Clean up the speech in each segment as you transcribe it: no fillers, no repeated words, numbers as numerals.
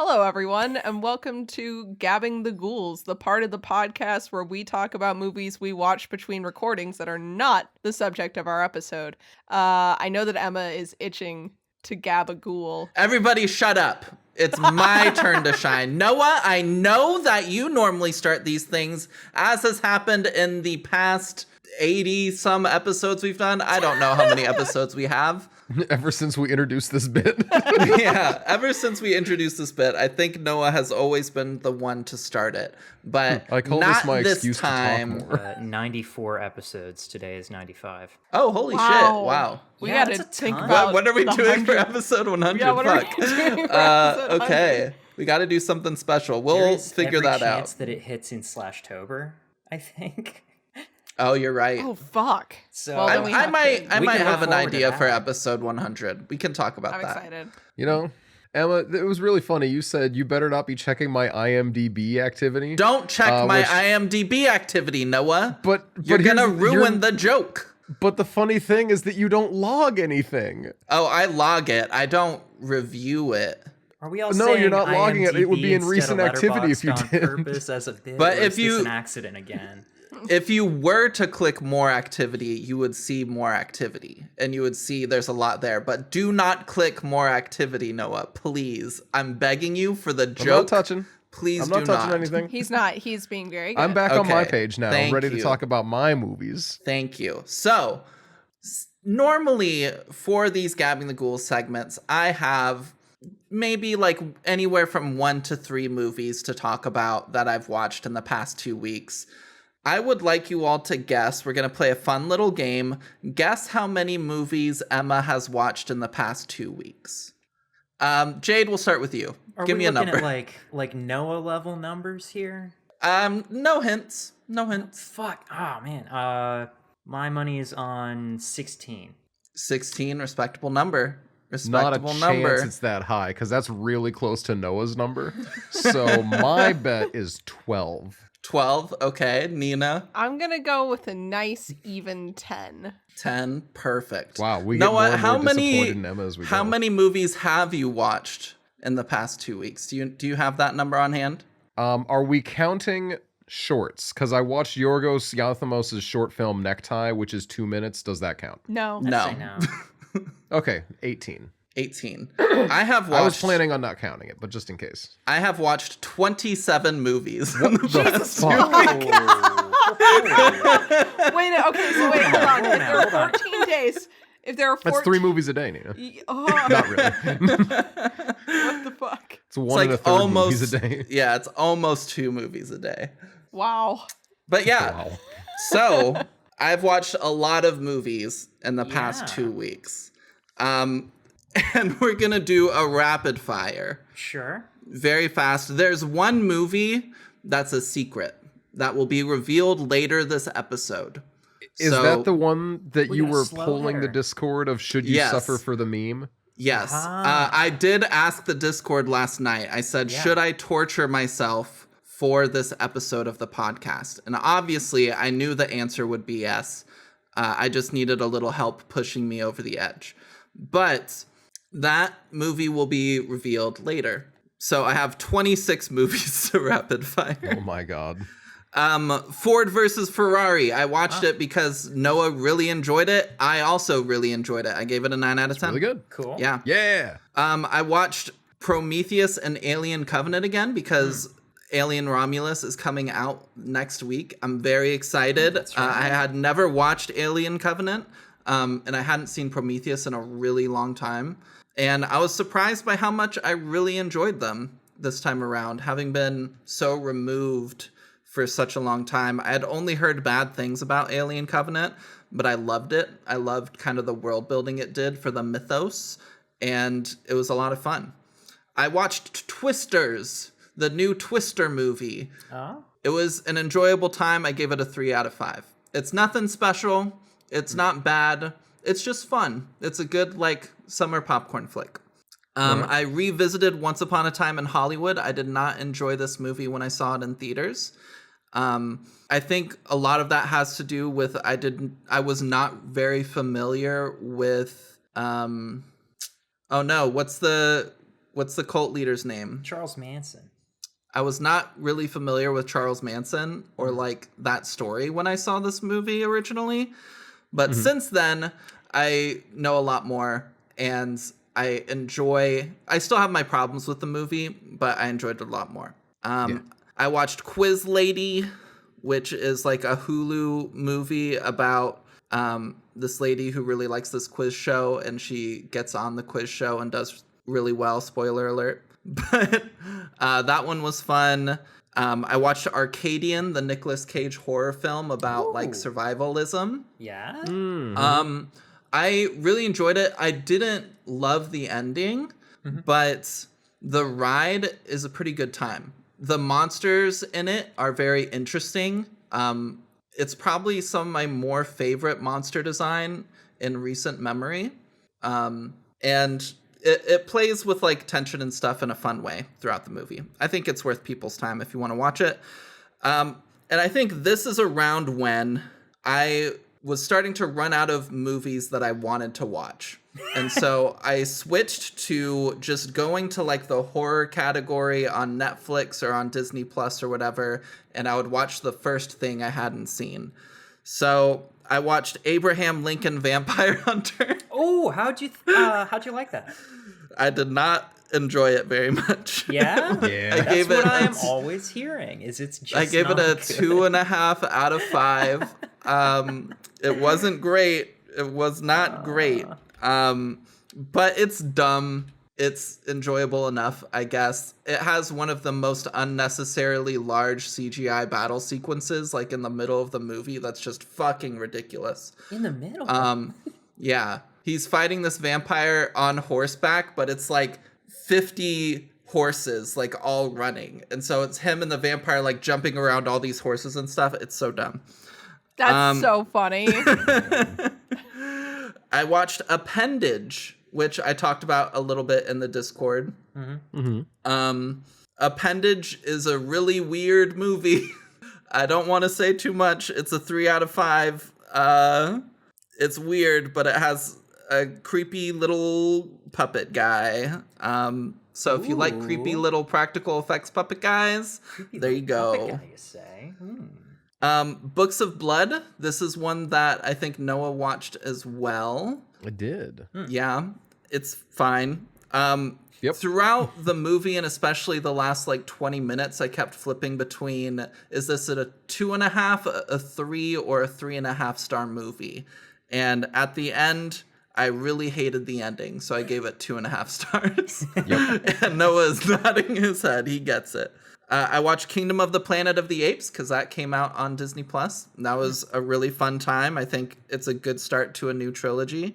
Hello, everyone, and welcome to Gabbing the Ghouls, the part of the podcast where we talk about movies we watch between recordings that are not the subject of our episode. I know that Emma is itching to gab a ghoul. Everybody shut up. It's my turn to shine. Noah, I know that you normally start these things, as has happened in the past 80-some episodes we've done. I don't know how many episodes we have. Ever since we introduced this bit. Yeah, ever since we introduced this bit, I think Noah has always been the one to start it. But I call not this my this excuse time. to talk more. 94 episodes. Today is 95. Oh, holy shit. Wow. We Yeah, gotta that's a think ton. about What are we the doing for 100. episode 100? Yeah, what are we Fuck. doing for episode Okay. 100? We got to do something special. There We'll is figure every that chance out. that it hits in /tober, I think. Oh, you're right. Oh, fuck. So Well, then I we have might to- I We might can have look an forward to idea that. for episode 100. We can talk about I'm that. excited. You know, Emma, it was really funny. You said you better not be checking my IMDb activity. Don't check my which- IMDb activity, Noah. But You're here's- gonna ruin you're- the joke. But the funny thing is that you don't log anything. Oh, I log it. I don't review it. are we all No, saying you're not logging it. It would IMDb be in instead recent of activity if you Letterboxd did. on purpose as a bit, But or if is you- this an accident again? If you were to click more activity, you would see more activity. And you would see there's a lot there. But do not click more activity, Noah. Please. I'm begging you for the joke. I'm not touching. Please I'm do not touching anything. He's not. He's being very good. I'm back on my Okay, page now, thank ready you. to talk about my movies. Thank you. So, normally for these Gabbing the Ghouls segments, I have maybe like anywhere from 1 to 3 movies to talk about that I've watched in the past 2 weeks. I would like you all to guess. We're going to play a fun little game. Guess how many movies Emma has watched in the past 2 weeks. Jade, we'll start with you. Are Give we me a looking number. at like Noah level numbers here? No hints. No hints. Fuck. Oh man. My money is on 16. 16, respectable number. Not a Respectable chance number. it's that high, because that's really close to Noah's number. So my bet is 12. 12, okay. Nina, I'm gonna go with a nice even 10. 10, perfect. Wow, we get Noah, more and how more many disappointed in Emma as we how go. many movies have you watched in the past 2 weeks? Do you have that number on hand? Are we counting shorts? Because I watched Yorgos Lanthimos' short film Necktie, which is 2 minutes. Does that count? No. No. Say no. Okay, 18. 18. I have watched I was planning on not counting it, but just in case. I have watched 27 movies. Jesus Fuck. Wait, okay, so wait, hold on. If there Hold are on. 14 days, if there are 14... That's 3 movies a day, Nina. Oh, Not really. what the fuck? It's one and a third movies a day. Yeah, it's almost 2 movies a day. Wow. But yeah, Wow. so I've watched a lot of movies in the past Yeah. 2 weeks. And we're going to do a rapid fire. Sure. Very fast. There's one movie that's a secret that will be revealed later this episode. Is So- that the one that We you got were slow polling the hair. Discord of should you Yes. suffer for the meme? Yes. Ah. I did ask the Discord last night. I said, Yeah. should I torture myself for this episode of the podcast? And obviously, I knew the answer would be yes. I just needed a little help pushing me over the edge. But that movie will be revealed later. So I have 26 movies to rapid fire. Oh my god. Ford versus Ferrari. I watched it because Noah really enjoyed it. I also really enjoyed it. I gave it a 9 out of 10. Really good. Cool. Yeah. Yeah. I watched Prometheus and Alien Covenant again because Alien Romulus is coming out next week. I'm very excited. That's right. I had never watched Alien Covenant, and I hadn't seen Prometheus in a really long time. And I was surprised by how much I really enjoyed them this time around, having been so removed for such a long time. I had only heard bad things about Alien Covenant, but I loved it. I loved kind of the world building it did for the mythos, and it was a lot of fun. I watched Twisters, the new Twister movie. Oh. It was an enjoyable time. I gave it a 3 out of 5. It's nothing special. It's not bad. It's just fun. It's a good, like, summer popcorn flick. I revisited Once Upon a Time in Hollywood. I did not enjoy this movie when I saw it in theaters. I think a lot of that has to do with I was not very familiar with what's the what's the cult leader's name? Charles Manson. I was not really familiar with Charles Manson or like that story when I saw this movie originally. But since then, I know a lot more, and I still have my problems with the movie, but I enjoyed it a lot more. I watched Quiz Lady, which is like a Hulu movie about this lady who really likes this quiz show, and she gets on the quiz show and does really well. Spoiler alert. But that one was fun. I watched Arcadian, the Nicolas Cage horror film about like survivalism. Yeah. I really enjoyed it. I didn't love the ending, but the ride is a pretty good time. The monsters in it are very interesting. It's probably some of my more favorite monster design in recent memory. And it plays with like tension and stuff in a fun way throughout the movie. I think it's worth people's time if you want to watch it. And I think this is around when I was starting to run out of movies that I wanted to watch. And so I switched to just going to like the horror category on Netflix or on Disney Plus or whatever, and I would watch the first thing I hadn't seen. So I watched Abraham Lincoln Vampire Hunter. Oh, how'd you like that? I did not enjoy it very much. Yeah? Yeah. That's what I am always hearing, is it's just I gave it a not good. 2.5 out of 5. It wasn't great. It was not great. But it's dumb. It's enjoyable enough, I guess. It has one of the most unnecessarily large CGI battle sequences, like in the middle of the movie. That's just fucking ridiculous. In the middle? Yeah. He's fighting this vampire on horseback, but it's like 50 horses, like all running. And so it's him and the vampire like jumping around all these horses and stuff. It's so dumb. That's so funny. I watched Appendage, which I talked about a little bit in the Discord. Appendage is a really weird movie. I don't want to say too much. It's a 3 out of 5. It's weird, but it has a creepy little puppet guy. So if you like creepy little practical effects puppet guys, there you go. Puppet guy, you say? Books of Blood. This is one that I think Noah watched as well. I did. Yeah, it's fine. Yep. Throughout the movie, and especially the last like 20 minutes, I kept flipping between, is this a 2.5, a 3, or a 3.5 star movie? And at the end, I really hated the ending, so I gave it 2.5 stars. Yep. And Noah's nodding his head. He gets it. I watched Kingdom of the Planet of the Apes because that came out on Disney Plus. That was a really fun time. I think it's a good start to a new trilogy.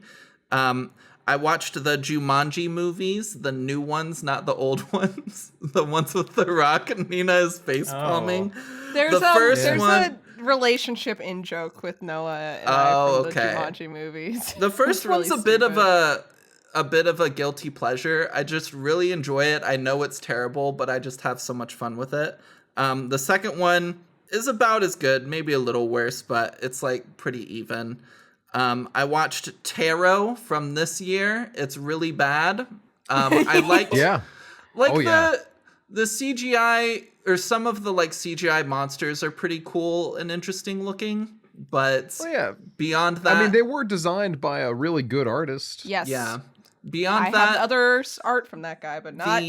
I watched the Jumanji movies, the new ones, not the old ones. The ones with The Rock and Nina is face palming. There's a relationship in joke with Noah and I from the Jumanji movies. The first really one's a bit of a guilty pleasure. I just really enjoy it. I know it's terrible, but I just have so much fun with it. The second one is about as good, maybe a little worse, but it's like pretty even. I watched Tarot from this year. It's really bad. I liked the CGI, or some of the like CGI monsters are pretty cool and interesting looking, but beyond that, I mean, they were designed by a really good artist. Yes. Yeah. Beyond I that, have other art from that guy, but not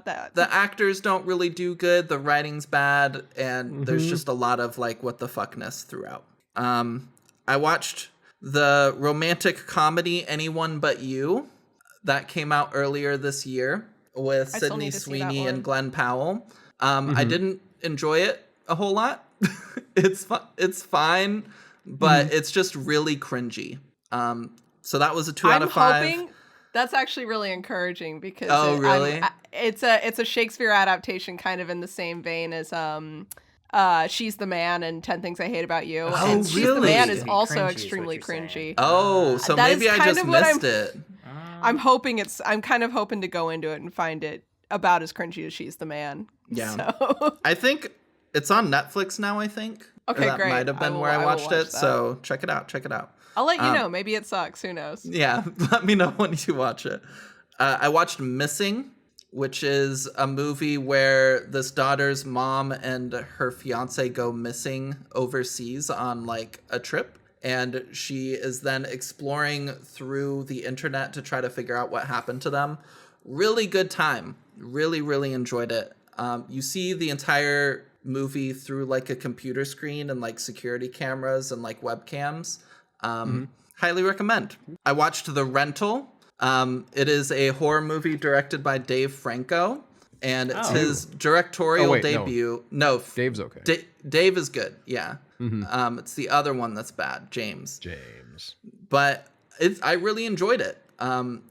that. The actors don't really do good. The writing's bad, and there's just a lot of like what the fuckness throughout. I watched the romantic comedy Anyone But You that came out earlier this year with Sydney Sweeney and Glenn Powell. I didn't enjoy it a whole lot. It's fine, but it's just really cringy. So that was a 2 out of 5. That's actually really encouraging because it's a Shakespeare adaptation, kind of in the same vein as She's the Man and 10 Things I Hate About You. Oh, and She's the Man is also extremely cringy. Oh, so maybe I just missed it. I'm kind of hoping to go into it and find it about as cringy as She's the Man. Yeah. So. I think it's on Netflix now, I think. Okay, that great. Might have been where I watched it. So check it out. I'll let you know. Maybe it sucks. Who knows? Yeah, let me know when you watch it. I watched Missing, which is a movie where this daughter's mom and her fiance go missing overseas on like a trip. And she is then exploring through the internet to try to figure out what happened to them. Really good time. Really, really enjoyed it. You see the entire movie through like a computer screen and like security cameras and like webcams. Highly recommend. I watched The Rental. It is a horror movie directed by Dave Franco, and it's his directorial debut. No, Dave's okay. Dave is good. Yeah. It's the other one that's bad, James. But I really enjoyed it.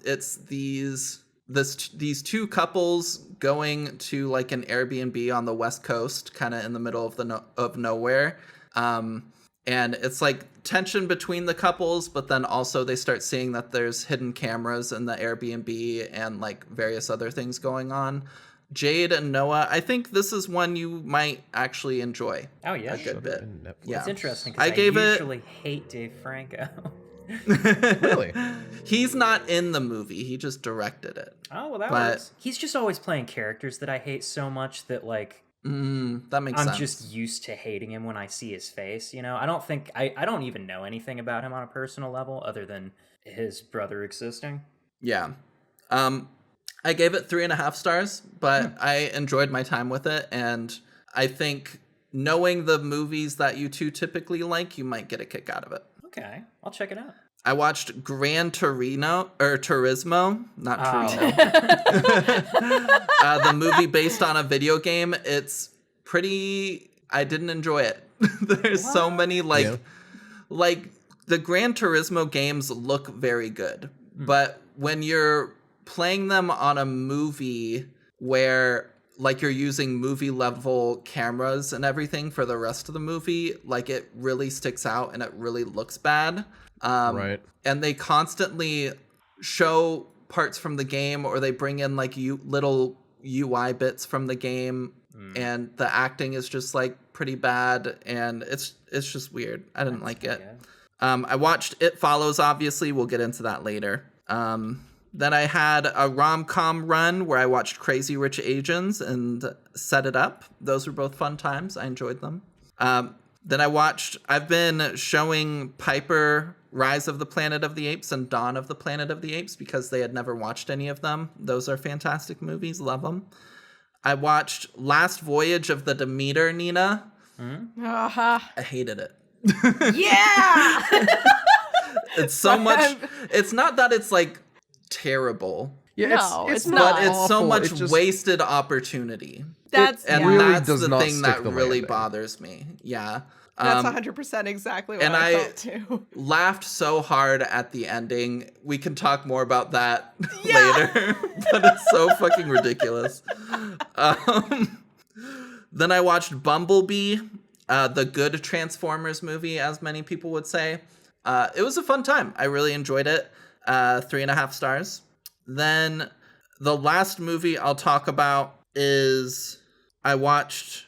It's these two couples going to like an Airbnb on the West Coast, kind of in the middle of nowhere. And it's like tension between the couples, but then also they start seeing that there's hidden cameras in the Airbnb and like various other things going on. Jade and Noah, I think this is one you might actually enjoy. Oh, yeah. A good bit. Yeah. It's interesting because I usually hate Dave Franco. Really? He's not in the movie. He just directed it. Oh, well, that works. He's just always playing characters that I hate so much that, like, that makes sense. I'm just used to hating him when I see his face, you know? I don't think... I don't even know anything about him on a personal level other than his brother existing. Yeah. I gave it 3.5 stars, but I enjoyed my time with it, and I think knowing the movies that you two typically like, you might get a kick out of it. Okay, I'll check it out. I watched Gran Turismo, not Torino. The movie based on a video game. It's pretty... I didn't enjoy it. There's so many, like the Gran Turismo games look very good, but when you're playing them on a movie where like you're using movie level cameras and everything for the rest of the movie, like it really sticks out and it really looks bad. Right. And they constantly show parts from the game, or they bring in like little UI bits from the game, and the acting is just like pretty bad, and it's just weird. I didn't like it. I watched It Follows, obviously. We'll get into that later. Then I had a rom-com run where I watched Crazy Rich Asians and Set It Up. Those were both fun times. I enjoyed them. Then I've been showing Piper Rise of the Planet of the Apes and Dawn of the Planet of the Apes because they had never watched any of them. Those are fantastic movies. Love them. I watched Last Voyage of the Demeter, Nina. I hated it. Yeah! It's so much. It's not that it's like terrible. Yeah, No, it's it's not. But it's so awful. much It's just- wasted opportunity. That's really That's does the not thing stick that the really landing. bothers me. Yeah. That's 100% exactly what and I I- felt too. Laughed so hard at the ending. We can talk more about that later, but it's so fucking ridiculous. Then I watched Bumblebee, the good Transformers movie, as many people would say. It was a fun time. I really enjoyed it. 3.5 stars. Then the last movie I'll talk about is I watched,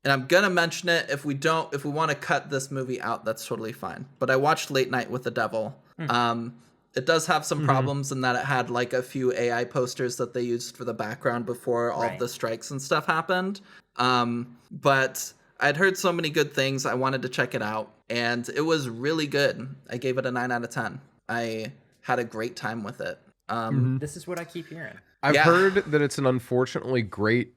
and I'm gonna mention it. If we want to cut this movie out, that's totally fine. But I watched Late Night with the Devil. It does have some problems in that it had like a few AI posters that they used for the background before all of the strikes and stuff happened. But I'd heard so many good things. I wanted to check it out, and it was really good. I gave it a 9 out of 10. I had a great time with it. This is what I keep hearing. I've heard that it's an unfortunately great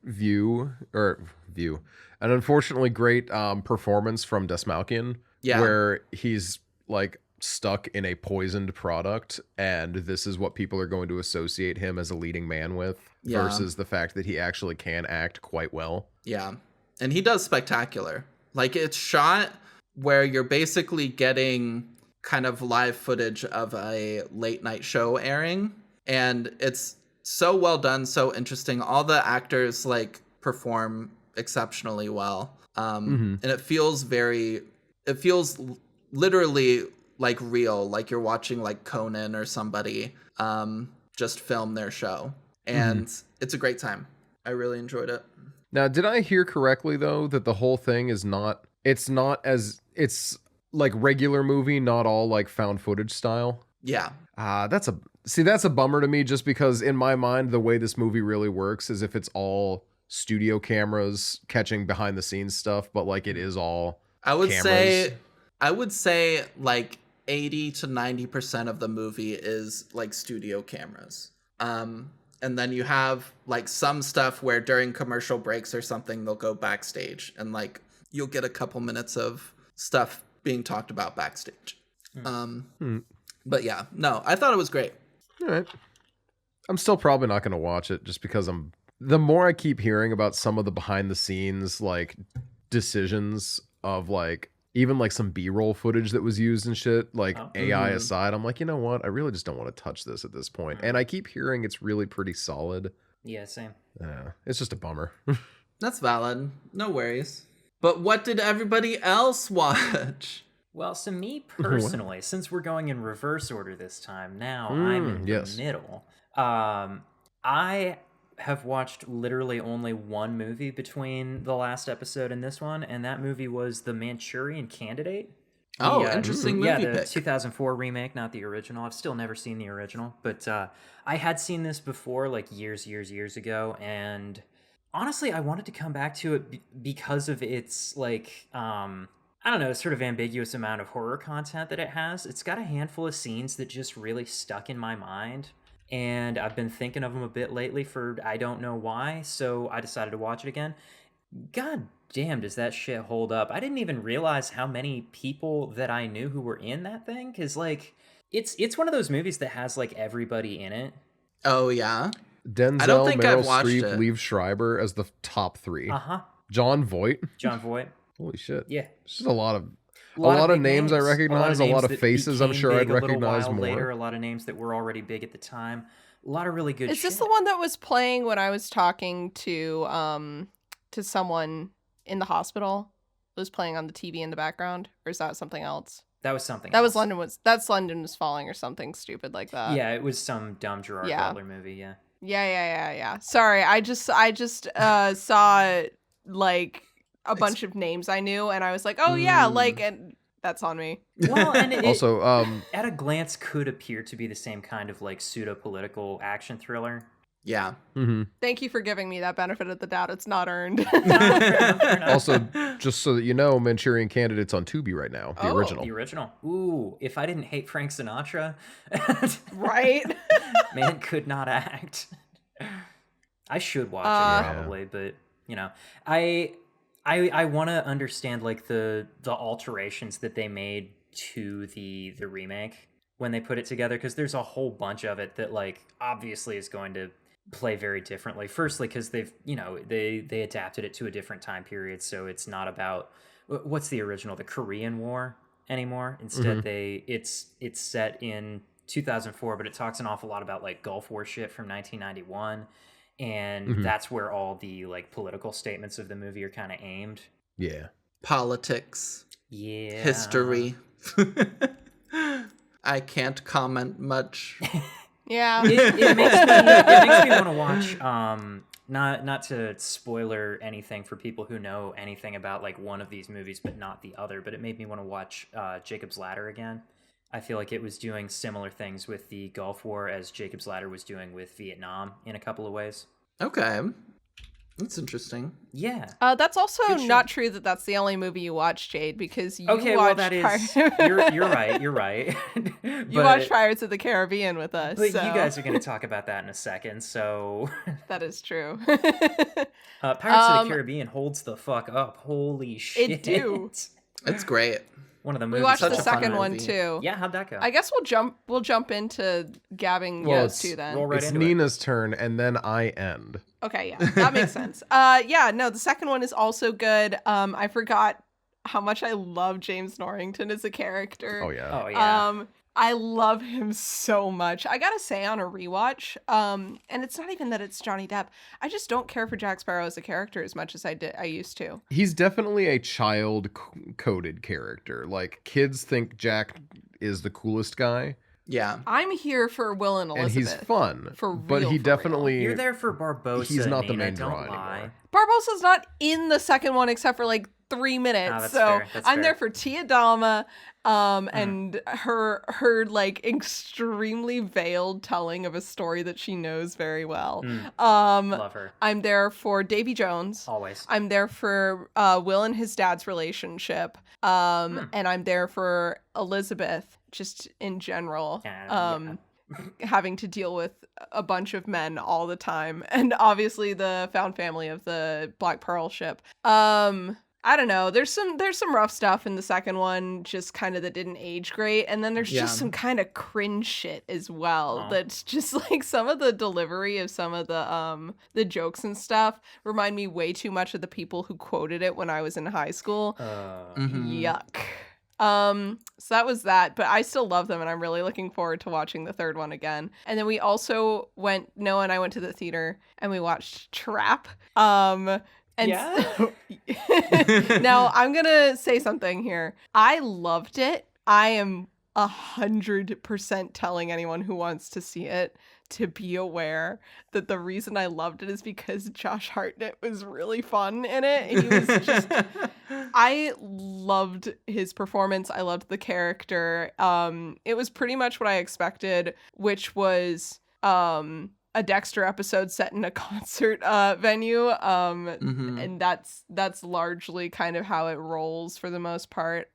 an unfortunately great performance from Desmalkian, where he's like stuck in a poisoned product, and this is what people are going to associate him as a leading man with, versus the fact that he actually can act quite well. Yeah. And he does spectacular. Like, it's shot where you're basically getting kind of live footage of a late night show airing, and it's so well done, so interesting. All the actors like perform exceptionally well. And it feels literally like real, like you're watching like Conan or somebody just film their show. And it's a great time. I really enjoyed it. Now, did I hear correctly though that the whole thing is it's like regular movie, not all like found footage style? Yeah. That's See, that's a bummer to me, just because in my mind, the way this movie really works is if it's all studio cameras catching behind the scenes stuff, but like it is all I would cameras. say like 80 to 90% of the movie is like studio cameras. And then you have like some stuff where during commercial breaks or something, they'll go backstage and like you'll get a couple minutes of stuff being talked about backstage. But yeah, no, I thought it was great. All right. I'm still probably not going to watch it just because the more I keep hearing about some of the behind the scenes like decisions of like even like some B-roll footage that was used and shit, like AI aside, I'm like, you know what? I really just don't want to touch this at this point. And I keep hearing it's really pretty solid. Yeah, same. It's just a bummer. That's valid. No worries. But what did everybody else watch? Well, so me personally, since we're going in reverse order this time, now I'm in the middle. I have watched literally only one movie between the last episode and this one, and that movie was The Manchurian Candidate. Interesting movie the pick. 2004 remake, not the original. I've still never seen the original, but I had seen this before, like years ago, and honestly, I wanted to come back to it because of its like I don't know, sort of ambiguous amount of horror content that it has. It's got a handful of scenes that just really stuck in my mind, and I've been thinking of them a bit lately for I don't know why, so I decided to watch it again. God damn, does that shit hold up. I didn't even realize how many people that I knew who were in that thing, because like it's one of those movies that has like everybody in it. Oh yeah? Denzel, I don't think Meryl I've watched Streep, it. Liev Schreiber as the top three. Jon Voight. Jon Voight. Holy shit. Yeah. It's just a lot of names I recognize, a lot of that faces I'm sure I'd recognize more. Later, a lot of names that were already big at the time. A lot of really good shit. Is this the one that was playing when I was talking to someone in the hospital? It was playing on the TV in the background, or is that something else? That was something that else. That's London Was Falling or something stupid like that. Yeah, it was some dumb Gerard Butler movie, yeah. Yeah. Sorry, I just saw like a bunch of names I knew, and I was like, oh yeah, like, and that's on me. Well, and it also, at a glance could appear to be the same kind of like pseudo-political action thriller. Yeah. Mm-hmm. Thank you for giving me that benefit of the doubt. It's not earned. Also, just so that you know, Manchurian Candidate's on Tubi right now. The original. The original. Ooh, if I didn't hate Frank Sinatra, right? Man could not act. I should watch it probably, but you know, I want to understand like the alterations that they made to the remake when they put it together, because there's a whole bunch of it that like obviously is going to play very differently. Firstly, because they've they adapted it to a different time period, so it's not about what's the original, the Korean War anymore. Instead, it's set in 2004, but it talks an awful lot about like Gulf War shit from 1991. And that's where all the like political statements of the movie are kind of aimed. Yeah. Politics. Yeah. History. I can't comment much. Yeah. It makes me want to watch not to spoiler anything for people who know anything about like one of these movies but not the other, but it made me want to watch Jacob's Ladder again. I feel like it was doing similar things with the Gulf War as Jacob's Ladder was doing with Vietnam in a couple of ways. Okay. That's interesting. Yeah. That's also not true that that's the only movie you watched, Jade, because you watched... well, that is... You're right. You watched Pirates of the Caribbean with us. But so. you guys are going to talk about that in a second, so... That is true. Pirates of the Caribbean holds the fuck up. Holy shit. It do. It's great. One of the movies. We watched the second one too. Yeah, how'd that go? I guess we'll jump into gabbing those two then. Roll right it's into Nina's turn, and then I end. Okay, yeah, that makes sense. The second one is also good. I forgot how much I love James Norrington as a character. Oh yeah. Oh yeah. I love him so much. I gotta say, on a rewatch, and it's not even that it's Johnny Depp. I just don't care for Jack Sparrow as a character as much as I used to. He's definitely a child-coded character. Like, kids think Jack is the coolest guy. Yeah. I'm here for Will and Elizabeth. And he's fun. But he definitely... You're there for Barbosa. He's not the main Nina, draw don't lie. anymore. Barbosa's not in the second one except for like 3 minutes. That's so fair. That's I'm fair. there for Tia Dalma. And her like extremely veiled telling of a story that she knows very well. Love her. I'm there for Davy Jones. Always. I'm there for Will and his dad's relationship. And I'm there for Elizabeth, just in general. Having to deal with a bunch of men all the time, and obviously the found family of the Black Pearl ship. I don't know. There's some rough stuff in the second one, just kind of that didn't age great, and then there's just some kind of cringe shit as well. That's just like some of the delivery of some of the jokes and stuff remind me way too much of the people who quoted it when I was in high school. Yuck. So that was that, but I still love them, and I'm really looking forward to watching the third one again. And then we also Noah and I went to the theater and we watched Trap. And so, now I'm gonna say something here. I loved it. I am 100% telling anyone who wants to see it to be aware that the reason I loved it is because Josh Hartnett was really fun in it. He was just, I loved his performance. I loved the character. It was pretty much what I expected, which was, a Dexter episode set in a concert venue, and that's largely kind of how it rolls for the most part,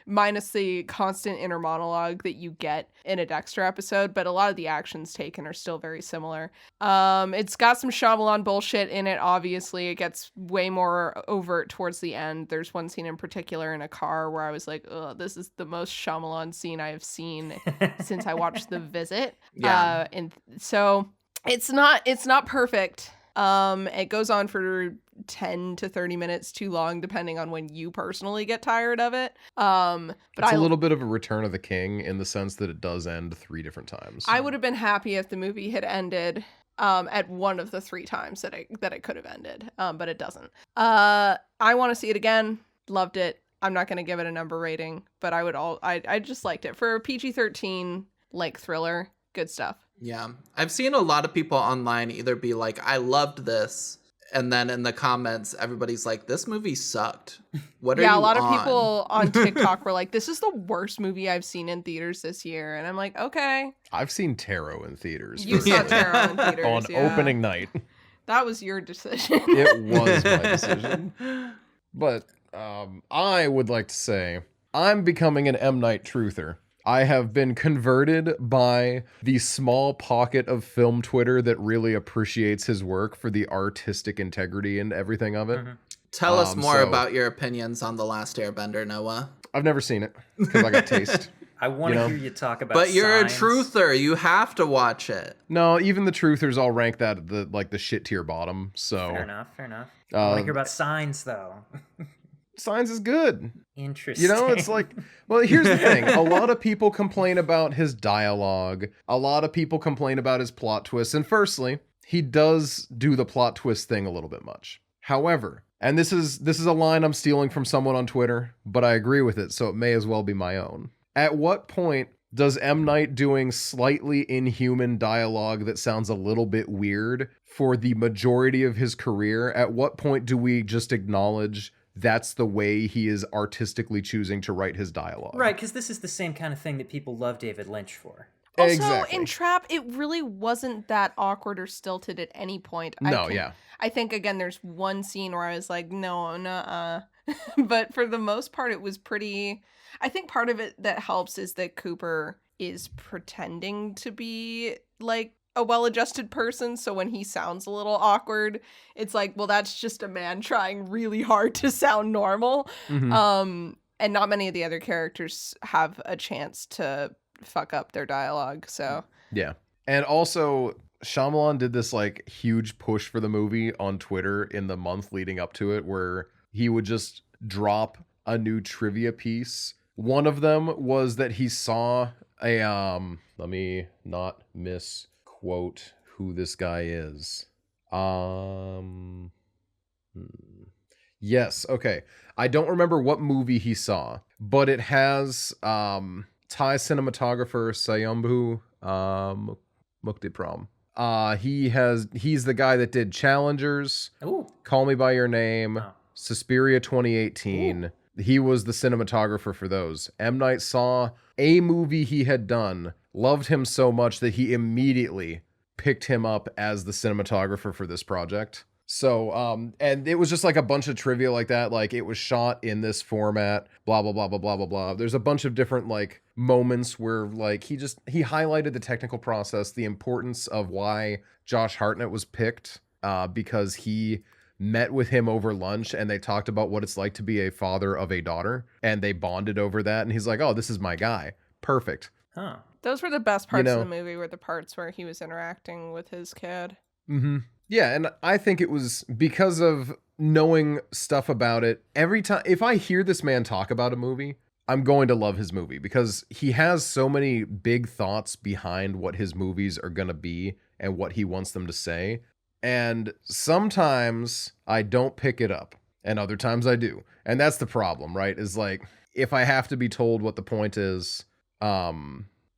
minus the constant inner monologue that you get in a Dexter episode, but a lot of the actions taken are still very similar. It's got some Shyamalan bullshit in it, obviously. It gets way more overt towards the end. There's one scene in particular in a car where I was like, ugh, this is the most Shyamalan scene I have seen since I watched The Visit. And so it's not perfect. It goes on for 10 to 30 minutes too long, depending on when you personally get tired of it. But it's a little bit of a Return of the King in the sense that it does end 3 different times. I would have been happy if the movie had ended at one of the 3 times that it could have ended, but it doesn't. I want to see it again. Loved it. I'm not going to give it a number rating, but I just liked it for a PG-13 like thriller. Good stuff. Yeah. I've seen a lot of people online either be like, I loved this, and then in the comments, everybody's like, this movie sucked. What are you on? Yeah, a lot of people on TikTok were like, this is the worst movie I've seen in theaters this year. And I'm like, okay. I've seen Tarot in theaters. You saw Tarot in theaters, on opening night. That was your decision. It was my decision. But I would like to say, I'm becoming an M. Night truther. I have been converted by the small pocket of film Twitter that really appreciates his work for the artistic integrity and everything of it. Tell us more about your opinions on The Last Airbender, Noah. I've never seen it because I got taste. I want to hear you talk about But you're signs. a truther. You have to watch it. No, even the truthers, I'll rank that at the shit tier bottom. So Fair enough. I want to hear about Signs, though. Signs is good. Interesting. You know, it's like, well, here's the thing. A lot of people complain about his dialogue. A lot of people complain about his plot twists. And firstly, he does do the plot twist thing a little bit much. However, and this is a line I'm stealing from someone on Twitter, but I agree with it, so it may as well be my own. At what point does M. Night doing slightly inhuman dialogue that sounds a little bit weird for the majority of his career, at what point do we just acknowledge that's the way he is artistically choosing to write his dialogue? Right, because this is the same kind of thing that people love David Lynch for. Also, Exactly. in Trap, it really wasn't that awkward or stilted at any point. I think, again, there's one scene where I was like, no, nuh-uh. But for the most part, it was pretty... I think part of it that helps is that Cooper is pretending to be, like, a well-adjusted person, so when he sounds a little awkward, it's like, well, that's just a man trying really hard to sound normal. And not many of the other characters have a chance to fuck up their dialogue, so... Yeah. And also, Shyamalan did this, like, huge push for the movie on Twitter in the month leading up to it, where he would just drop a new trivia piece. One of them was that he saw a, let me not misquote who this guy is. Yes, okay. I don't remember what movie he saw, but it has Thai cinematographer Sayambhu Muktipram. He's the guy that did Challengers, Ooh. Call Me by Your Name, Suspiria 2018. Ooh. He was the cinematographer for those. M. Night saw a movie he had done, loved him so much that he immediately picked him up as the cinematographer for this project. So, and it was just like a bunch of trivia like that. Like, it was shot in this format, blah, blah, blah, blah, blah, blah, blah. There's a bunch of different, like, moments where, like, he highlighted the technical process, the importance of why Josh Hartnett was picked, because he met with him over lunch and they talked about what it's like to be a father of a daughter, and they bonded over that. And he's like, oh, this is my guy. Perfect. Huh. Those were the best parts of the movie, were the parts where he was interacting with his kid. Mm-hmm. Yeah, and I think it was because of knowing stuff about it. Every time, if I hear this man talk about a movie, I'm going to love his movie because he has so many big thoughts behind what his movies are going to be and what he wants them to say. And sometimes I don't pick it up, and other times I do. And that's the problem, right? Is like, if I have to be told what the point is,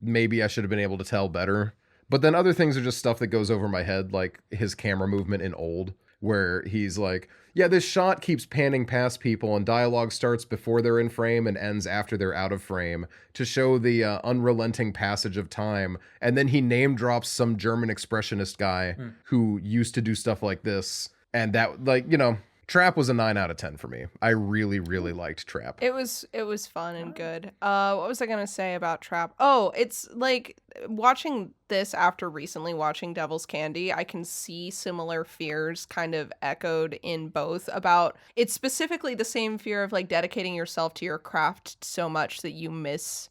maybe I should have been able to tell better. But then other things are just stuff that goes over my head, like his camera movement in Old, where he's like, yeah, this shot keeps panning past people and dialogue starts before they're in frame and ends after they're out of frame to show the unrelenting passage of time. And then he name drops some German expressionist guy who used to do stuff like this. And that, like, you know, Trap was a 9 out of 10 for me. I really, really liked Trap. It was fun and good. What was I gonna say about Trap? Oh, it's like watching this after recently watching Devil's Candy, I can see similar fears kind of echoed in both. About it's specifically the same fear of like dedicating yourself to your craft so much that you mistreat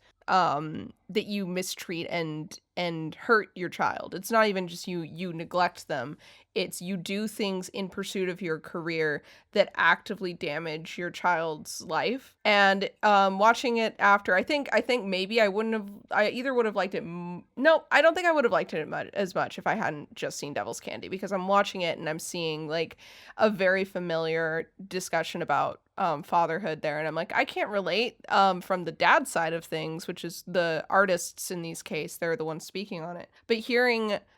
and hurt your child. It's not even just you neglect them. It's you do things in pursuit of your career that actively damage your child's life. And watching it after, I think maybe I either would have liked it. No, I don't think I would have liked it as much if I hadn't just seen Devil's Candy, because I'm watching it and I'm seeing like a very familiar discussion about fatherhood there, and I'm like, I can't relate from the dad side of things, which is the artists in these case, they're the ones speaking on it. But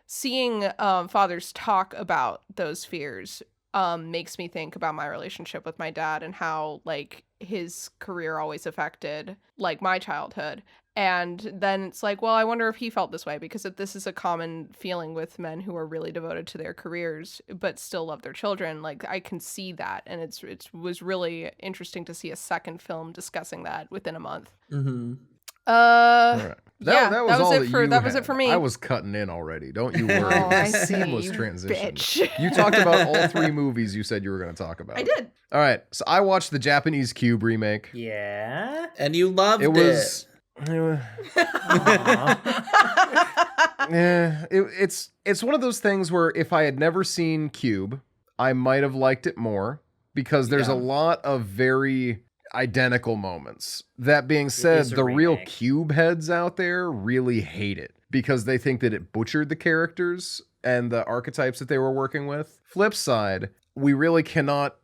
seeing fathers talk about those fears makes me think about my relationship with my dad and how like his career always affected like my childhood. And then it's like, well, I wonder if he felt this way, because if this is a common feeling with men who are really devoted to their careers but still love their children. Like, I can see that, and it was really interesting to see a second film discussing that within a month. Mm-hmm. Right. That was it for me. I was cutting in already. Don't you worry. Oh, I see. Seamless transition. Bitch. You talked about all 3 movies you said you were going to talk about. I did. All right. So I watched the Japanese Cube remake. Yeah. And you loved it. It's one of those things where if I had never seen Cube, I might have liked it more, because there's a lot of very identical moments. That being said, the real Cube heads out there really hate it because they think that it butchered the characters and the archetypes that they were working with. Flip side, we really cannot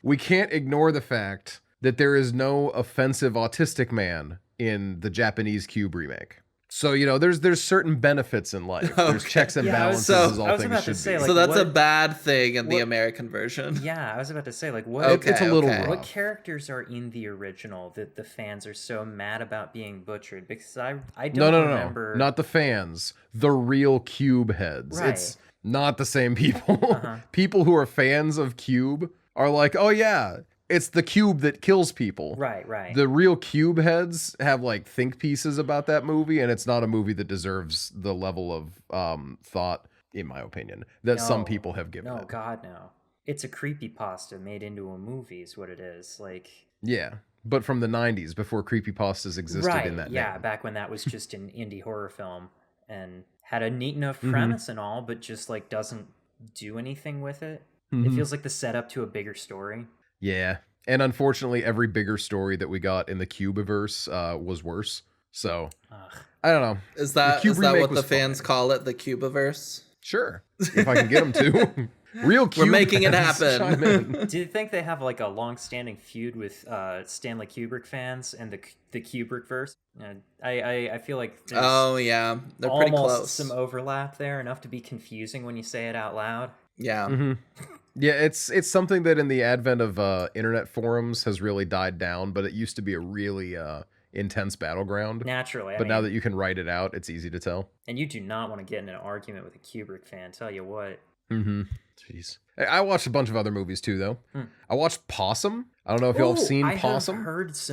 we can't ignore the fact that there is no offensive autistic man in the Japanese Cube remake. So, you know, there's certain benefits in life. Okay. There's checks and balances, as all things should be. Like, so that's a bad thing in the American version. Yeah, I was about to say, like, what? It's a little rough. What characters are in the original that the fans are so mad about being butchered? Because I don't remember. No, not the fans. The real Cube heads. Right. It's not the same people. People who are fans of Cube are like, oh yeah, it's the cube that kills people. Right. The real Cube heads have like think pieces about that movie, and it's not a movie that deserves the level of thought, in my opinion, that some people have given it. No, God, no. It's a creepypasta made into a movie is what it is. Like, yeah, but from the 90s, before creepypastas existed in that name. Back when that was just an indie horror film and had a neat enough premise and all, but just like doesn't do anything with it. It feels like the setup to a bigger story. Yeah, and unfortunately, every bigger story that we got in the Cubeverse was worse. So, I don't know. Is that what the fans call it, the Cubeverse? Sure, if I can get them to. Real Cube. We're making it happen. Do you think they have like a long-standing feud with Stanley Kubrick fans and the Kubrickverse? I feel like there's they're pretty close. Some overlap there, enough to be confusing when you say it out loud. Yeah. Yeah, it's something that in the advent of internet forums has really died down, but it used to be a really intense battleground. Naturally. But now that you can write it out, it's easy to tell. And you do not want to get in an argument with a Kubrick fan, tell you what. Mm-hmm. Jeez. I watched a bunch of other movies too, though. I watched Possum. I don't know if y'all have seen Possum.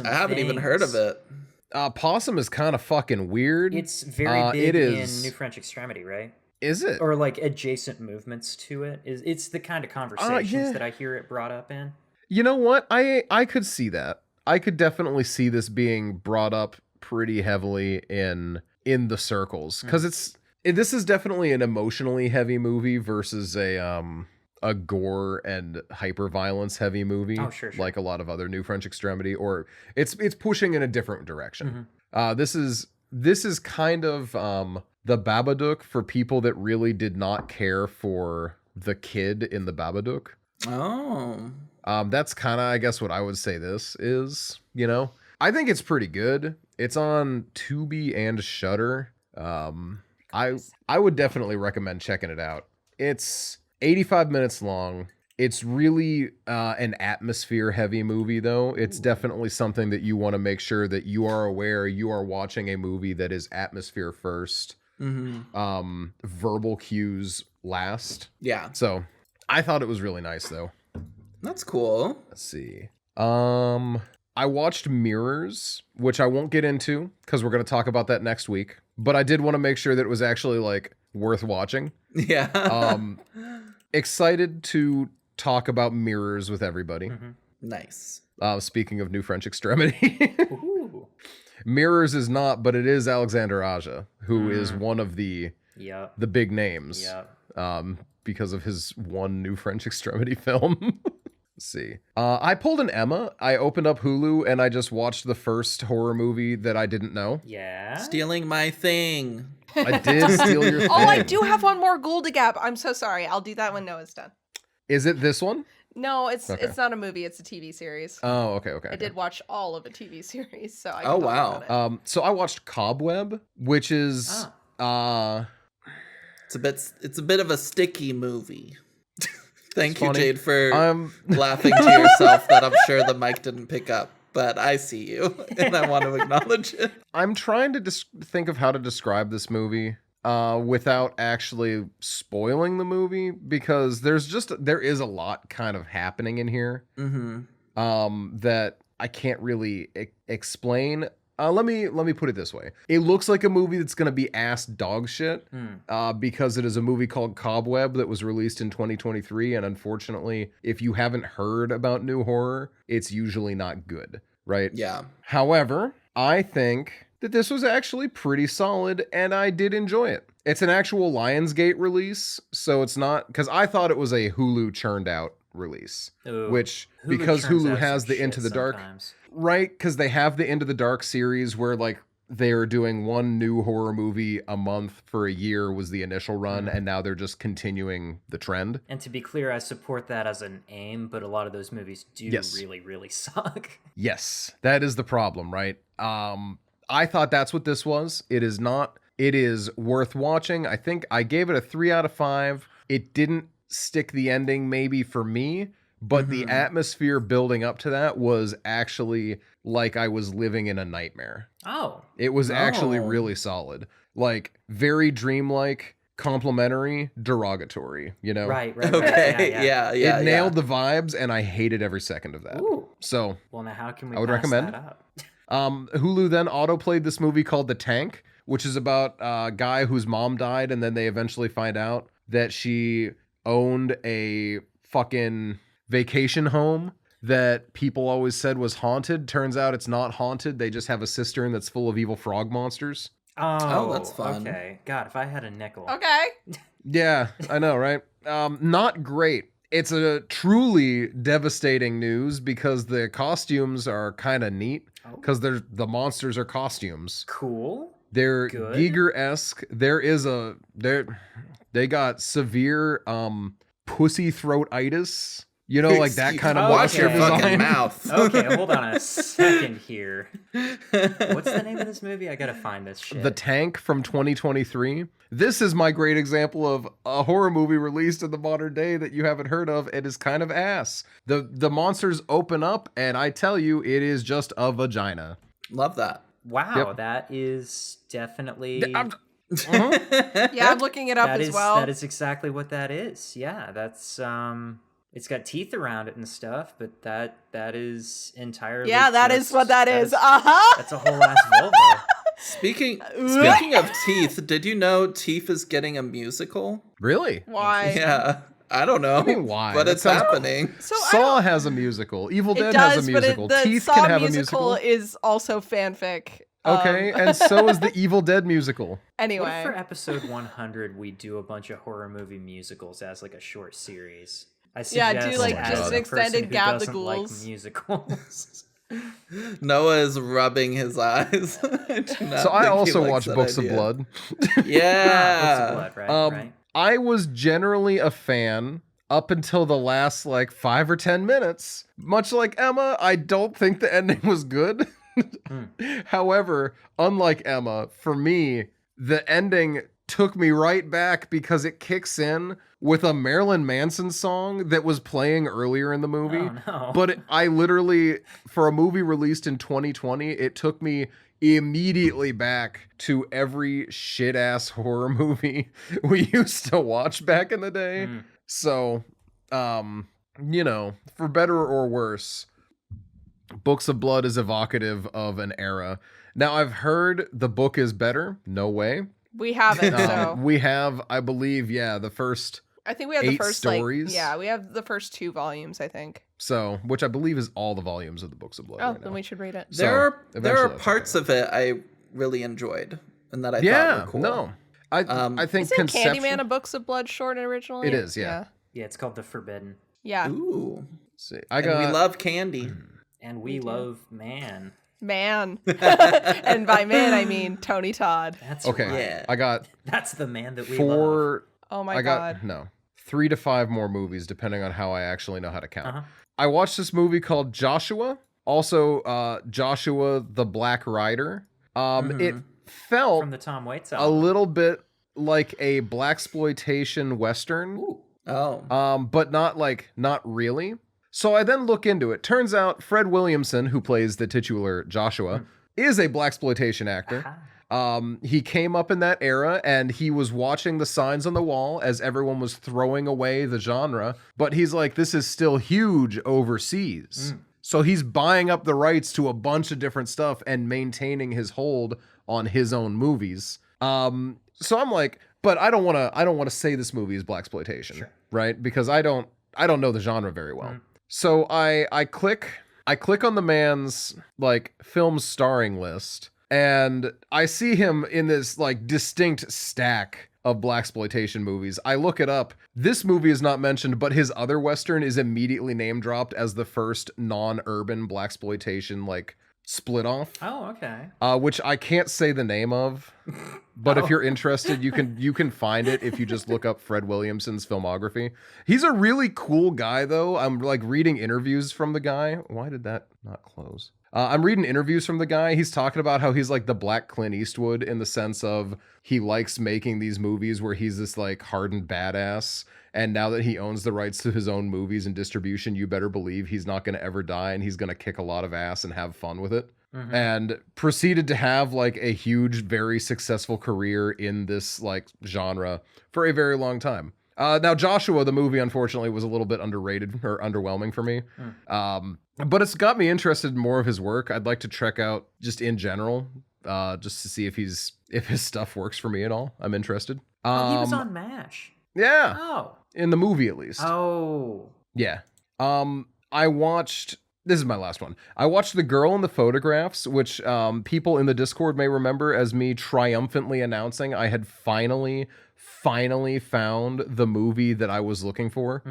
I haven't even heard of it. Possum is kind of fucking weird. It's very big in New French Extremity, right? Is it? Or like adjacent movements to it. It's the kind of conversations that I hear it brought up in. You know what? I could see that. I could definitely see this being brought up pretty heavily in the circles, because this is definitely an emotionally heavy movie versus a gore and hyper violence heavy movie. Oh, sure. Like a lot of other New French Extremity, or it's pushing in a different direction. This is kind of the Babadook for people that really did not care for the kid in the Babadook. Oh. That's kind of, I guess, what I would say this is, you know. I think it's pretty good. It's on Tubi and Shudder. I would definitely recommend checking it out. It's 85 minutes long. It's really an atmosphere-heavy movie, though. It's definitely something that you want to make sure that you are aware you are watching a movie that is atmosphere first, verbal cues last. Yeah. So I thought it was really nice, though. That's cool. Let's see. I watched Mirrors, which I won't get into because we're going to talk about that next week. But I did want to make sure that it was actually like worth watching. Yeah. Excited to talk about Mirrors with everybody. Nice. Speaking of New French Extremity. Mirrors is not, but it is Alexander Aja, who is one of the big names. Because of his one New French Extremity film. Let's see. I pulled an Emma. I opened up Hulu and I just watched the first horror movie that I didn't know. Yeah. Stealing my thing. I did steal your thing. Oh, I do have one more Ghoul to Gap. I'm so sorry. I'll do that when Noah's done. Is it this one? No, it's not a movie. It's a TV series. Oh, okay. I did watch all of a TV series, so I can talk about it. So I watched Cobweb, which is it's a bit of a sticky movie. Thank you, funny. Jade, for laughing to yourself that I'm sure the mic didn't pick up, but I see you, and I want to acknowledge it. I'm trying to think of how to describe this movie without actually spoiling the movie, because there is a lot kind of happening in here that I can't really explain. Let me put it this way. It looks like a movie that's going to be ass dog shit because it is a movie called Cobweb that was released in 2023. And unfortunately, if you haven't heard about new horror, it's usually not good, right? Yeah. However, I think that this was actually pretty solid and I did enjoy it. It's an actual Lionsgate release, so it's not, because I thought it was a Hulu churned out release, which because Hulu has the Into the Dark. Right, because they have the Into the Dark series where like they're doing one new horror movie a month for a year was the initial run, and now they're just continuing the trend. And to be clear, I support that as an aim, but a lot of those movies do really, really suck. Yes, that is the problem, right? I thought that's what this was. It is not. It is worth watching. I think I gave it a 3 out of 5. It didn't stick the ending maybe for me. But the atmosphere building up to that was actually like I was living in a nightmare. Oh. It was actually really solid. Like, very dreamlike, complimentary, derogatory, you know? Right. Okay, yeah. It nailed the vibes, and I hated every second of that. Ooh. So, well, now how can we I would pass recommend. that up? Hulu then autoplayed this movie called The Tank, which is about a guy whose mom died, and then they eventually find out that she owned a fucking vacation home that people always said was haunted. Turns out it's not haunted. They just have a cistern that's full of evil frog monsters. Oh, that's fun. Okay. God, if I had a nickel. Okay. Yeah, I know, right? Not great. It's a truly devastating news because the costumes are kind of neat because the monsters are costumes. Cool. They're Good. Giger-esque. They got severe pussy throat-itis. You know, like that kind of watch your design. fucking mouth. Okay, hold on a second here. What's the name of this movie? I gotta find this shit. The Tank from 2023. This is my great example of a horror movie released in the modern day that you haven't heard of. It is kind of ass. The monsters open up, and I tell you, it is just a vagina. Love that. Wow, Yep. that is definitely... Yeah, I'm looking it up as well. That is exactly what that is. Yeah, that's... It's got teeth around it and stuff, but that is entirely... Yeah, that is what that is. That's a whole ass vulva. Speaking of Teeth, did you know Teeth is getting a musical? Really? Why? Yeah. I don't know. I mean, why? But That it's sounds- happening. So Saw has a musical. Evil it Dead does, has a but musical. the Teeth Saw can have a musical musical. is also fanfic. Okay, and so is the Evil Dead musical. Anyway. What if for episode 100 we do a bunch of horror movie musicals as like a short series? I suggest Yeah, do like as just a an person extended who Gab the doesn't Ghouls. like musicals. Noah is rubbing his eyes. So I also watch Books of Blood. Yeah. Books of Blood, right? Right. I was generally a fan up until the last like 5 or 10 minutes. Much like Emma, I don't think the ending was good. However, unlike Emma, for me, the ending took me right back because it kicks in with a Marilyn Manson song that was playing earlier in the movie. Oh, no. But I literally, for a movie released in 2020, it took me immediately back to every shit-ass horror movie we used to watch back in the day. So, you know, for better or worse, Books of Blood is evocative of an era. Now, I've heard the book is better. No way. We haven't, so We have, I believe, the first I think we have the 8 first stories. we have the first 2 volumes, I think. So, which I believe is all the volumes of the Books of Blood. Oh, right then now. we should read it. There are eventually that's parts of it I really enjoyed and that I thought Yeah, were cool. no. I think Isn't conception... Candyman a Books of Blood short originally? It is, yeah. Yeah, it's called The Forbidden. Yeah. Ooh. Let's see. And we love candy. And we love man. Man. And by man, I mean Tony Todd. That's Okay, right. Yeah. I got That's the man that we love. Oh my I god. got, no, 3 to 5 more movies, depending on how I actually know how to count. Uh-huh. I watched this movie called Joshua, also Joshua the Black Rider. It felt From the Tom Waits a album. little bit like a blaxploitation western. Ooh. Oh. But not really. So I then look into it. Turns out Fred Williamson, who plays the titular Joshua, is a blaxploitation actor. He came up in that era, and he was watching the signs on the wall as everyone was throwing away the genre. But he's like, this is still huge overseas. So he's buying up the rights to a bunch of different stuff and maintaining his hold on his own movies. So I'm like, but I don't want to say this movie is blaxploitation, right? Because I don't know the genre very well. So I click on the man's like film starring list, and I see him in this like distinct stack of blaxploitation movies. I look it up. This movie is not mentioned, but his other western is immediately name dropped as the first non-urban blaxploitation like split off. Oh, okay. Which I can't say the name of, but if you're interested, you can find it if you just look up Fred Williamson's filmography. He's a really cool guy, though. I'm like reading interviews from the guy. Why did that not close? I'm reading interviews from the guy. He's talking about how he's like the Black Clint Eastwood in the sense of he likes making these movies where he's this like hardened badass. And now that he owns the rights to his own movies and distribution, you better believe he's not going to ever die and he's going to kick a lot of ass and have fun with it. And proceeded to have like a huge, very successful career in this like genre for a very long time. Now, Joshua, the movie, unfortunately, was a little bit underrated or underwhelming for me. But it's got me interested in more of his work. I'd like to check out just in general, just to see if his stuff works for me at all. I'm interested. He was on MASH. Yeah. Oh. In the movie, at least. Oh. Yeah. I watched... This is my last one. I watched The Girl in the Photographs, which people in the Discord may remember as me triumphantly announcing I had finally found the movie that I was looking for.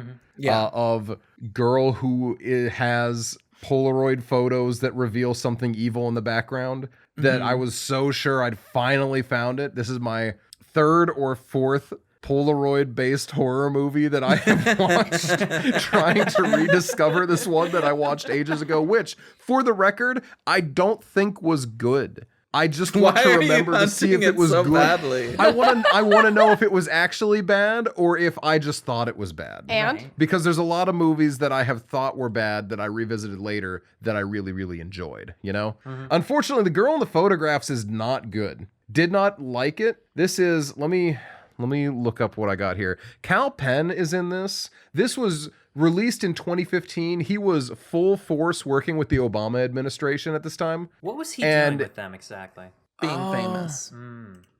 Of girl who has Polaroid photos that reveal something evil in the background. That I was so sure I'd finally found it. This is my 3rd or 4th Polaroid-based horror movie that I have watched, trying to rediscover this one that I watched ages ago, which, for the record, I don't think was good. I just want to remember to see if it was so good. Badly? I want to know if it was actually bad or if I just thought it was bad. And because there's a lot of movies that I have thought were bad that I revisited later that I really, really enjoyed, you know? Unfortunately, The Girl in the Photographs is not good. Did not like it. This is, let me look up what I got here. Kal Penn is in this. This was released in 2015. He was full force working with the Obama administration at this time. What was he doing with them exactly? Being famous.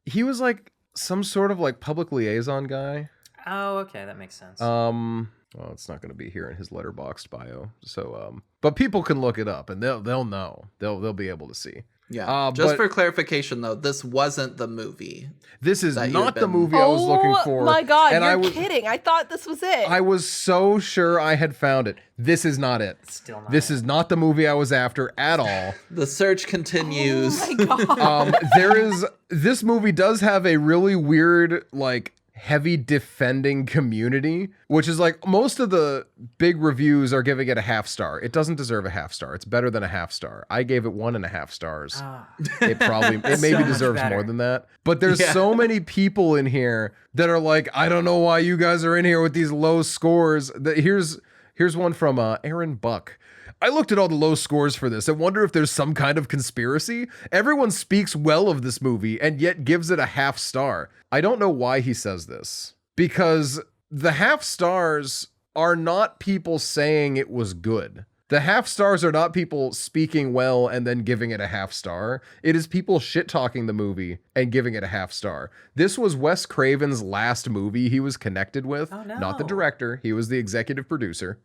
He was like some sort of like public liaison guy. Oh, okay, that makes sense. Well, it's not going to be here in his Letterboxd bio. So, but people can look it up and they'll know. They'll be able to see. Yeah. Just for clarification, though, this wasn't the movie. This is not the movie I was looking for. Oh my God, and you're kidding. I thought this was it. I was so sure I had found it. This is not it. Still not. This is not the movie I was after at all. The search continues. Oh my God. This movie does have a really weird, like, heavy defending community, which is like most of the big reviews are giving it a half star. It doesn't deserve a half star. It's better than a half star. I gave it 1.5 stars. It maybe deserves more than that. But there's so many people in here that are like, I don't know why you guys are in here with these low scores. Here's one from Aaron Buck. I looked at all the low scores for this and wonder if there's some kind of conspiracy. Everyone speaks well of this movie and yet gives it a half star. I don't know why he says this, because the half stars are not people saying it was good. The half stars are not people speaking well and then giving it a half star. It is people shit-talking the movie and giving it a half star. This was Wes Craven's last movie he was connected with. Oh, no. Not the director. He was the executive producer.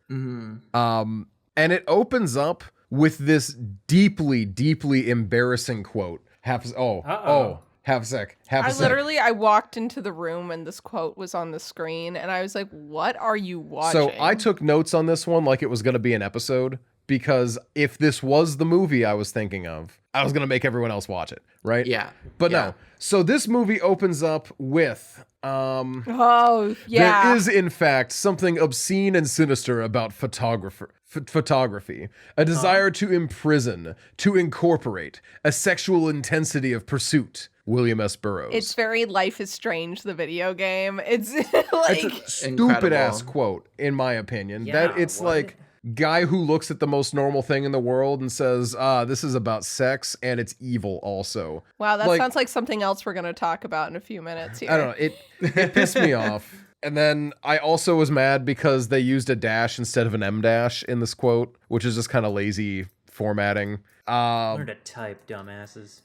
And it opens up with this deeply, deeply embarrassing quote. Half a sec. I walked into the room and this quote was on the screen and I was like, what are you watching? So I took notes on this one like it was going to be an episode, because if this was the movie I was thinking of, I was going to make everyone else watch it, right? Yeah. But no. So this movie opens up with oh, yeah. There is, in fact, something obscene and sinister about photography, a desire to imprison, to incorporate, a sexual intensity of pursuit. William S. Burroughs. It's very Life is Strange, the video game. It's like it's a stupid ass quote, in my opinion. Yeah, that it's like guy who looks at the most normal thing in the world and says, this is about sex and it's evil also. Wow, that sounds like something else we're going to talk about in a few minutes here. I don't know. It pissed me off. And then I also was mad because they used a dash instead of an M dash in this quote, which is just kind of lazy formatting. Learn to type, dumbasses.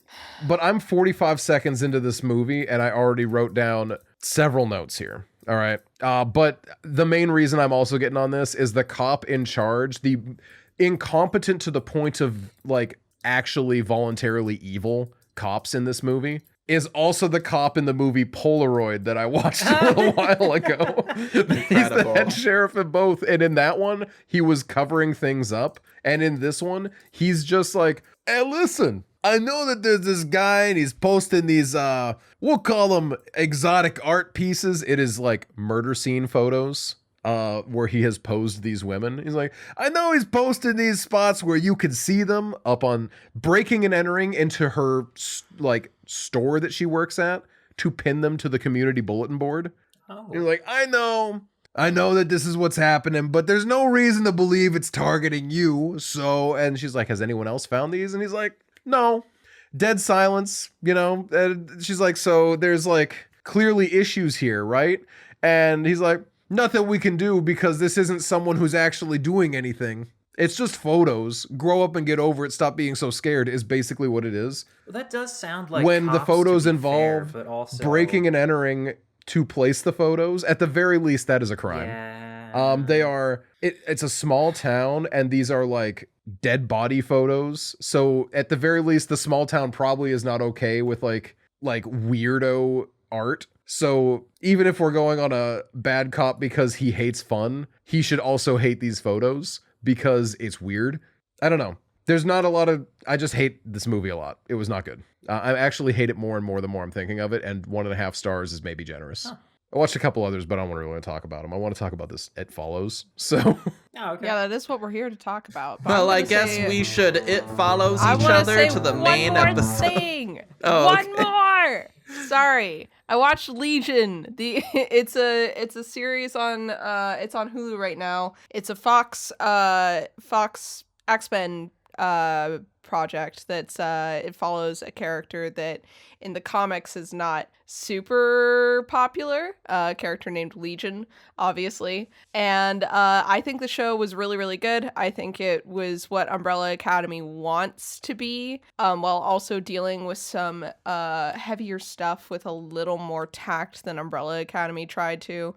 But I'm 45 seconds into this movie and I already wrote down several notes here. All right. But the main reason I'm also getting on this is the cop in charge, the incompetent to the point of like actually voluntarily evil cops in this movie, is also the cop in the movie Polaroid that I watched a little while ago. He's the head sheriff in both. And in that one, he was covering things up. And in this one, he's just like, hey, listen, I know that there's this guy and he's posting these, we'll call them exotic art pieces. It is like murder scene photos where he has posed these women. He's like, I know he's posting these spots where you can see them up on breaking and entering into her like store that she works at to pin them to the community bulletin board. Oh. He's like, I know that this is what's happening, but there's no reason to believe it's targeting you. So, and she's like, has anyone else found these? And he's like, no. Dead silence, you know? And she's like, so there's like clearly issues here, right? And he's like, nothing we can do because this isn't someone who's actually doing anything. It's just photos. Grow up and get over it. Stop being so scared is basically what it is. Well, that does sound like when the photos involve fair, but also breaking and entering to place the photos, at the very least, that is a crime. Yeah. They are. It's a small town, and these are like dead body photos. So at the very least, the small town probably is not okay with like weirdo art. So even if we're going on a bad cop because he hates fun, he should also hate these photos because it's weird. I don't know. There's not a lot of... I just hate this movie a lot. It was not good. I actually hate it more and more the more I'm thinking of it, and 1.5 stars is maybe generous. I watched a couple others, but I don't really want to talk about them. I want to talk about this It Follows. So Oh, okay. Yeah, that is what we're here to talk about. Well, I guess we should It Follows each other to the main episode. Oh, one more. Sorry, I watched Legion. It's a series on it's on Hulu right now. It's a Fox X-Men project that's it follows a character that in the comics is not super popular, a character named Legion, obviously. And I think the show was really, really good. I think it was what Umbrella Academy wants to be, while also dealing with some heavier stuff with a little more tact than Umbrella Academy tried to.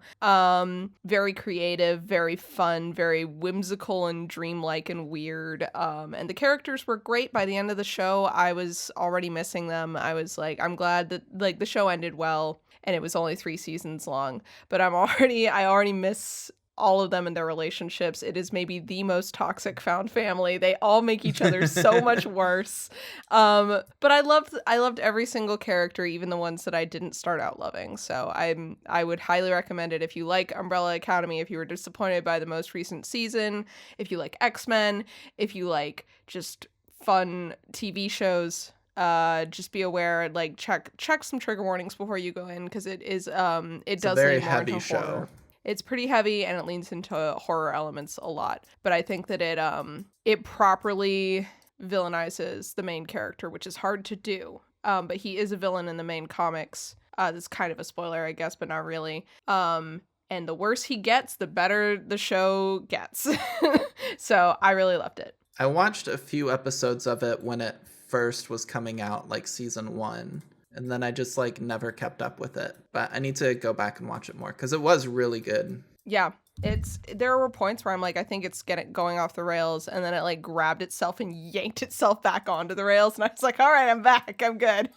Very creative, very fun, very whimsical and dreamlike and weird. And the characters were great. By the end of the show, I was already missing them. I was like, I'm glad that like the show ended well and it was only 3 seasons long, but I already miss all of them and their relationships. It is maybe the most toxic found family. They all make each other so much worse. But I loved every single character, even the ones that I didn't start out loving. So I would highly recommend it if you like Umbrella Academy, if you were disappointed by the most recent season, if you like X-Men, if you like just fun TV shows. Just be aware, like check some trigger warnings before you go in, because it is it does lean more into horror. It's pretty heavy and it leans into horror elements a lot, but I think that it properly villainizes the main character, which is hard to do. But he is a villain in the main comics. That's kind of a spoiler, I guess, but not really. And the worse he gets, the better the show gets. So I really loved it. I watched a few episodes of it when it first was coming out, like season 1, and then I just like never kept up with it, but I need to go back and watch it more because it was really good. Yeah, there were points where I'm like, I think it's going off the rails, and then it like grabbed itself and yanked itself back onto the rails, and I was like, all right, I'm back, I'm good.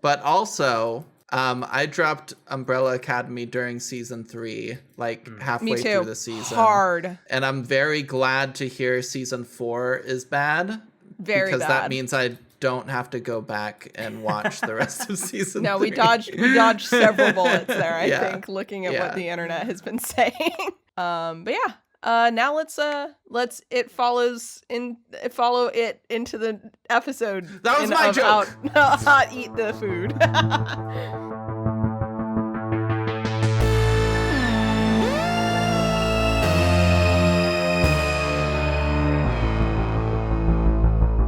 But also I dropped Umbrella Academy during season 3, like halfway through the season. Hard. And I'm very glad to hear season 4 is bad. Very because bad. That means I don't have to go back and watch the rest of season 3. No, we dodged several bullets there, I think, looking at what the internet has been saying. But yeah. Now let's follow it into the episode. That was my joke. Hot eat the food.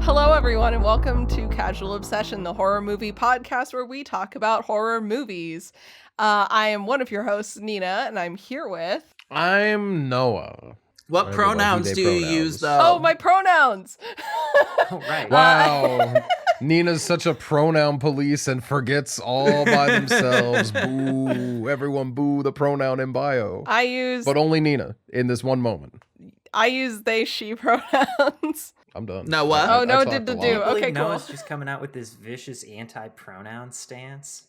Hello, everyone, and welcome to Casual Obsession, the horror movie podcast where we talk about horror movies. I am one of your hosts, Nina, and I'm here with... I'm Noah. What pronouns do you use, though? Oh, my pronouns! Oh, right. Wow. Nina's such a pronoun police and forgets all by themselves. Boo. Everyone boo the pronoun in bio. But only Nina in this one moment. I use they, she pronouns. I'm done. No, what? Oh, no, did the do. Okay, cool. Noah's just coming out with this vicious anti-pronoun stance.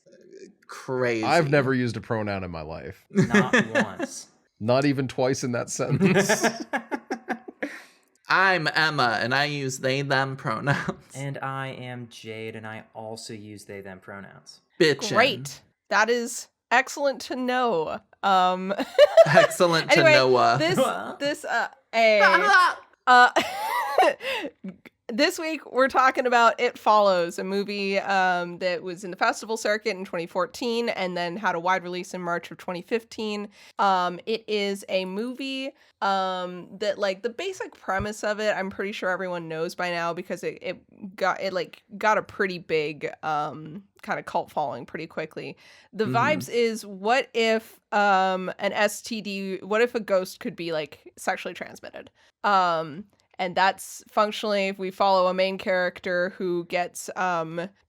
Crazy. I've never used a pronoun in my life. Not once. Not even twice in that sentence. I'm Emma, and I use they, them pronouns. And I am Jade, and I also use they, them pronouns. Bitchin'. Great. That is excellent to know. Excellent to know. This week we're talking about It Follows, a movie that was in the festival circuit in 2014 and then had a wide release in March of 2015. It is a movie that, like, the basic premise of it, I'm pretty sure everyone knows by now because it got a pretty big kind of cult following pretty quickly. The vibes is, what if what if a ghost could be like sexually transmitted? And that's functionally if we follow a main character who gets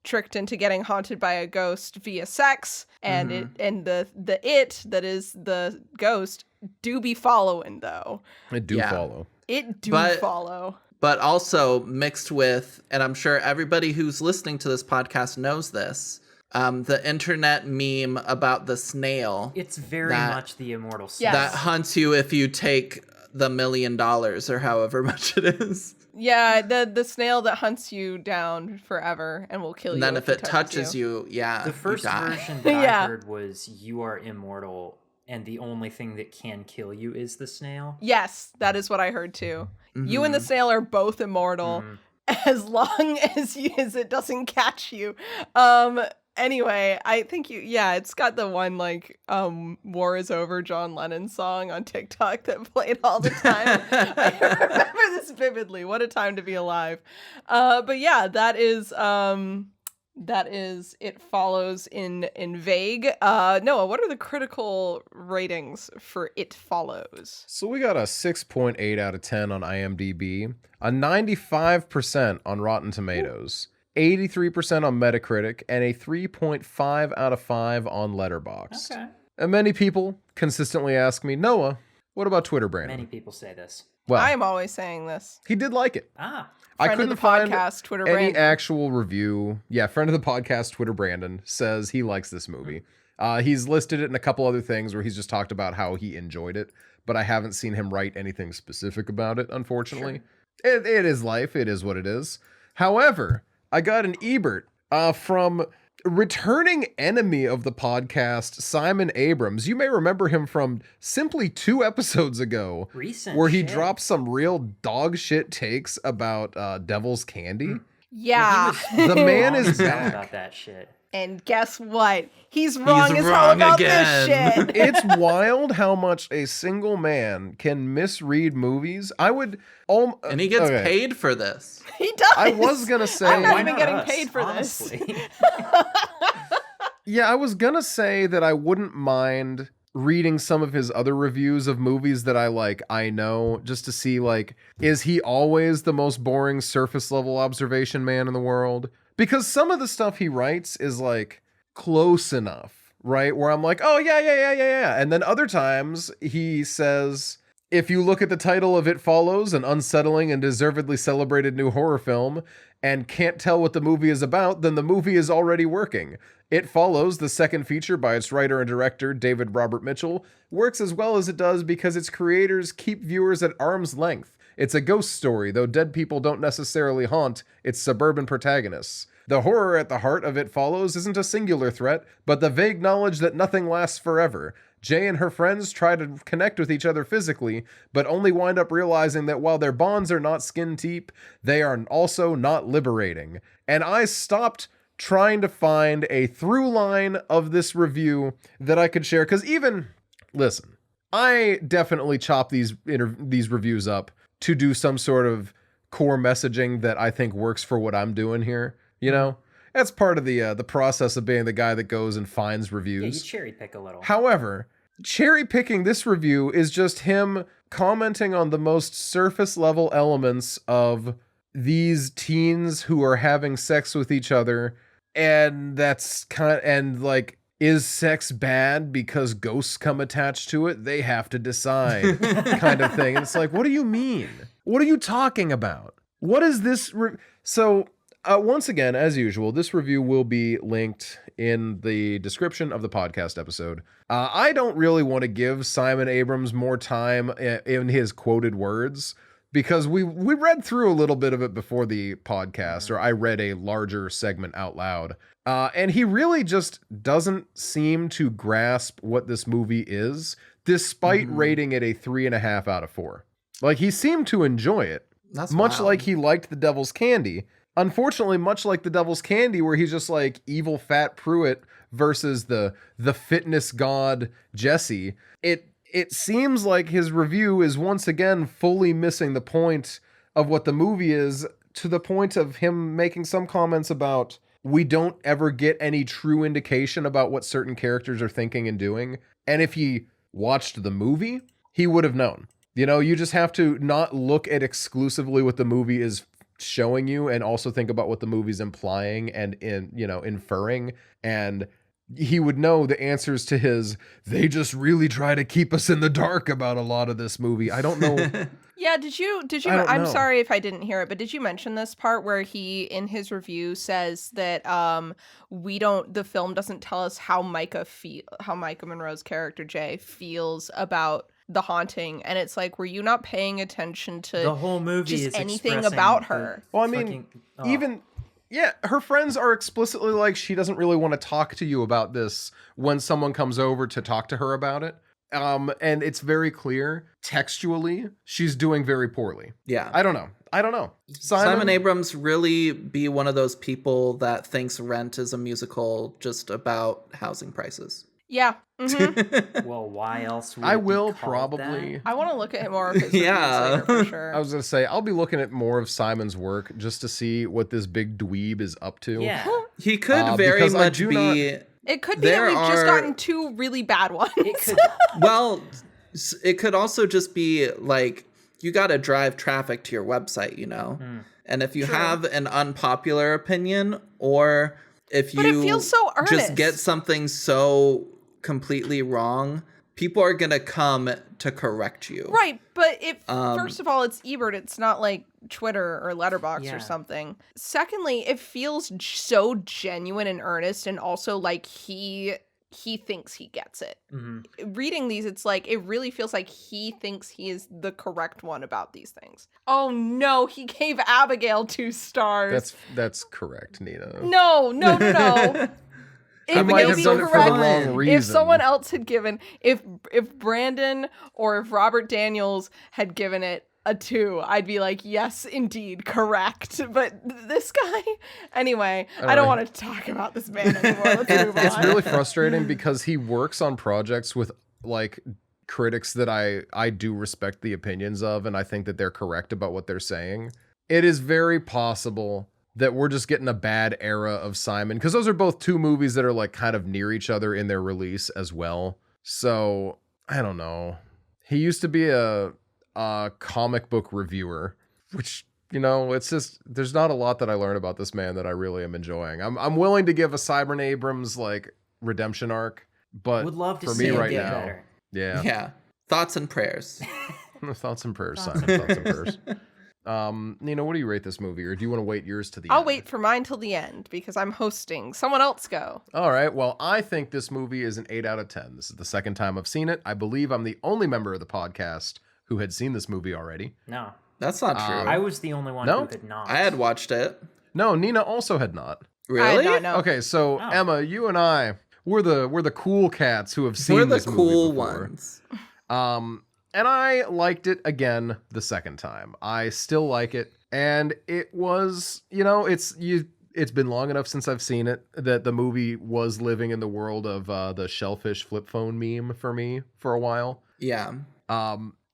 tricked into getting haunted by a ghost via sex, and the it that is the ghost do be following though. It do follow. It do follow. But also mixed with, and I'm sure everybody who's listening to this podcast knows this, the internet meme about the snail. It's very much the immortal snail. That hunts you if you take the $1 million or however much it is. Yeah, the snail that hunts you down forever and will kill you. And then if it touches you, the first version that I heard was you are immortal, and the only thing that can kill you is the snail. Yes, that is what I heard too. You and the snail are both immortal as long as it doesn't catch you. Anyway, I think it's got the one like War is Over John Lennon song on TikTok that played all the time. I remember this vividly. What a time to be alive. But yeah, that is It Follows in Vague. Noah, what are the critical ratings for It Follows? So we got a 6.8 out of 10 on IMDb, a 95% on Rotten Tomatoes, 83% on Metacritic, and a 3.5 out of 5 on Letterboxd. Okay. And many people consistently ask me, Noah, what about Twitter, Brandon? Many people say this. Well, I am always saying this. he did like it. I couldn't find Twitter any Brandon. actual review. Yeah, friend of the podcast, Twitter Brandon, says he likes this movie. He's listed it in a couple other things where he's just talked about how he enjoyed it, but I haven't seen him write anything specific about it, unfortunately. Sure. It is life. It is what it is. However, I got an Ebert from returning enemy of the podcast, Simon Abrams. You may remember him from simply 2 episodes ago, where he dropped some real dog shit takes about Devil's Candy. Yeah. The man is back. About that shit. And guess what? He's wrong as hell about this shit. It's wild how much a single man can misread movies. And he gets paid for this. He does. I was gonna say, I'm not even getting paid for this. Yeah, I was gonna say that I wouldn't mind reading some of his other reviews of movies that I know, just to see, like, is he always the most boring surface level observation man in the world? Because some of the stuff he writes is like close enough, right? Where I'm like, oh yeah. And then other times he says, if you look at the title of It Follows, an unsettling and deservedly celebrated new horror film, and can't tell what the movie is about, then the movie is already working. It Follows, the second feature by its writer and director, David Robert Mitchell, works as well as it does because its creators keep viewers at arm's length. It's a ghost story, though dead people don't necessarily haunt its suburban protagonists. The horror at the heart of It Follows isn't a singular threat, but the vague knowledge that nothing lasts forever. Jay and her friends try to connect with each other physically, but only wind up realizing that while their bonds are not skin deep, they are also not liberating. And I stopped trying to find a through line of this review that I could share, because listen, I definitely chop these reviews up to do some sort of core messaging that I think works for what I'm doing here. You know, that's part of the process of being the guy that goes and finds reviews. Yeah, you cherry pick a little. However, cherry picking this review is just him commenting on the most surface level elements of these teens who are having sex with each other, and that's is sex bad because ghosts come attached to it? They have to decide, kind of thing. And it's like, what do you mean? What are you talking about? What is this? Once again, as usual, this review will be linked in the description of the podcast episode. I don't really want to give Simon Abrams more time in his quoted words, because we read through a little bit of it before the podcast, or I read a larger segment out loud. And he really just doesn't seem to grasp what this movie is, despite rating it a 3.5 out of 4. Like, he seemed to enjoy it. That's much wild. Like he liked The Devil's Candy. Unfortunately, much like The Devil's Candy, where he's just like evil fat Pruitt versus the fitness god Jesse, it seems like his review is once again fully missing the point of what the movie is, to the point of him making some comments about we don't ever get any true indication about what certain characters are thinking and doing. And if he watched the movie, he would have known. You know, you just have to not look at exclusively what the movie is showing you, and also think about what the movie's implying and inferring, and he would know the answers to his, they just really try to keep us in the dark about a lot of this movie. I don't know. Yeah, did you I'm sorry if I didn't hear it, but did you mention this part where he in his review says that the film doesn't tell us how Micah Monroe's character Jay feels about The Haunting, and it's like, were you not paying attention to the whole movie just is anything about her? Well, I mean, her friends are explicitly like, she doesn't really want to talk to you about this when someone comes over to talk to her about it. And it's very clear textually she's doing very poorly. Yeah. I don't know. Simon Abrams really be one of those people that thinks Rent is a musical just about housing prices. Yeah. Mm-hmm. Well, why else would I it be will called probably that? I want to look at more of his reviews later, for sure. I was going to say, I'll be looking at more of Simon's work just to see what this big dweeb is up to. Yeah. He could very much be... It could be that we've just gotten 2 really bad ones. It could. Well, it could also just be like, you got to drive traffic to your website, you know? And if you have an unpopular opinion, or if But it feels so just earnest. get something so completely wrong, people are going to come to correct you. Right, but first of all, it's Ebert. It's not like Twitter or Letterboxd or something. Secondly, it feels so genuine and earnest, and also like he thinks he gets it. Mm-hmm. Reading these, it's like, it really feels like he thinks he is the correct one about these things. Oh no, he gave Abigail 2 stars. That's correct, Nina. No. It might may have be done it for the correct wrong reason. if someone else had given, if Brandon or if Robert Daniels had given it a 2, I'd be like, yes, indeed, correct. But this guy, anyway, I don't want to talk about this man anymore. Let's move on. It's really frustrating because he works on projects with like critics that I do respect the opinions of, and I think that they're correct about what they're saying. It is very possible that we're just getting a bad era of Simon, because those are both 2 movies that are like kind of near each other in their release as well. So I don't know. He used to be a comic book reviewer, which, you know, it's just, there's not a lot that I learned about this man that I really am enjoying. I'm willing to give a Simon Abrams like redemption arc, but would love to for see me him right get now, better. Yeah. Thoughts and prayers. Thoughts and prayers, Simon. Thoughts and prayers. Nina, what do you rate this movie, or do you want to wait yours to the end? I'll wait for mine till the end because I'm hosting. Someone else go. All right. Well, I think this movie is an 8 out of 10. This is the second time I've seen it. I believe I'm the only member of the podcast who had seen this movie already. No. That's not true. I was the only one who had not. I had watched it. No, Nina also had not. Really? I had not, no. Okay, so Emma, you and I, we're the cool cats who have seen this movie before. We're the cool ones. And I liked it again the second time. I still like it. And it was, you know, it's been long enough since I've seen it that the movie was living in the world of the shellfish flip phone meme for me for a while. Yeah.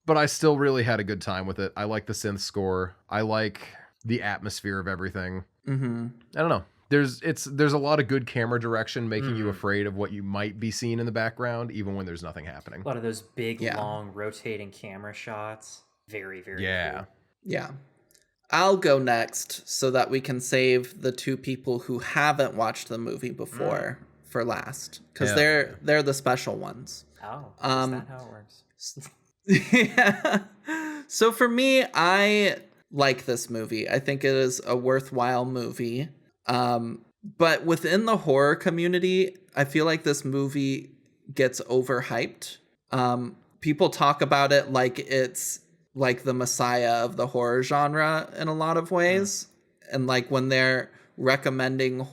But I still really had a good time with it. I like the synth score. I like the atmosphere of everything. Mm-hmm. I don't know. There's a lot of good camera direction making you afraid of what you might be seeing in the background, even when there's nothing happening. A lot of those big, long, rotating camera shots. Very, very cool. Yeah. I'll go next so that we can save the 2 people who haven't watched the movie before for last, because they're the special ones. Oh, is that how it works? Yeah. So for me, I like this movie. I think it is a worthwhile movie. But within the horror community, I feel like this movie gets overhyped. People talk about it like it's like the messiah of the horror genre in a lot of ways. And like when they're recommending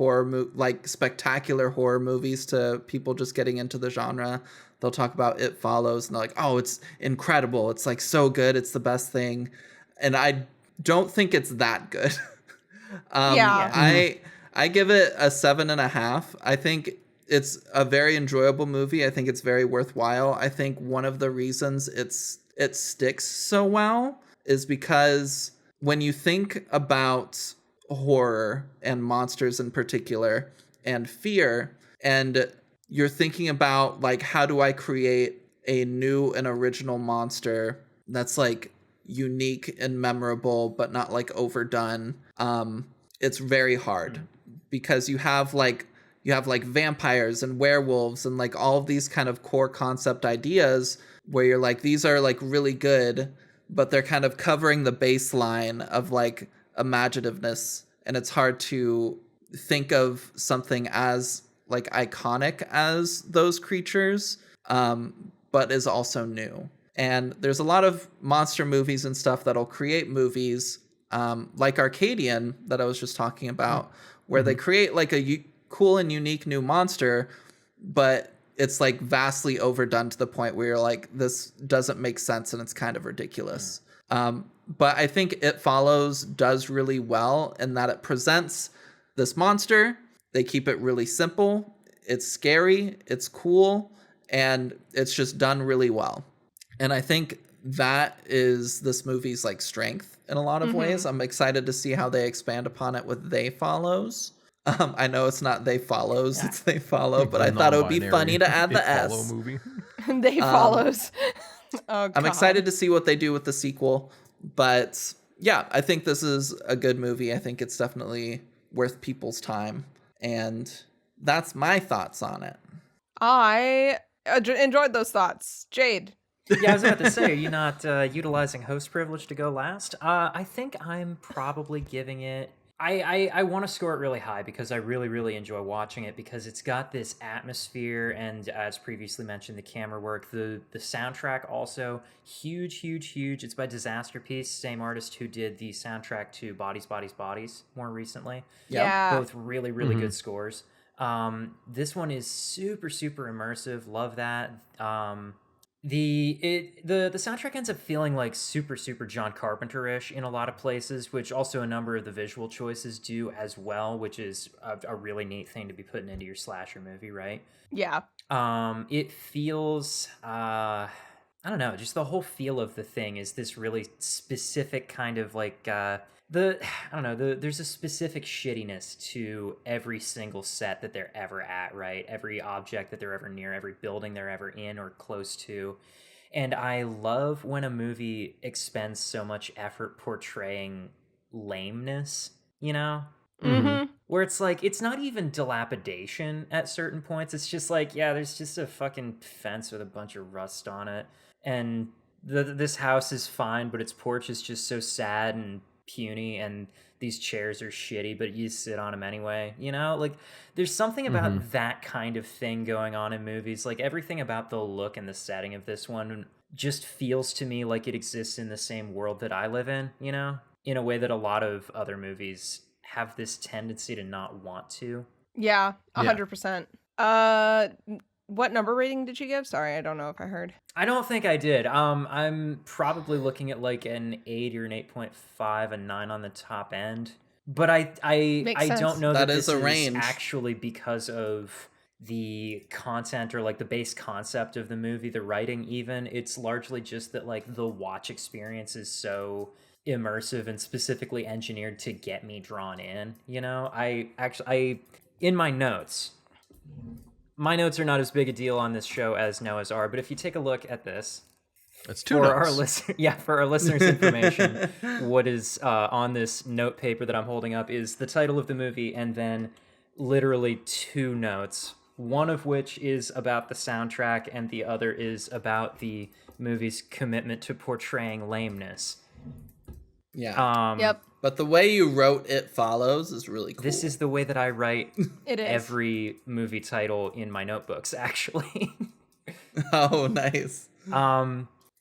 like spectacular horror movies to people just getting into the genre, they'll talk about It Follows and they're like, oh, it's incredible. It's like so good. It's the best thing. And I don't think it's that good. I give it a 7.5. I think it's a very enjoyable movie. I think it's very worthwhile. I think one of the reasons it sticks so well is because when you think about horror and monsters in particular and fear, and you're thinking about like, how do I create a new and original monster that's like unique and memorable but not like overdone, it's very hard because you have like vampires and werewolves and like all of these kind of core concept ideas where you're like, these are like really good, but they're kind of covering the baseline of like imaginativeness, and it's hard to think of something as like iconic as those creatures, but is also new. And there's a lot of monster movies and stuff that'll create movies like Arcadian that I was just talking about, where they create like a cool and unique new monster, but it's like vastly overdone to the point where you're like, this doesn't make sense and it's kind of ridiculous. But I think It Follows does really well in that it presents this monster. They keep it really simple. It's scary, it's cool, and it's just done really well. And I think that is this movie's like strength in a lot of ways. I'm excited to see how they expand upon it with They Follows. I know it's not They Follows, it's They Follow, but I thought it would be funny to add the S. Movie. They Follows. Oh, I'm excited to see what they do with the sequel. But yeah, I think this is a good movie. I think it's definitely worth people's time. And that's my thoughts on it. I enjoyed those thoughts. Jade. Yeah, I was about to say, are you not utilizing host privilege to go last? I think I'm probably giving it... I want to score it really high because I really, really enjoy watching it because it's got this atmosphere and, as previously mentioned, the camera work. The soundtrack also, huge. It's by Disaster Piece, same artist who did the soundtrack to Bodies, Bodies, Bodies more recently. Yeah. Both really, really good scores. This one is super, super immersive. Love that. The soundtrack ends up feeling like super John Carpenter-ish in a lot of places, which also a number of the visual choices do as well, which is a really neat thing to be putting into your slasher movie, right? Yeah. It feels I don't know, just the whole feel of the thing is this really specific kind of like there's a specific shittiness to every single set that they're ever at, right? Every object that they're ever near, every building they're ever in or close to. And I love when a movie expends so much effort portraying lameness, you know? Where it's like, it's not even dilapidation at certain points. It's just like, yeah, there's just a fucking fence with a bunch of rust on it. And this house is fine, but its porch is just so sad and puny, and these chairs are shitty, but you sit on them anyway, you know? Like, there's something about that kind of thing going on in movies. Like, everything about the look and the setting of this one just feels to me like it exists in the same world that I live in, you know? In a way that a lot of other movies have this tendency to not want to. Yeah, 100%. What number rating did you give? Sorry, I don't know if I heard. I don't think I did. I'm probably looking at like an 8 or an 8.5, a 9 on the top end. But I don't know that this is range. Actually because of the content or like the base concept of the movie, the writing even. It's largely just that like the watch experience is so immersive and specifically engineered to get me drawn in, you know? I in my notes are not as big a deal on this show as Noah's are, but if you take a look at this, it's two notes. For our listeners' information, what is on this note paper that I'm holding up is the title of the movie and then literally 2 notes, one of which is about the soundtrack and the other is about the movie's commitment to portraying lameness. Yeah. Yep. But the way you wrote It Follows is really cool. This is the way that I write It is. every movie title in my notebooks, actually. Oh, nice.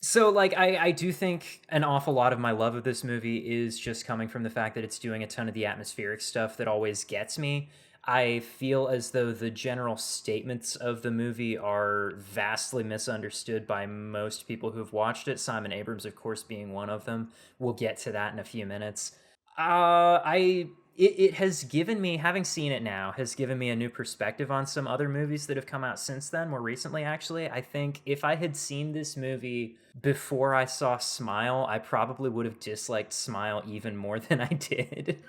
So, like, I do think an awful lot of my love of this movie is just coming from the fact that it's doing a ton of the atmospheric stuff that always gets me. I feel as though the general statements of the movie are vastly misunderstood by most people who've watched it. Simon Abrams, of course, being one of them. We'll get to that in a few minutes. It has given me, having seen it now, has given me a new perspective on some other movies that have come out since then, more recently, actually. I think if I had seen this movie before I saw Smile, I probably would have disliked Smile even more than I did.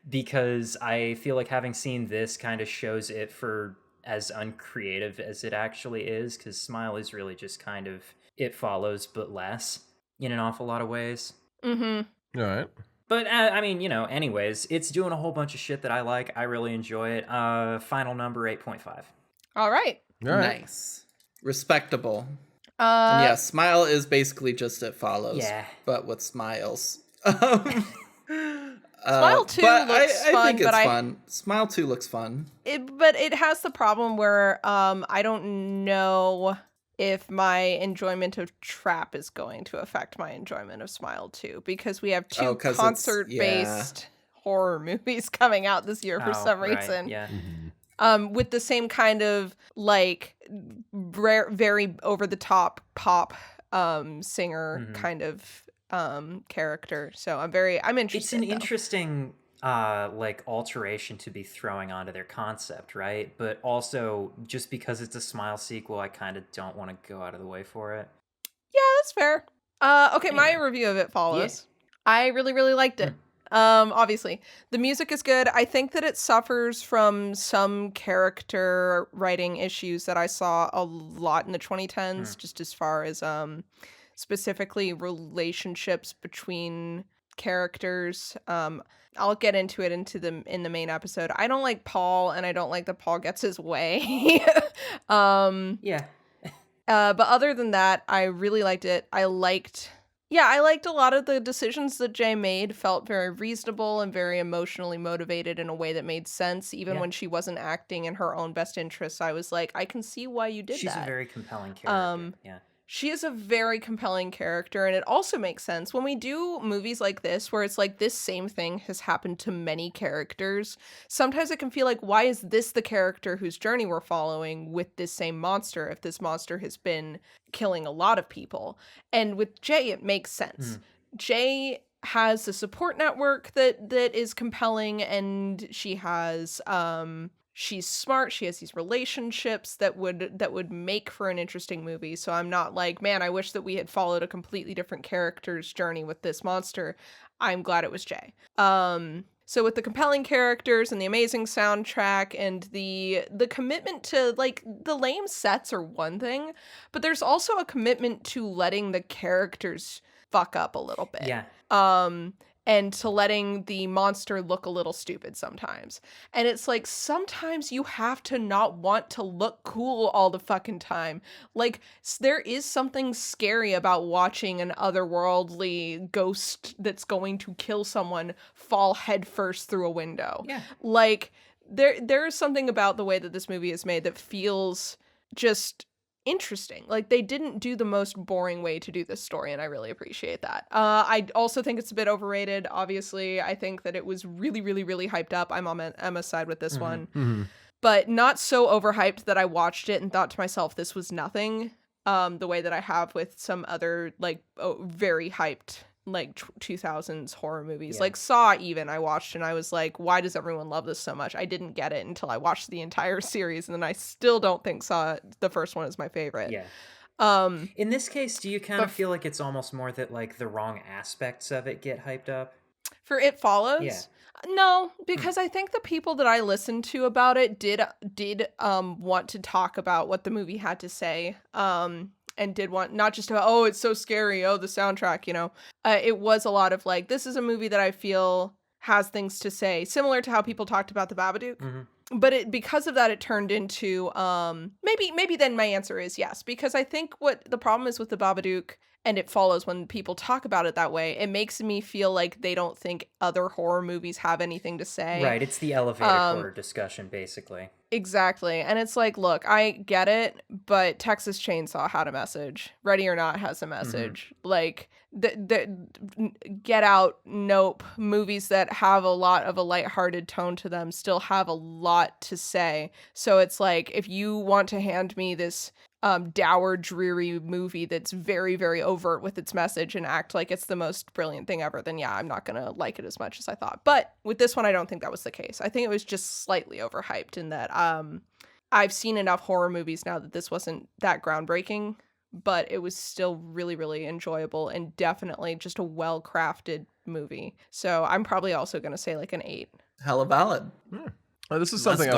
Because I feel like having seen this kind of shows it for as uncreative as it actually is, because Smile is really just kind of It Follows, but less, in an awful lot of ways. All right. But, I mean, you know, anyways, it's doing a whole bunch of shit that I like. I really enjoy it. Final number, 8.5. All right. Nice. Respectable. And yeah, Smile is basically just It Follows. Yeah. But with smiles. Smile 2 but looks I fun, think it's but fun. Smile 2 looks fun. But it has the problem where I don't know if my enjoyment of Trap is going to affect my enjoyment of Smile too, because we have two concert-based horror movies coming out this year for some reason. Yeah. With the same kind of like very over the top pop singer kind of character. So I'm interested. It's an interesting like alteration to be throwing onto their concept, right? But also just because it's a Smile sequel, I kind of don't want to go out of the way for it. Yeah, that's fair. Okay, my review of it follows. Yeah. I really, really liked it. Obviously the music is good. I think that it suffers from some character writing issues that I saw a lot in the 2010s, just as far as specifically relationships between characters. I'll get into it in the main episode. I don't like Paul, and I don't like that Paul gets his way. Yeah. But other than that, I really liked it. I liked a lot of the decisions that Jay made. Felt very reasonable and very emotionally motivated in a way that made sense. Even when she wasn't acting in her own best interests, I was like, I can see why you did that. She's a very compelling character. She is a very compelling character, and it also makes sense when we do movies like this, where it's like this same thing has happened to many characters. Sometimes it can feel like, why is this the character whose journey we're following with this same monster if this monster has been killing a lot of people? And with Jay, it makes sense. Jay has a support network that is compelling, and she has she's smart. She has these relationships that would make for an interesting movie. So I'm not like, man, I wish that we had followed a completely different character's journey with this monster. I'm glad it was Jay. So with the compelling characters and the amazing soundtrack and the commitment to, like, the lame sets are one thing, but there's also a commitment to letting the characters fuck up a little bit. Yeah. And to letting the monster look a little stupid sometimes. And it's like, sometimes you have to not want to look cool all the fucking time. Like, there is something scary about watching an otherworldly ghost that's going to kill someone fall headfirst through a window. Yeah. Like, there is something about the way that this movie is made that feels just interesting. Like, they didn't do the most boring way to do this story, and I really appreciate that. I also think it's a bit overrated. Obviously, I think that it was really, really, really hyped up. I'm on Emma's side with this one, but not so overhyped that I watched it and thought to myself, this was nothing. The way that I have with some other like very hyped like 2000s horror movies, like Saw. Even I watched and I was like, why does everyone love this so much? I didn't get it until I watched the entire series, and then I still don't think Saw, the first one, is my favorite. In this case, do you kind of feel like it's almost more that like the wrong aspects of it get hyped up for It Follows? No, because I think the people that I listened to about it did want to talk about what the movie had to say. And did want, not just about, oh, it's so scary, oh, the soundtrack, you know. It was a lot of like, this is a movie that I feel has things to say, similar to how people talked about The Babadook. But because of that, it turned into maybe then my answer is yes, because I think what the problem is with The Babadook and It Follows, when people talk about it that way, it makes me feel like they don't think other horror movies have anything to say. Right, it's the elevator horror discussion, basically. Exactly. And it's like, look, I get it, but Texas Chainsaw had a message. Ready or Not has a message. Like, the Get Out, Nope, movies that have a lot of a lighthearted tone to them still have a lot to say. So it's like, if you want to hand me this dour, dreary movie that's very, very overt with its message and act like it's the most brilliant thing ever, then yeah, I'm not gonna like it as much as I thought. But with this one, I don't think that was the case. I think it was just slightly overhyped in that I've seen enough horror movies now that this wasn't that groundbreaking, but it was still really, really enjoyable and definitely just a well-crafted movie. So I'm probably also gonna say like an 8. Hella valid. This is something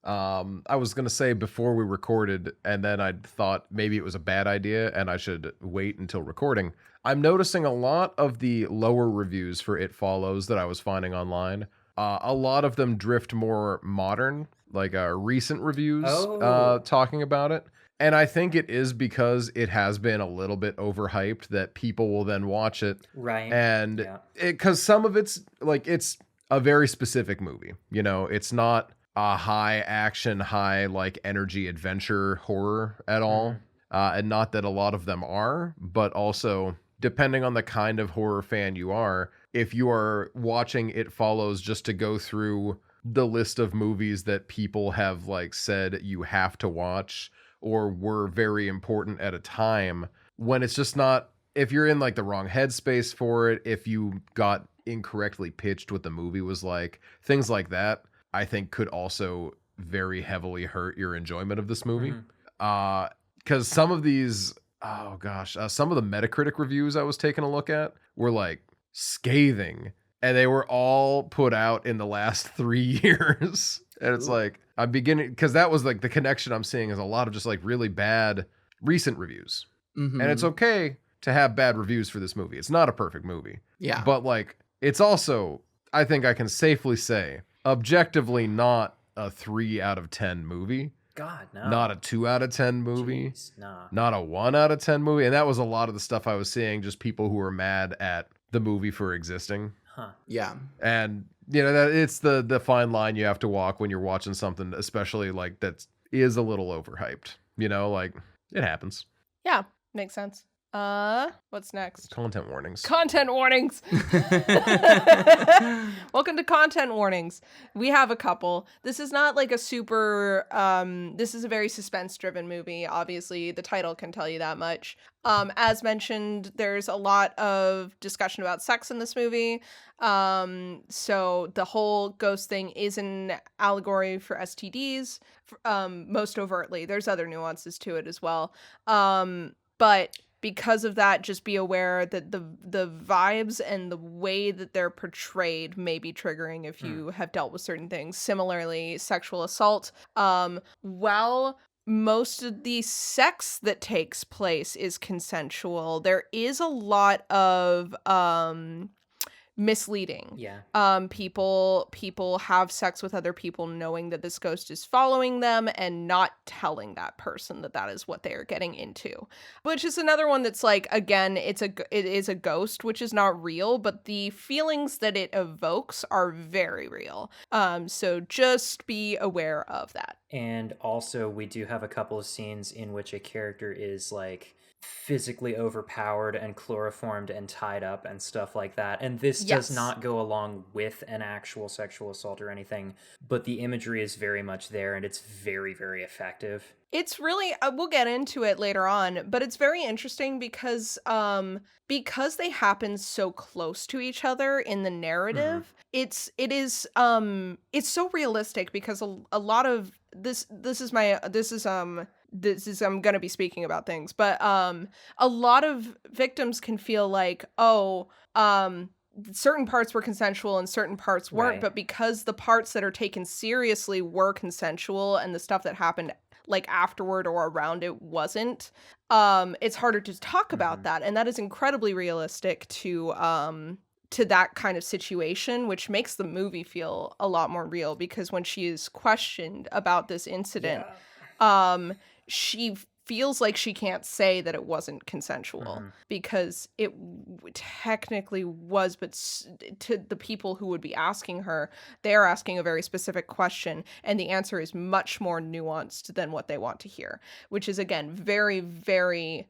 I was going to say before we recorded, and then I thought maybe it was a bad idea and I should wait until recording. I'm noticing a lot of the lower reviews for It Follows that I was finding online. A lot of them drift more modern, like recent reviews talking about it. And I think it is because it has been a little bit overhyped that people will then watch it. Right. And because some of it's like, it's a very specific movie. You know, it's not a high action, high like energy adventure horror at all. And not that a lot of them are, but also depending on the kind of horror fan you are, if you are watching It Follows just to go through the list of movies that people have like said you have to watch or were very important at a time, when it's just not, if you're in like the wrong headspace for it, if you got incorrectly pitched what the movie was like, things like that, I think could also very heavily hurt your enjoyment of this movie. Because some of these, some of the Metacritic reviews I was taking a look at were like scathing, and they were all put out in the last 3 years. And it's like, I'm beginning, because that was like the connection I'm seeing is a lot of just like really bad recent reviews. And it's okay to have bad reviews for this movie. It's not a perfect movie. Yeah. But like, it's also, I think I can safely say, objectively not a 3 out of 10 movie. God, no. Not a 2 out of 10 movie. Jeez, nah. Not a 1 out of 10 movie. And that was a lot of the stuff I was seeing, just people who were mad at the movie for existing. Yeah. And, you know, that it's the fine line you have to walk when you're watching something, especially like that is a little overhyped. You know, like, it happens. Yeah, makes sense. What's next? Content warnings. Content warnings. Welcome to content warnings. We have a couple. This is not like a super, this is a very suspense-driven movie. Obviously, the title can tell you that much. As mentioned, there's a lot of discussion about sex in this movie. So the whole ghost thing is an allegory for STDs, most overtly. There's other nuances to it as well. But because of that, just be aware that the vibes and the way that they're portrayed may be triggering if you have dealt with certain things. Similarly, sexual assault. While most of the sex that takes place is consensual, there is a lot of misleading. People have sex with other people knowing that this ghost is following them and not telling that person that is what they are getting into, which is another one that's like, again, it is a ghost, which is not real, but the feelings that it evokes are very real. So just be aware of that. And also, we do have a couple of scenes in which a character is like physically overpowered and chloroformed and tied up and stuff like that. And this does not go along with an actual sexual assault or anything, but the imagery is very much there, and it's very, very effective. It's really, we'll get into it later on, but it's very interesting because they happen so close to each other in the narrative. It's so realistic because a lot of I'm going to be speaking about things, but a lot of victims can feel like, certain parts were consensual and certain parts weren't, but because the parts that are taken seriously were consensual and the stuff that happened like afterward or around it wasn't, it's harder to talk about that, and that is incredibly realistic to that kind of situation, which makes the movie feel a lot more real, because when she is questioned about this incident, she feels like she can't say that it wasn't consensual because it technically was, but to the people who would be asking her, they're asking a very specific question, and the answer is much more nuanced than what they want to hear, which is, again, very, very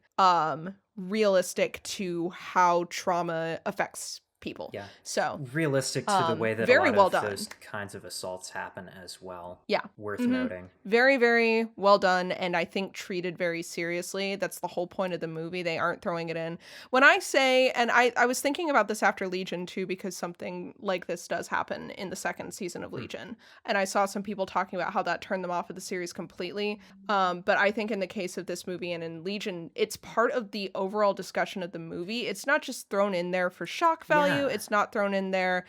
realistic to how trauma affects people. Yeah. So realistic to the way that very a lot well of done. Those kinds of assaults happen as well. Yeah. Worth noting. Very, very well done, and I think treated very seriously. That's the whole point of the movie. They aren't throwing it in. When I say, and I was thinking about this after Legion too, because something like this does happen in the second season of Legion, and I saw some people talking about how that turned them off of the series completely. But I think in the case of this movie and in Legion, it's part of the overall discussion of the movie. It's not just thrown in there for shock value. It's not thrown in there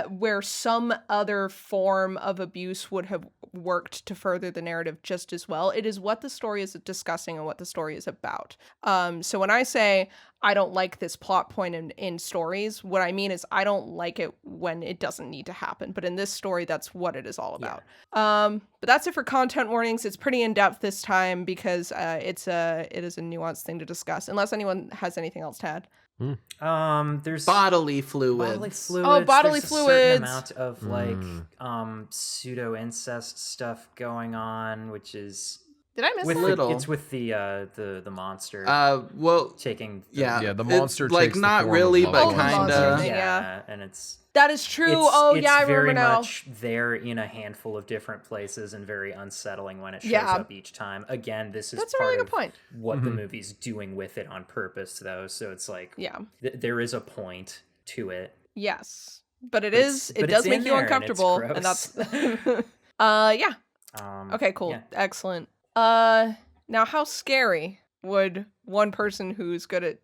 where some other form of abuse would have worked to further the narrative just as well. It is what the story is discussing and what the story is about. So when I say I don't like this plot point in stories, what I mean is I don't like it when it doesn't need to happen. But in this story, that's what it is all about. But that's it for content warnings. It's pretty in-depth this time because it is a nuanced thing to discuss, unless anyone has anything else to add. There's bodily fluids. Bodily There's fluids. A certain amount of like pseudo incest stuff going on, which is Did I miss with that? it's with the monster. Well, taking the monster like takes not the form really, of but Lovelace. kind monster of. thing. Yeah, and it's that is true. It's I very remember now. much there in a handful of different places and very unsettling when it shows up each time. Again, this is That's a part really of good point. what the movie's doing with it on purpose, though. So it's like, there is a point to it. Yes, but it does make you uncomfortable, and that's okay, cool, excellent. Now how scary would one person who's good at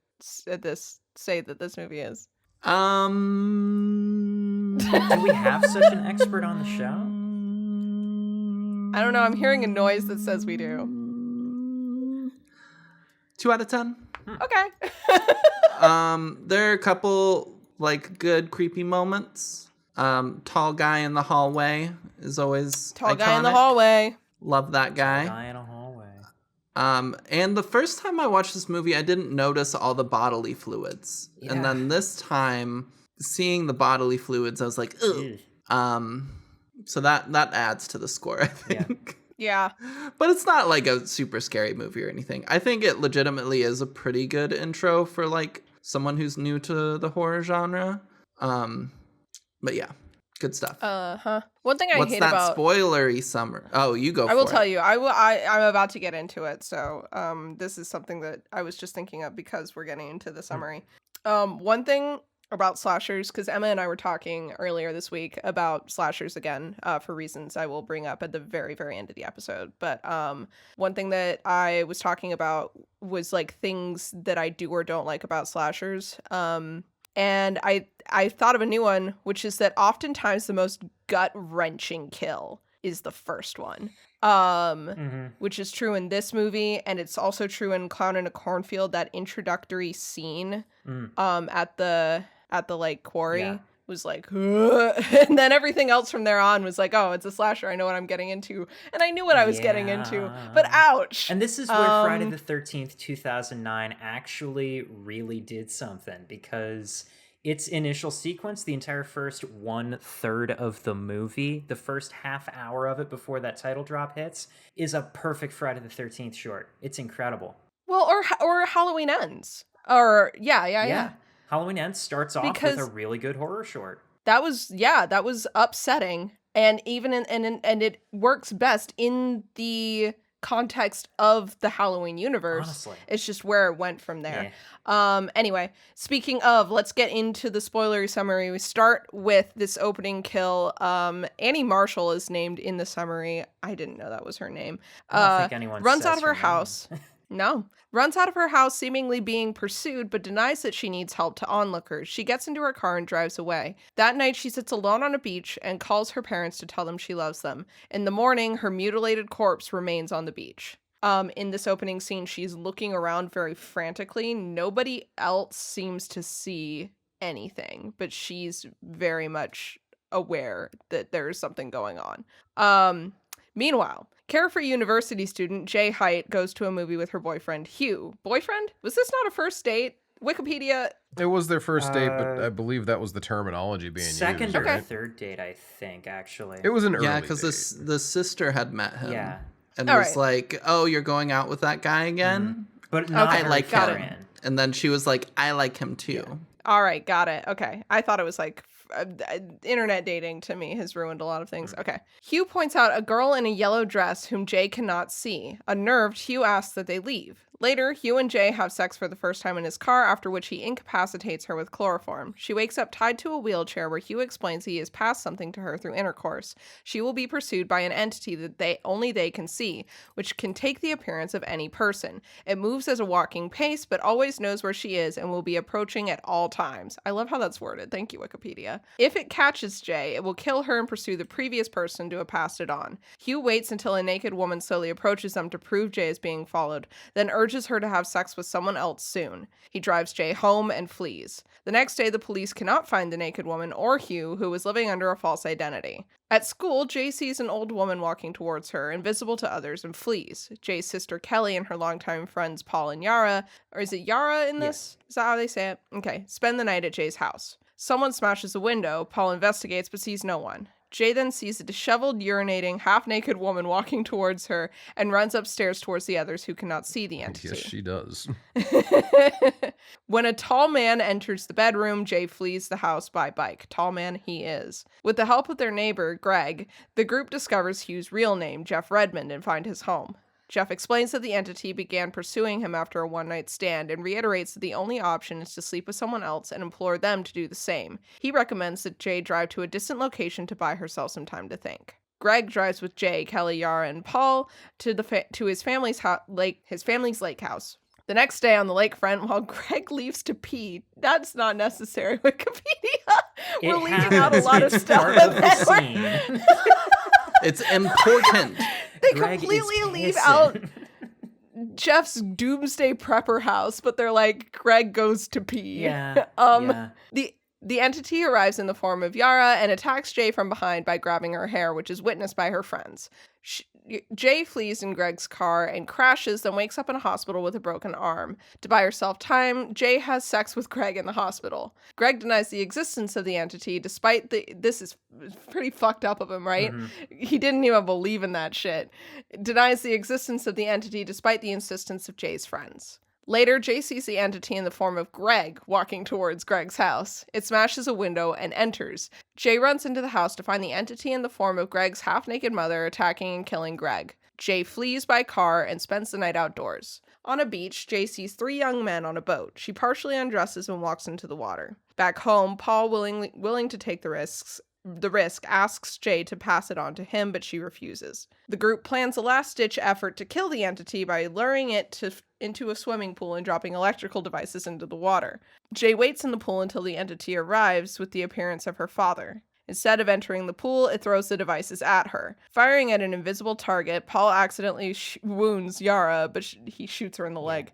this say that this movie is? Do we have such an expert on the show? I don't know. I'm hearing a noise that says we do. 2 out of 10. Okay. There are a couple like good creepy moments. Tall guy in the hallway is always tall iconic. guy in the hallway. Love that guy. Tall guy in a hallway. And the first time I watched this movie, I didn't notice all the bodily fluids. Yeah. And then this time, seeing the bodily fluids, I was like, ugh. So that adds to the score, I think. Yeah. But it's not like a super scary movie or anything. I think it legitimately is a pretty good intro for like someone who's new to the horror genre. But yeah. Good stuff. One thing I hate about... What's that spoilery summer? Oh, you go for it. I will tell you. I'm about to get into it. So this is something that I was just thinking of because we're getting into the summary. One thing about slashers, because Emma and I were talking earlier this week about slashers again, for reasons I will bring up at the very, very end of the episode. But one thing that I was talking about was like things that I do or don't like about slashers. And I thought of a new one, which is that oftentimes the most gut-wrenching kill is the first one. Which is true in this movie, and it's also true in Clown in a Cornfield, that introductory scene at the like quarry was like, and then everything else from there on was like, oh, it's a slasher, I know what I'm getting into, and I knew what I was getting into, but ouch. And this is where Friday the 13th 2009 actually really did something, because its initial sequence, the entire first 1/3 of the movie, the first half hour of it before that title drop hits, is a perfect Friday the 13th short. It's incredible. Well, or Halloween Ends, or yeah. Halloween Ends starts off with a really good horror short. That was upsetting, and even and it works best in the context of the Halloween universe. Honestly. It's just where it went from there. Anyway, speaking of, let's get into the spoilery summary. We start with this opening kill. Annie Marshall is named in the summary. I didn't know that was her name. I don't think anyone runs says out of her house. No. Runs out of her house seemingly being pursued, but denies that she needs help to onlookers. She gets into her car and drives away. That night, she sits alone on a beach and calls her parents to tell them she loves them. In the morning, her mutilated corpse remains on the beach. In this opening scene, she's looking around very frantically. Nobody else seems to see anything, but she's very much aware that there's something going on. Meanwhile, Carefree University student Jay Height goes to a movie with her boyfriend, Hugh. Boyfriend? Was this not a first date? Wikipedia... It was their first date, but I believe that was the terminology being used. Second or third date, I think, actually. It was an early date. Yeah, because the sister had met him. Yeah. And was like, oh, you're going out with that guy again? But not I like him. friend. And then she was like, I like him too. Yeah. All right, got it. Okay. I thought it was like internet dating to me has ruined a lot of things. Okay. Hugh points out a girl in a yellow dress whom Jay cannot see. Unnerved, Hugh asks that they leave. Later, Hugh and Jay have sex for the first time in his car, after which he incapacitates her with chloroform. She wakes up tied to a wheelchair where Hugh explains he has passed something to her through intercourse. She will be pursued by an entity that only they can see, which can take the appearance of any person. It moves as a walking pace, but always knows where she is and will be approaching at all times. I love how that's worded. Thank you, Wikipedia. If it catches Jay, it will kill her and pursue the previous person to have passed it on. Hugh waits until a naked woman slowly approaches them to prove Jay is being followed, then urges her to have sex with someone else soon. He drives Jay home and flees. The next day, the police cannot find the naked woman or Hugh, who was living under a false identity. At school, Jay sees an old woman walking towards her, invisible to others, and flees. Jay's sister Kelly and her longtime friends Paul and Yara, or is it Yara in this? Is that how they say it? Okay, spend the night at Jay's house. Someone smashes a window. Paul investigates but sees no one. Jade then sees a disheveled, urinating, half-naked woman walking towards her and runs upstairs towards the others who cannot see the entity. Yes, she does. When a tall man enters the bedroom, Jay flees the house by bike. Tall man he is. With the help of their neighbor, Greg, the group discovers Hugh's real name, Jeff Redmond, and find his home. Jeff explains that the entity began pursuing him after a one-night stand and reiterates that the only option is to sleep with someone else and implore them to do the same. He recommends that Jay drive to a distant location to buy herself some time to think. Greg drives with Jay, Kelly, Yara, and Paul to his family's lake house. The next day on the lakefront, while Greg leaves to pee, that's not necessary, Wikipedia. We're leaving out a lot of stuff. It's important. They completely leave out Jeff's doomsday prepper house, but they're like, Greg goes to pee. Yeah. The entity arrives in the form of Yara and attacks Jay from behind by grabbing her hair, which is witnessed by her friends. Jay flees in Greg's car and crashes, then wakes up in a hospital with a broken arm. To buy herself time, Jay has sex with Greg in the hospital. Greg denies the existence of the entity, despite this is pretty fucked up of him, right? Mm-hmm. He didn't even believe in that shit. Denies the existence of the entity despite the insistence of Jay's friends. Later, Jay sees the entity in the form of Greg walking towards Greg's house. It smashes a window and enters. Jay runs into the house to find the entity in the form of Greg's half-naked mother attacking and killing Greg. Jay flees by car and spends the night outdoors. On a beach, Jay sees 3 young men on a boat. She partially undresses and walks into the water. Back home, Paul, willing to take the risk, asks Jay to pass it on to him, but she refuses. The group plans a last-ditch effort to kill the entity by luring it into a swimming pool and dropping electrical devices into the water. Jay waits in the pool until the entity arrives with the appearance of her father. Instead of entering the pool, it throws the devices at her. Firing at an invisible target, Paul accidentally wounds Yara, but he shoots her in the leg,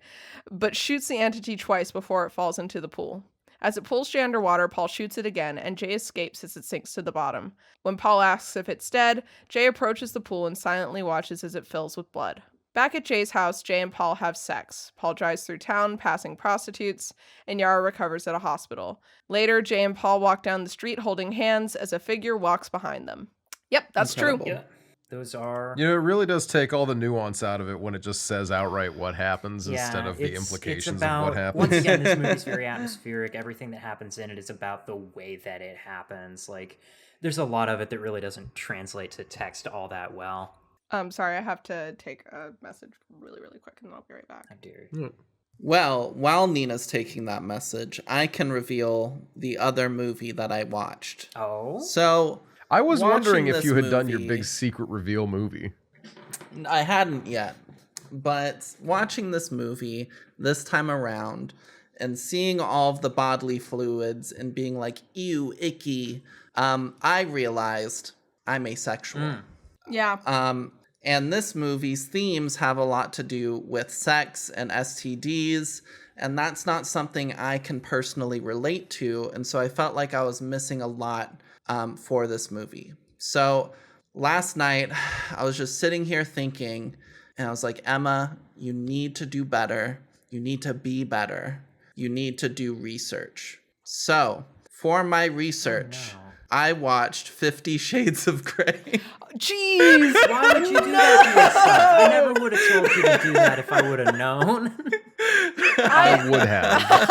but shoots the entity twice before it falls into the pool. As it pulls Jay underwater, Paul shoots it again, and Jay escapes as it sinks to the bottom. When Paul asks if it's dead, Jay approaches the pool and silently watches as it fills with blood. Back at Jay's house, Jay and Paul have sex. Paul drives through town, passing prostitutes, and Yara recovers at a hospital. Later, Jay and Paul walk down the street holding hands as a figure walks behind them. Yep, that's Incredible. true. Yeah. Those are... You know, it really does take all the nuance out of it when it just says outright what happens instead of the implications of what happens. Once again, this movie's very atmospheric. Everything that happens in it is about the way that it happens. Like, there's a lot of it that really doesn't translate to text all that well. Sorry, I have to take a message really, really quick, and I'll be right back. I dare. Well, while Nina's taking that message, I can reveal the other movie that I watched. Oh? So... I was wondering if you had done your big secret reveal movie. I hadn't yet. But watching this movie this time around and seeing all of the bodily fluids and being like, ew, icky, I realized I'm asexual. Yeah. And this movie's themes have a lot to do with sex and STDs, and that's not something I can personally relate to. And so I felt like I was missing a lot for this movie. So last night, I was just sitting here thinking, and I was like, Emma, you need to do better. You need to be better. You need to do research. So for my research, I watched 50 Shades of Grey. Jeez! Why would you do that to yourself? I never would have told you to do that if I would have known. I would have. Oh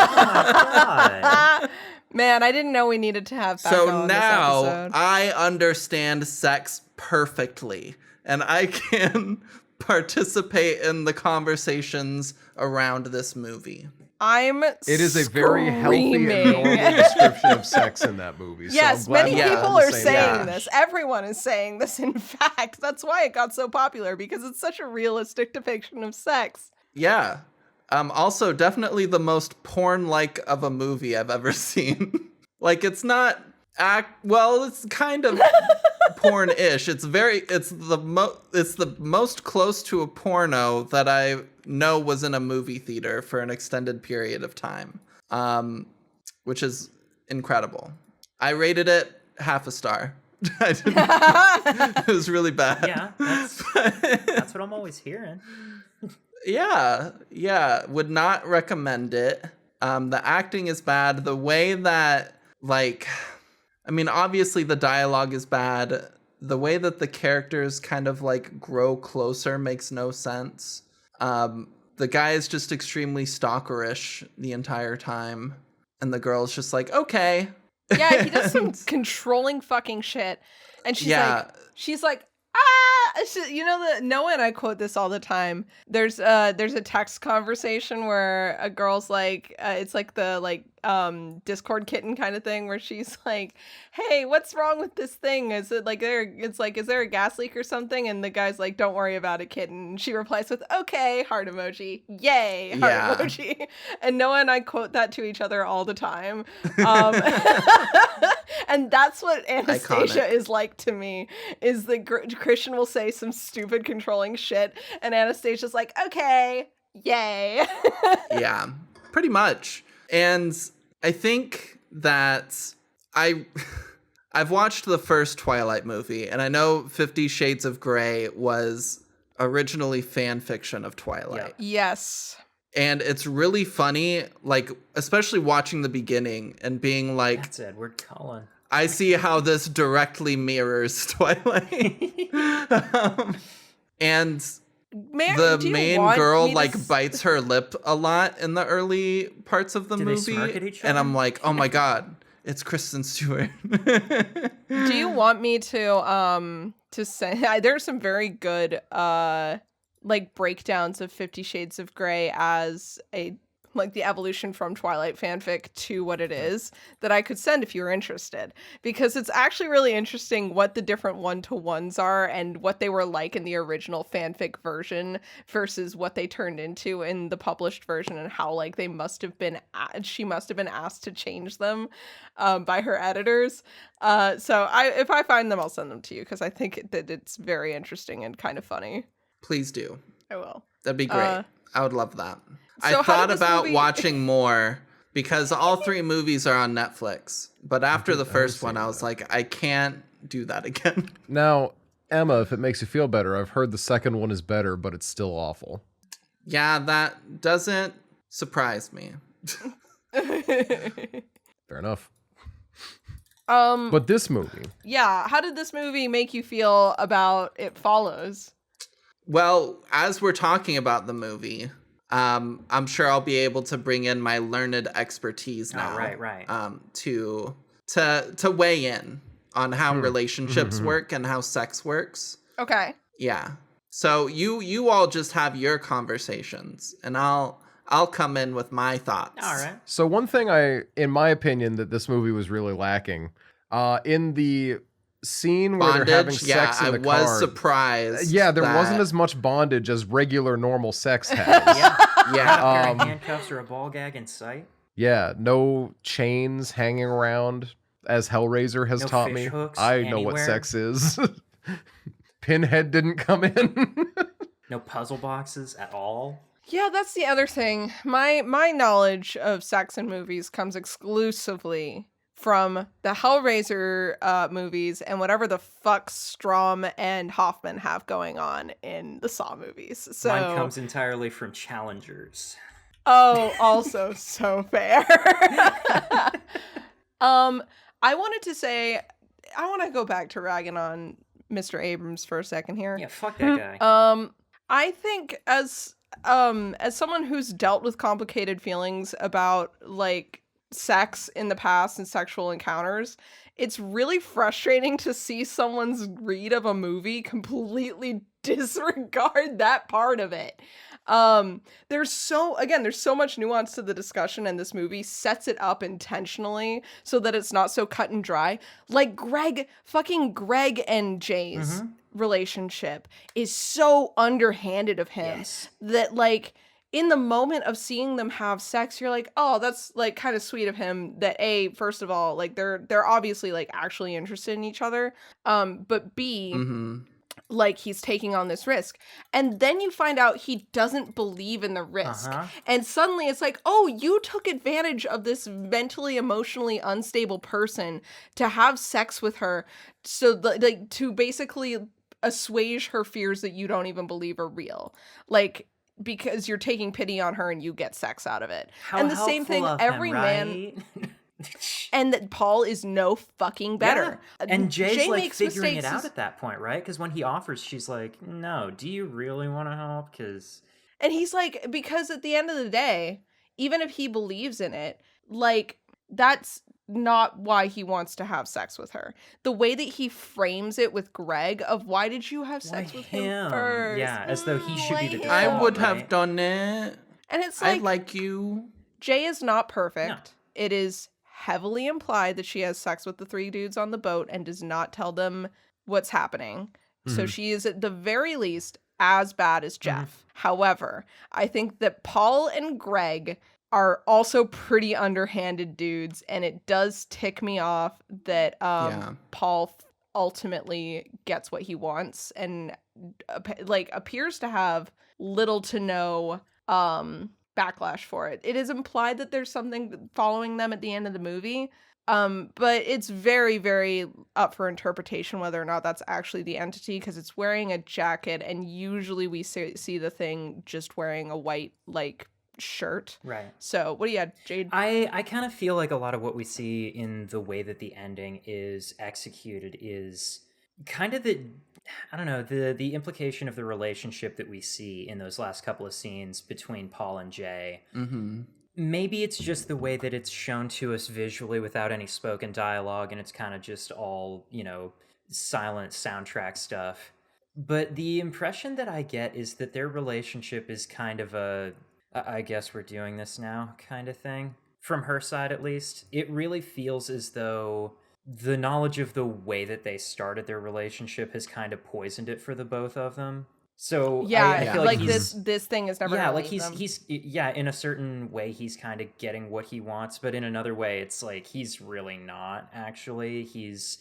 my god. Man, I didn't know we needed to have that. So now I understand sex perfectly, and I can participate in the conversations around this movie. It is a very healthy and normal description of sex in that movie. Yes, so many people are saying page. this. Everyone is saying this, in fact. That's why it got so popular, because it's such a realistic depiction of sex. Yeah. Also, definitely the most porn-like of a movie I've ever seen. Like, it's not it's kind of porn-ish. It's the most close to a porno that I know was in a movie theater for an extended period of time, which is incredible. I rated it 0.5 star. It was really bad. Yeah, that's what I'm always hearing. Yeah, would not recommend it. The acting is bad. The way that, like, I mean, obviously the dialogue is bad. The way that the characters kind of like grow closer makes no sense. The guy is just extremely stalkerish the entire time. And the girl's just like, okay. Yeah, he does some controlling fucking shit. And she's like, ah! You know, Noah and I quote this all the time. There's a text conversation where a girl's like, it's like the Discord kitten kind of thing, where she's like, hey, what's wrong with this thing? Is it like is there a gas leak or something? And the guy's like, don't worry about it, kitten. And she replies with, okay, heart emoji. Yay, heart emoji. And Noah and I quote that to each other all the time. And that's what Anastasia is like to me, is that Christian will say some stupid controlling shit, and Anastasia's like, okay, yay. Yeah, pretty much. And I think that I've watched the first Twilight movie, and I know 50 Shades of Grey was originally fan fiction of Twilight. Yes. And it's really funny, like, especially watching the beginning and being like, that's Edward Cullen. I see how this directly mirrors Twilight. And the main girl bites her lip a lot in the early parts of the movie. They smirk at each other? And I'm like, oh my God, it's Kristen Stewart. Do you want me to say there's some very good breakdowns of 50 Shades of Grey as the evolution from Twilight fanfic to what it is, that I could send if you were interested, because it's actually really interesting what the different one-to-ones are and what they were like in the original fanfic version versus what they turned into in the published version, and how she must have been asked to change them by her editors. So if I find them, I'll send them to you, because I think that it's very interesting and kind of funny. Please do. I will. That'd be great. I would love that. So I thought about watching more, because all 3 movies are on Netflix. But after the first one, I was like, I can't do that again. Now, Emma, if it makes you feel better, I've heard the second one is better, but it's still awful. Yeah, that doesn't surprise me. Fair enough. But this movie. Yeah, how did this movie make you feel about It Follows? Well, as we're talking about the movie, I'm sure I'll be able to bring in my learned expertise now. Right. To weigh in on how relationships work and how sex works. Okay. Yeah. So you all just have your conversations, and I'll come in with my thoughts. All right. So one thing in my opinion, that this movie was really lacking, in the scene where they're having sex in the car. I was surprised. Yeah, there wasn't as much bondage as regular normal sex has. Yeah. Handcuffs or a ball gag in sight. Yeah, no chains hanging around, as Hellraiser has taught me. I know what sex is. Pinhead didn't come in. No puzzle boxes at all. Yeah, that's the other thing. My knowledge of sex in movies comes exclusively from the Hellraiser movies and whatever the fuck Strom and Hoffman have going on in the Saw movies. So mine comes entirely from Challengers. Oh, also so fair. I wanted to say, I want to go back to ragging on Mr. Abrams for a second here. Yeah, fuck that guy. I think as someone who's dealt with complicated feelings about sex in the past and sexual encounters, it's really frustrating to see someone's read of a movie completely disregard that part of it. There's so much nuance to the discussion, and this movie sets it up intentionally so that it's not so cut and dry. Like Greg and Jay's relationship is so underhanded of him that in the moment of seeing them have sex, you're like, oh, that's kind of sweet of him that first of all, they're obviously actually interested in each other. But B, he's taking on this risk. And then you find out he doesn't believe in the risk. And suddenly it's like, oh, you took advantage of this mentally, emotionally unstable person to have sex with her. So to basically assuage her fears that you don't even believe are real. Because you're taking pity on her and you get sex out of it. How and the same thing, every man. And that Paul is no fucking better. Yeah. And Jay's Jay like makes figuring it mistakes out at that point, right? Because when he offers, she's like, no, do you really want to help? Because... And he's like, because at the end of the day, even if he believes in it, like, that's not why he wants to have sex with her. The way that he frames it with Greg of why did you have sex with him first? Yeah, as though he should be the default, I would right? have done it. And it's I like, like you. Jay is not perfect. No. It is heavily implied that she has sex with the 3 dudes on the boat and does not tell them what's happening. So she is at the very least as bad as Jeff. However, I think that Paul and Greg are also pretty underhanded dudes, and it does tick me off that Paul ultimately gets what he wants and like appears to have little to no backlash for it. It is implied that there's something following them at the end of the movie, but it's very, very up for interpretation whether or not that's actually the entity, because it's wearing a jacket, and usually we see the thing just wearing a white, like, shirt. Right. So what do you have, Jade? I kind of feel like a lot of what we see in the way that the ending is executed is kind of the, I don't know, the implication of the relationship that we see in those last couple of scenes between Paul and Jay. Maybe it's just the way that it's shown to us visually without any spoken dialogue, and it's kind of just all, you know, silent soundtrack stuff. But the impression that I get is that their relationship is kind of a, I guess we're doing this now kind of thing. From her side, at least. It really feels as though the knowledge of the way that they started their relationship has kind of poisoned it for the both of them. So I feel like this thing is never yeah, gonna like leave them. he's in a certain way he's kind of getting what he wants, but in another way it's like he's really not actually. He's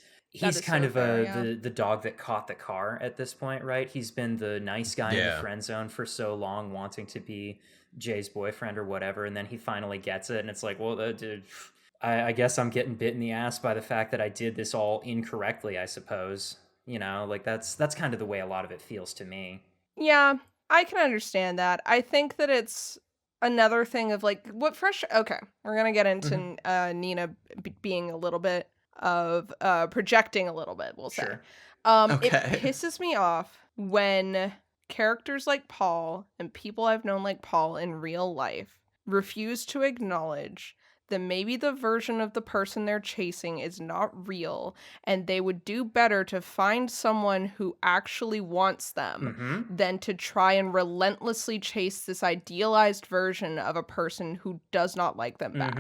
kind of the dog that caught the car at this point, right? He's been the nice guy in the friend zone for so long, wanting to be Jay's boyfriend or whatever, and then he finally gets it, and it's like, well, dude, I guess I'm getting bit in the ass by the fact that I did this all incorrectly, I suppose. You know, like that's kind of the way a lot of it feels to me. Yeah, I can understand that. I think that it's another thing of like okay, we're gonna get into Nina being a little bit of projecting a little bit, we'll say. Sure. It pisses me off when characters like Paul and people I've known like Paul in real life refuse to acknowledge that maybe the version of the person they're chasing is not real, and they would do better to find someone who actually wants them than to try and relentlessly chase this idealized version of a person who does not like them back.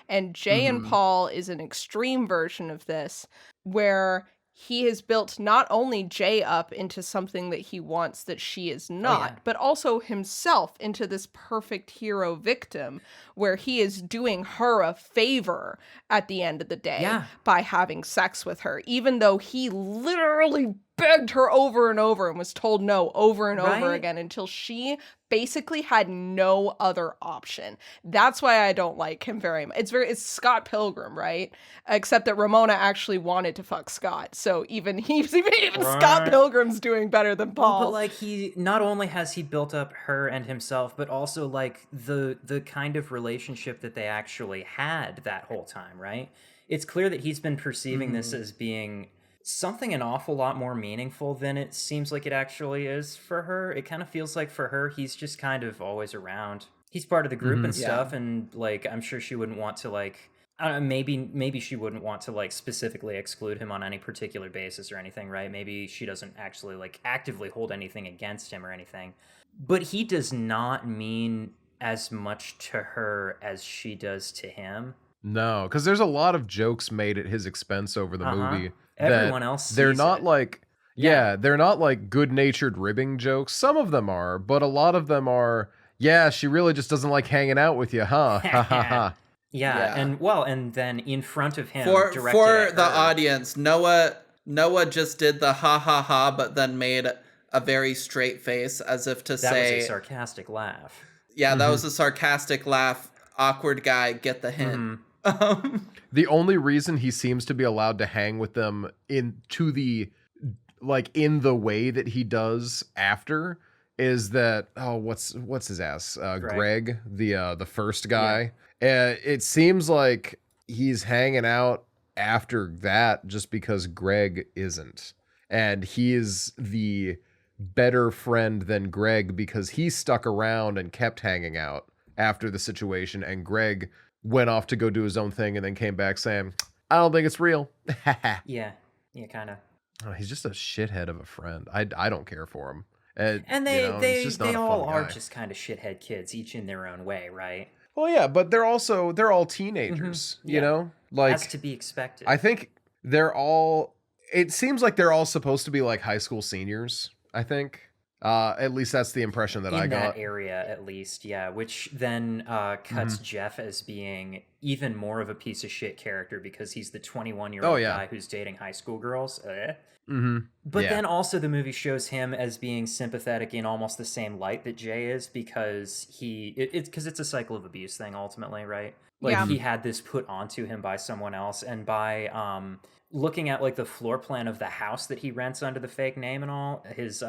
And Jay and Paul is an extreme version of this, where he has built not only Jay up into something that he wants that she is not, but also himself into this perfect hero victim where he is doing her a favor at the end of the day by having sex with her, even though he literally begged her over and over and was told no over and over again until she basically had no other option. That's why I don't like him very much. It's Scott Pilgrim, right? Except that Ramona actually wanted to fuck Scott. So even Scott Pilgrim's doing better than Paul. Well, but like he not only has he built up her and himself, but also like the kind of relationship that they actually had that whole time, right? It's clear that he's been perceiving this as being something an awful lot more meaningful than it seems like it actually is for her. It kind of feels like for her, he's just kind of always around. He's part of the group and stuff, and like I'm sure she wouldn't want to like, I don't know, maybe she wouldn't want to like specifically exclude him on any particular basis or anything, right? Maybe she doesn't actually like actively hold anything against him or anything. But he does not mean as much to her as she does to him. No, because there's a lot of jokes made at his expense over the movie. Everyone else they're not it. like they're not like good-natured ribbing jokes. Some of them are, but a lot of them are, she really just doesn't like hanging out with you, huh? Ha ha ha. And then in front of him for the her. audience, Noah just did the ha ha ha, but then made a very straight face as if to say that was a sarcastic laugh. Yeah, that was a sarcastic laugh. Awkward guy, get the hint. The only reason he seems to be allowed to hang with them in the way that he does after is that what's his ass Greg, the first guy. It seems like he's hanging out after that just because Greg isn't. And he is the better friend than Greg because he stuck around and kept hanging out after the situation, and Greg went off to go do his own thing and then came back saying, I don't think it's real. Yeah, kind of. Oh, he's just a shithead of a friend. I don't care for him. And they all are just kind of shithead kids, each in their own way, right? Well, yeah, but they're all teenagers, you know? Like, as to be expected. I think it seems like they're all supposed to be like high school seniors, I think. At least that's the impression that I got. In that area, at least, yeah. Which then cuts Jeff as being even more of a piece of shit character because he's the 21-year-old guy who's dating high school girls. But then also the movie shows him as being sympathetic in almost the same light that Jay is because it's a cycle of abuse thing ultimately, right? Like he had this put onto him by someone else, and by looking at like the floor plan of the house that he rents under the fake name and all, his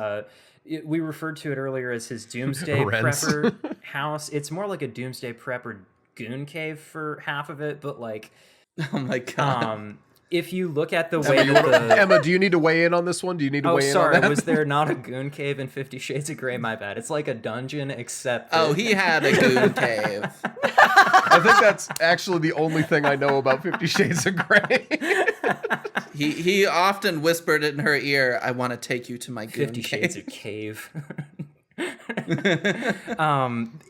we referred to it earlier as his doomsday prepper house. It's more like a doomsday prepper goon cave for half of it, but like, oh my god. If you look at the way Emma, do you need to weigh in on this one? Do you need to weigh in on that? Was there not a goon cave in 50 Shades of Grey? My bad. It's like a dungeon, except he had a goon cave. I think that's actually the only thing I know about 50 Shades of Grey. He often whispered in her ear, I want to take you to my goon 50 cave. Shades of Cave.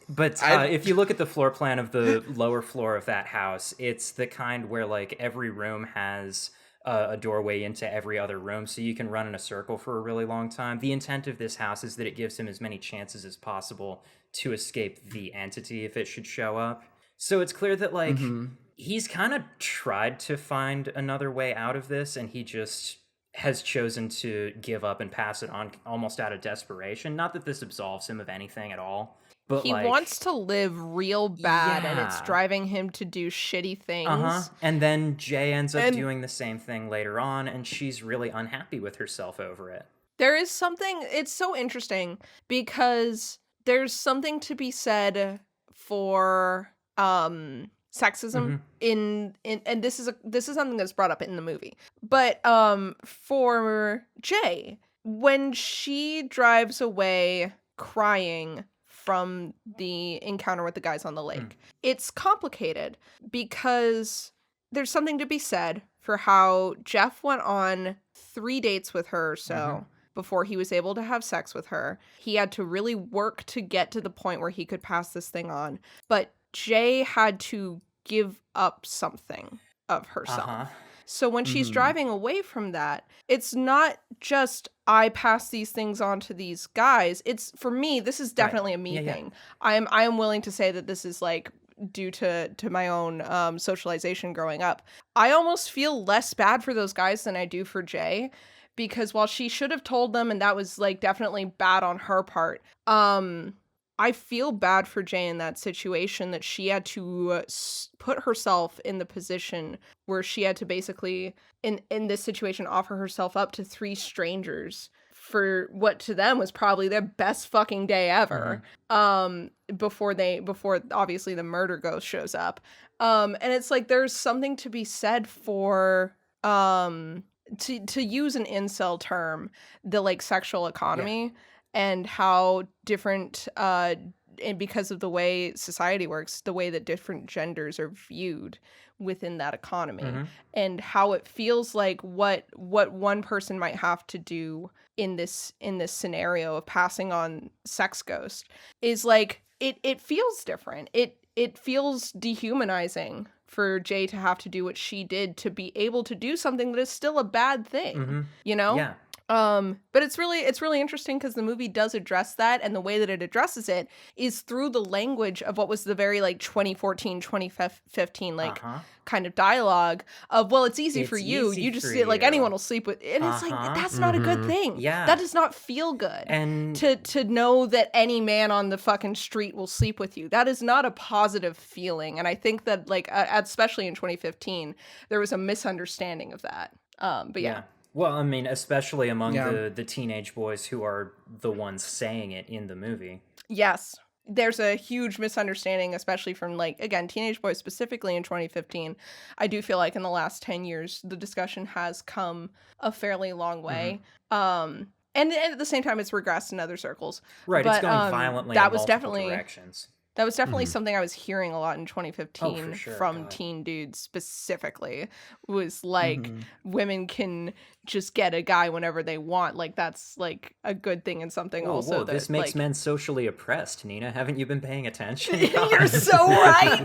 But if you look at the floor plan of the lower floor of that house, it's the kind where like every room has a doorway into every other room, so you can run in a circle for a really long time. The intent of this house is that it gives him as many chances as possible to escape the entity if it should show up. So it's clear that like he's kind of tried to find another way out of this, and he just has chosen to give up and pass it on almost out of desperation. Not that this absolves him of anything at all, but he wants to live real bad, and it's driving him to do shitty things. And then Jay ends up doing the same thing later on, and she's really unhappy with herself over it. There is something, it's so interesting because there's something to be said for sexism in and this is something that's brought up in the movie. But for Jay, when she drives away crying from the encounter with the guys on the lake, it's complicated because there's something to be said for how Jeff went on 3 dates with her or so before he was able to have sex with her. He had to really work to get to the point where he could pass this thing on. But Jay had to give up something of herself. So when she's driving away from that, it's not just I pass these things on to these guys. It's, for me, this is definitely a me thing. I am willing to say that this is like due to my own socialization growing up. I almost feel less bad for those guys than I do for Jay, because while she should have told them, and that was like definitely bad on her part, I feel bad for Jay in that situation, that she had to put herself in the position where she had to basically, in this situation, offer herself up to 3 strangers for what to them was probably their best fucking day ever. Before obviously the murder ghost shows up. And it's like, there's something to be said for, to use an incel term, the like sexual economy. And how different, and because of the way society works, the way that different genders are viewed within that economy, and how it feels like what one person might have to do in this scenario of passing on sex ghost is like it feels different. It feels dehumanizing for Jay to have to do what she did to be able to do something that is still a bad thing, you know? Yeah. But it's really interesting because the movie does address that, and the way that it addresses it is through the language of what was the very like 2014, 2015 like kind of dialogue of, well, it's easy for you. You just like anyone will sleep with, and it's like, that's not a good thing. Yeah. That does not feel good. And to know that any man on the fucking street will sleep with you, that is not a positive feeling. And I think that like, especially in 2015, there was a misunderstanding of that. But yeah. Well, I mean, especially among the teenage boys who are the ones saying it in the movie. Yes. there's a huge misunderstanding, especially from, like, again, Teenage Boys specifically in 2015. I do feel like in the last 10 years, the discussion has come a fairly long way. And at the same time, it's regressed in other circles. Right, but, it's going violently that in was multiple definitely directions. That was definitely something I was hearing a lot in 2015 sure, from God. teen dudes specifically, was like, women can just get a guy whenever they want. Like, that's like a good thing and something also that, this makes like, men socially oppressed, Nina. Haven't you been paying attention? You're so right.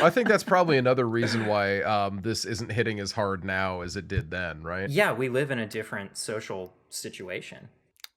I think that's probably another reason why this isn't hitting as hard now as it did then, right? Yeah, we live in a different social situation.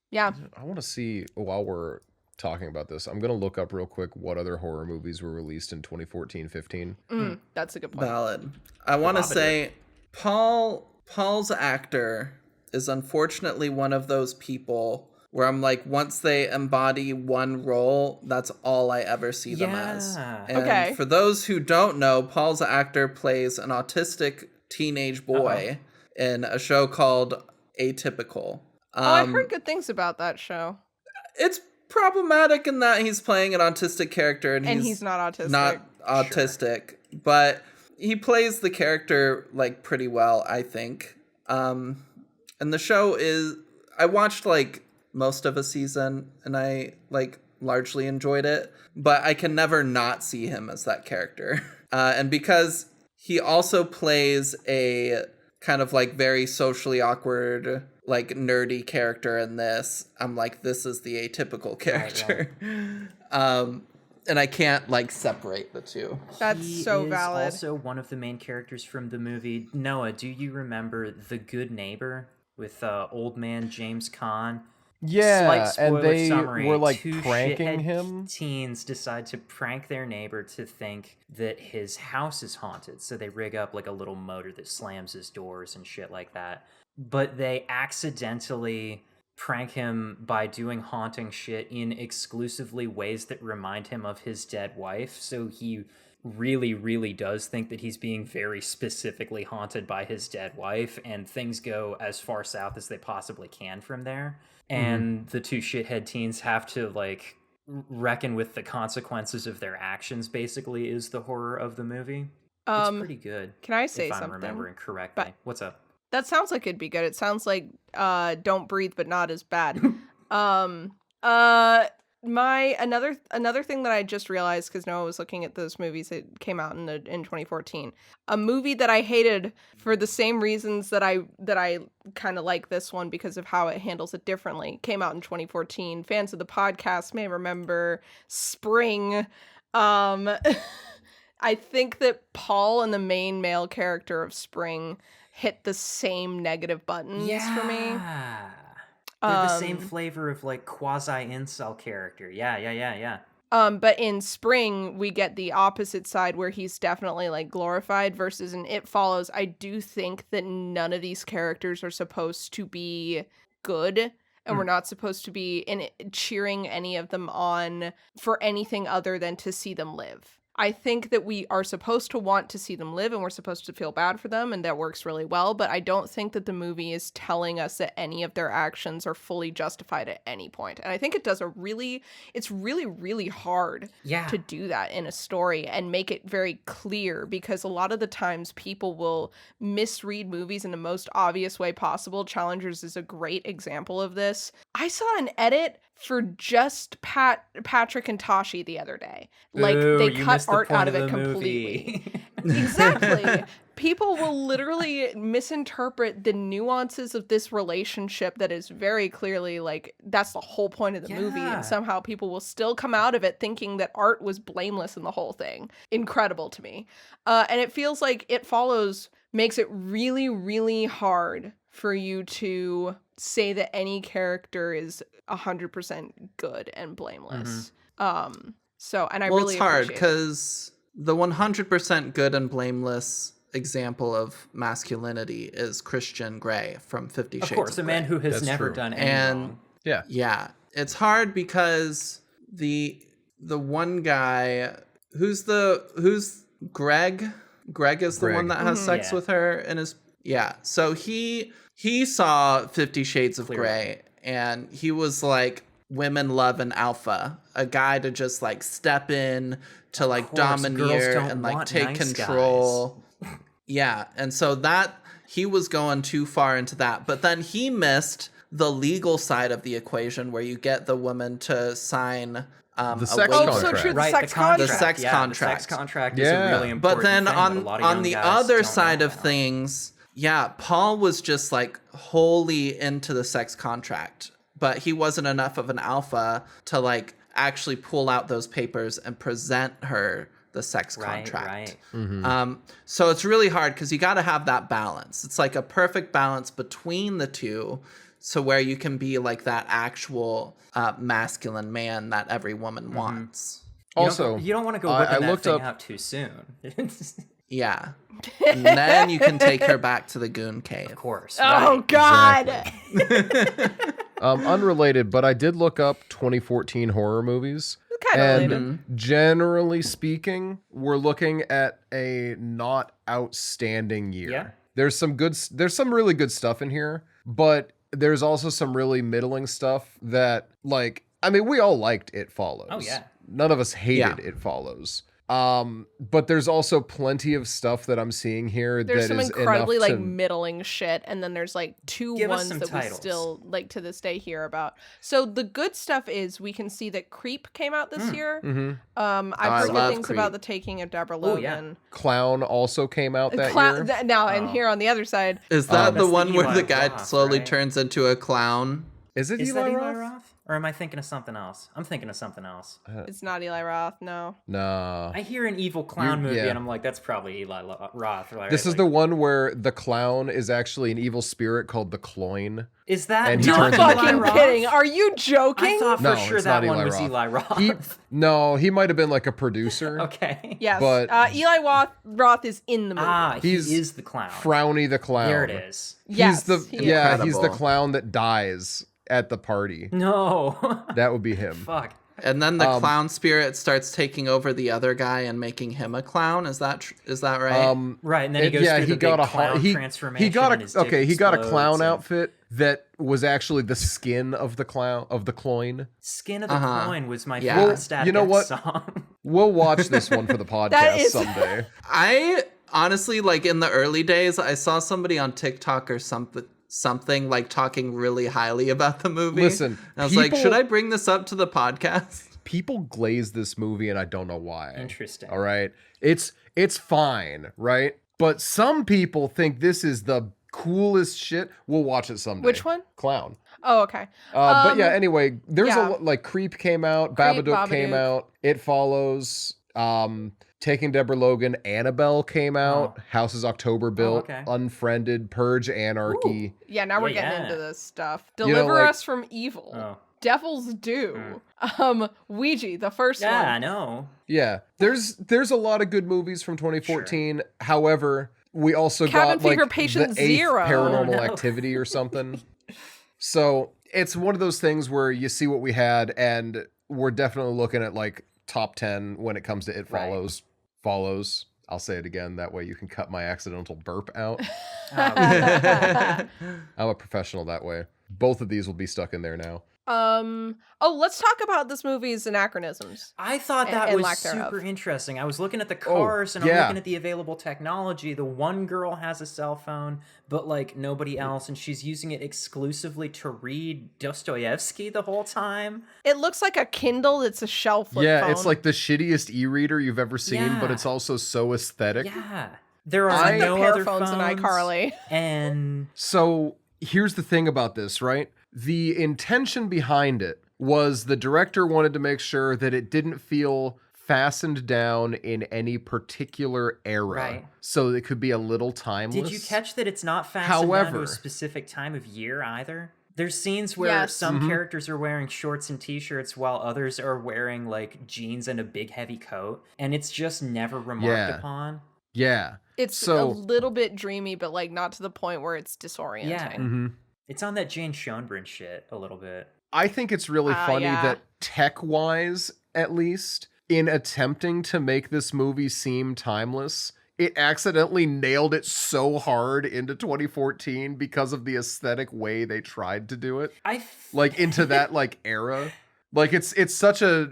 Yeah. I want to see, while we're talking about this, I'm going to look up real quick what other horror movies were released in 2014-15. That's a good point. Valid. I want to say Paul's actor is unfortunately one of those people where I'm like, once they embody one role, that's all I ever see them as. And for those who don't know, Paul's actor plays an autistic teenage boy in a show called Atypical. I heard good things about that show. It's problematic in that he's playing an autistic character and he's not autistic. But he plays the character like pretty well, I think. And the show is, I watched like most of a season and I like largely enjoyed it, but I can never not see him as that character. And because he also plays a kind of like very socially awkward, like nerdy character in this, I'm like, this is the atypical character. Right. And I can't like separate the two. That's so valid. Also one of the main characters from the movie. Noah, do you remember The Good Neighbor with old man James Caan? Yeah, Slight and they summary, were like two pranking him. Teens decide to prank their neighbor to think that his house is haunted, so they rig up like a little motor that slams his doors and shit like that. But they accidentally prank him by doing haunting shit in exclusively ways that remind him of his dead wife, so he really, really does think that he's being very specifically haunted by his dead wife, and things go as far south as they possibly can from there. And the two shithead teens have to like reckon with the consequences of their actions, basically, is the horror of the movie. It's pretty good. Can I say if something? I'm remembering correctly. But what's up? That sounds like it'd be good. It sounds like Don't Breathe but not as bad. Another thing that I just realized, because Noah was looking at those movies that came out in 2014, a movie that I hated for the same reasons that I kind of like this one because of how it handles it differently, came out in 2014. Fans of the podcast may remember Spring. I think that Paul and the main male character of Spring hit the same negative buttons for me. They're the same flavor of like quasi-incel character. Yeah. But in Spring, we get the opposite side where he's definitely like glorified, versus in It Follows, I do think that none of these characters are supposed to be good, and we're not supposed to be cheering any of them on for anything other than to see them live. I think that we are supposed to want to see them live and we're supposed to feel bad for them, and that works really well, but I don't think that the movie is telling us that any of their actions are fully justified at any point. And I think it does it's really, really hard to do that in a story and make it very clear, because a lot of the times people will misread movies in the most obvious way possible. Challengers is a great example of this. I saw an edit for just Patrick and Tashi the other day. Like, they cut art out of it completely. Exactly. People will literally misinterpret the nuances of this relationship that is very clearly like, that's the whole point of the movie, and somehow people will still come out of it thinking that art was blameless in the whole thing. Incredible to me. And it feels like It Follows makes it really, really hard for you to say that any character is 100% good and blameless. So, and I really it's hard because the 100% good and blameless example of masculinity is Christian Grey from 50 Shades of Grey. Of course, a man who has never done anything wrong. Yeah, it's hard because the one guy who's Greg is the one that has sex with her and is so he saw 50 Shades of Grey, and he was like, women love an alpha, a guy to just like step in to like domineer and like take control. Yeah, and so that he was going too far into that, but then he missed the legal side of the equation where you get the woman to sign the sex contract. So true, the sex contract. The sex contract is a really important but then thing on the other side of things, Paul was just like wholly into the sex contract, but he wasn't enough of an alpha to like actually pull out those papers and present her the sex contract. Right. Mm-hmm. So it's really hard because you got to have that balance. It's like a perfect balance between the two, so where you can be like that actual masculine man that every woman wants. Also, you don't want to go whipping that thing out too soon. Yeah. And then you can take her back to the goon cave. Of course. Oh, right. God. Exactly. Unrelated, but I did look up 2014 horror movies. And generally speaking, we're looking at a not outstanding year. Yeah. There's some really good stuff in here, but there's also some really middling stuff that, like, I mean, we all liked It Follows. Oh, yeah. None of us hated It Follows. But there's also plenty of stuff that I'm seeing here there's that some is incredibly enough like to... middling shit, and then there's like two ones that we still like to this day hear about. So the good stuff is we can see that Creep came out this year. Mm-hmm. I've heard good things Creep. about the taking of Deborah Logan. Clown also came out that year. And here on the other side, is that the one where Eli the guy Roth, slowly right? turns into a clown? Is it Is Eli that Eli Roth? Roth? Or am I thinking of something else? I'm thinking of something else. it's not Eli Roth. No. Nah. I hear an evil clown movie, and I'm like, that's probably Eli Roth. Right? This is the one where the clown is actually an evil spirit called the Cloyne. Is that And he You're turns not into- Eli fucking Roth? kidding. Are you joking? I thought for No, sure it's that not one Eli was Roth. Eli Roth. He might have been like a producer. Okay. Yes. But- Eli Roth is in the movie. He He's is the clown. Frowny the clown. There it is. Yes, he's the he is. he's the clown that dies at the party. No. That would be him. Fuck. And then the clown spirit starts taking over the other guy and making him a clown. Is that right? Right, and then he goes through the big clown transformation. He got and his dick he got a explodes clown and- outfit that was actually the skin of the Cloyne. Skin of the Cloyne was my Yeah. favorite Well, Static you know X what? song. We'll watch this one for the podcast is- someday. I honestly, like in the early days, I saw somebody on TikTok or something like talking really highly about the movie. Listen, and I was like, should I bring this up to the podcast? People glaze this movie, and I don't know why. Interesting. All right, it's fine, right? But some people think this is the coolest shit. We'll watch it someday. Which one? Clown. Oh, okay. But yeah, anyway, there's yeah. like Creep came out, Creep, Babadook came Babadook. out, It Follows, Taking Deborah Logan, Annabelle came out, House is October Built, okay. Unfriended, Purge Anarchy. Yeah, now we're Yeah, getting yeah. into this stuff. know, Deliver like- us from evil. Oh. Devils do. Ouija, the first Yeah, I one. know. Yeah, there's a lot of good movies from 2014. However, we also Cabin got Fever like Patient the eighth Zero. Paranormal Oh, no. Activity or something. So it's one of those things where you see what we had, and we're definitely looking at like top 10 when it comes to It Right. Follows. I'll say it again. That way you can cut my accidental burp out. I'm a professional that way. Both of these will be stuck in there now. Let's talk about this movie's anachronisms. I thought that and was lack thereof. super interesting. I was looking at the cars and I'm yeah. looking at the available technology. The one girl has a cell phone, but like nobody else, and she's using it exclusively to read Dostoevsky the whole time. It looks like a Kindle. It's a shell flip Yeah, phone. it's like the shittiest e-reader you've ever seen, but Yeah. it's also so aesthetic. Yeah. There It's are like no the pear other phones in iCarly. And So here's the thing about this, right? The intention behind it was the director wanted to make sure that it didn't feel fastened down in any particular era. Right. So it could be a little timeless. did you catch that it's not fastened down to However- a specific time of year either? There's scenes where Yes. some characters are wearing shorts and t-shirts while others are wearing like jeans and a big heavy coat, and it's just never remarked Yeah. upon. Yeah. It's So- a little bit dreamy, but like not to the point where it's disorienting. Yeah. Mhm. It's on that Jane Schoenbryn shit a little bit. I think it's really funny yeah. that tech-wise, at least, in attempting to make this movie seem timeless, it accidentally nailed it so hard into 2014 because of the aesthetic way they tried to do it. Like into that like era. Like it's such a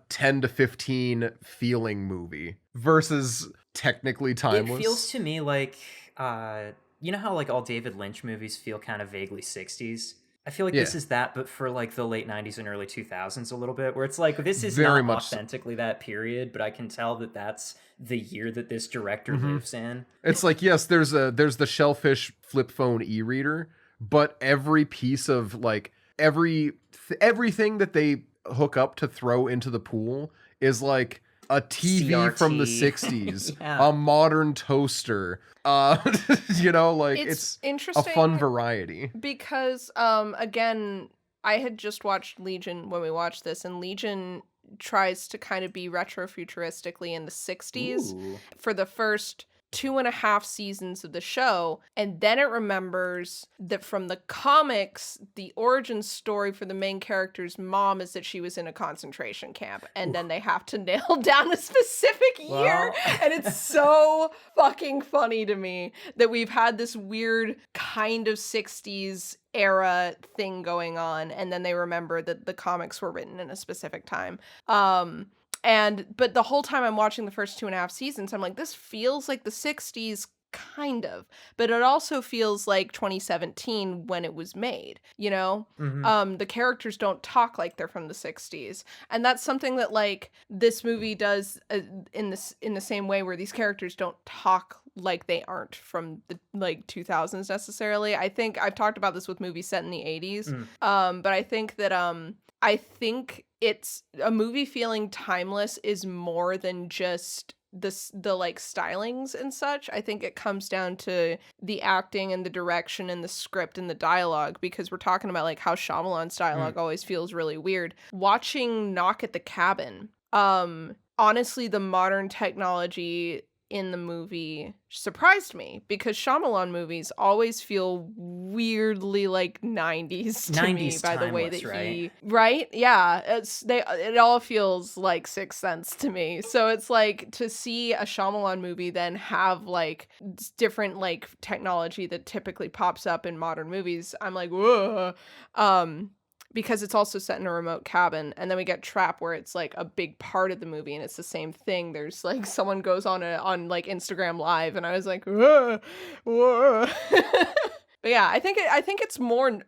10 to 15 feeling movie versus technically timeless. It feels to me like you know how like all David Lynch movies feel kind of vaguely 60s? I feel like this is that, but for like the late 90s and early 2000s a little bit, where it's like, this is very not much authentically that period, but I can tell that that's the year that this director lives in. It's like, yes, there's the Shellfish flip phone e-reader, but every piece of like everything that they hook up to throw into the pool is like a TV CRT. From the 60s, a modern toaster. You know, like it's interesting, a fun variety. Because again, I had just watched Legion when we watched this, and Legion tries to kind of be retrofuturistically in the 60s. Ooh. For the first 2.5 seasons of the show, and then it remembers that from the comics, the origin story for the main character's mom is that she was in a concentration camp, and then they have to nail down a specific year. And it's so fucking funny to me that we've had this weird kind of 60s era thing going on, and then they remember that the comics were written in a specific time. But the whole time I'm watching the first 2.5 seasons, I'm like, this feels like the 60s, kind of. But it also feels like 2017 when it was made, you know? Mm-hmm. The characters don't talk like they're from the 60s. And that's something that, like, this movie does in the same way, where these characters don't talk like they aren't from the, like, 2000s necessarily. I think I've talked about this with movies set in the 80s. But I think that, it's a movie feeling timeless is more than just the like stylings and such. I think it comes down to the acting and the direction and the script and the dialogue, because we're talking about like how Shyamalan's dialogue always feels really weird. Watching Knock at the Cabin, honestly, the modern technology in the movie surprised me, because Shyamalan movies always feel weirdly like 90s to me by the way that he right? Yeah, it all feels like Sixth Sense to me. So it's like to see a Shyamalan movie then have like different like technology that typically pops up in modern movies, I'm like, whoa. Because it's also set in a remote cabin, and then we get Trap, where it's like a big part of the movie, and it's the same thing. There's like someone goes on like Instagram Live, and I was like, whoa, whoa. But yeah, I think it's more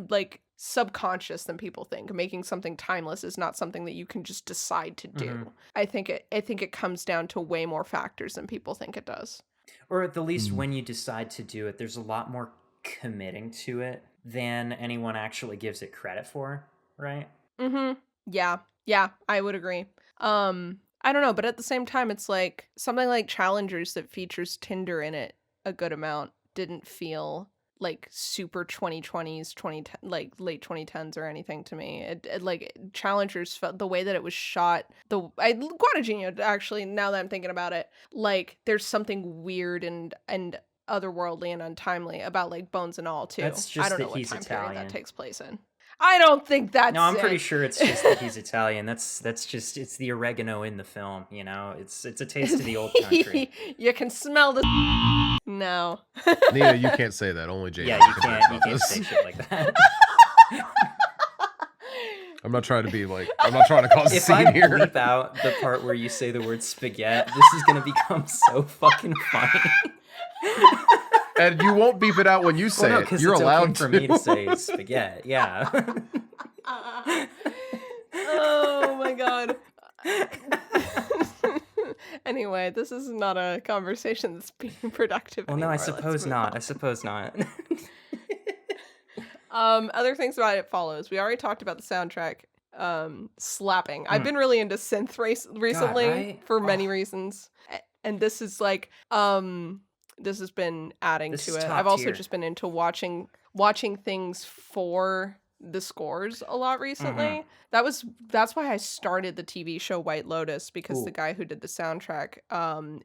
like subconscious than people think. Making something timeless is not something that you can just decide to do. I think it comes down to way more factors than people think it does. Or at the least, when you decide to do it, there's a lot more committing to it than anyone actually gives it credit for, right? Yeah, I would agree. I don't know, but at the same time, it's like something like Challengers that features Tinder in it a good amount didn't feel like super 2020s, like late 2010s or anything to me. It like Challengers felt, the way that it was shot, Guadagnino, actually, now that I'm thinking about it, like there's something weird and otherworldly and untimely about like Bones and All too. That's just I don't that know what he's time Italian. period that takes place in. I don't think that's No, I'm pretty sure it's just that he's Italian. That's just, it's the oregano in the film, you know? It's a taste of the old country. You can smell the No. Nina, you can't say that. Only Jade. Yeah, you can't say shit like that. I'm not trying to cause a scene here. If I bleep out the part where you say the word spaghetti, this is gonna become so fucking funny. And you won't beep it out when you say it. You're allowed okay for me to say spaghetti. Yeah. Oh my god. Anyway, this is not a conversation that's being productive. Well, anymore. no, I suppose not. Other things about It Follows. We already talked about the soundtrack. Slapping. I've been really into synth recently, right? for many reasons, and this is like this has been adding to it. I've also just been into watching things for the scores a lot recently. That's why I started the TV show White Lotus, because the guy who did the soundtrack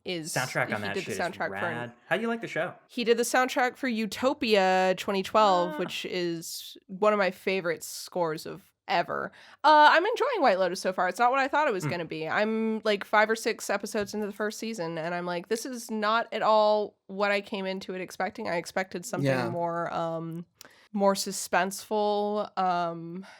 is soundtrack on that shit is rad. How do you like the show? He did the soundtrack for Utopia 2012, which is one of my favorite scores of ever. I'm enjoying White Lotus so far. It's not what I thought it was going to be. I'm like 5 or 6 episodes into the first season, and I'm like, this is not at all what I came into it expecting. I expected something more more suspenseful,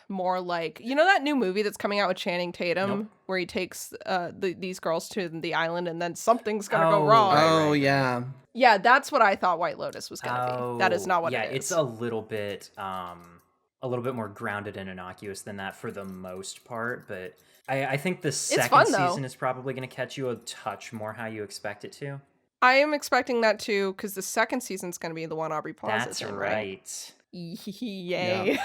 more like, you know that new movie that's coming out with Channing Tatum, Nope. where he takes these girls to the island and then something's gonna go wrong. Oh, yeah. Yeah, that's what I thought White Lotus was gonna be. That is not what it is. Yeah, it's a little bit more grounded and innocuous than that for the most part, but I think the second season is probably going to catch you a touch more how you expect it to. I am expecting that too, because the second season's going to be the one Aubrey Plaza's That's in, right? Yay.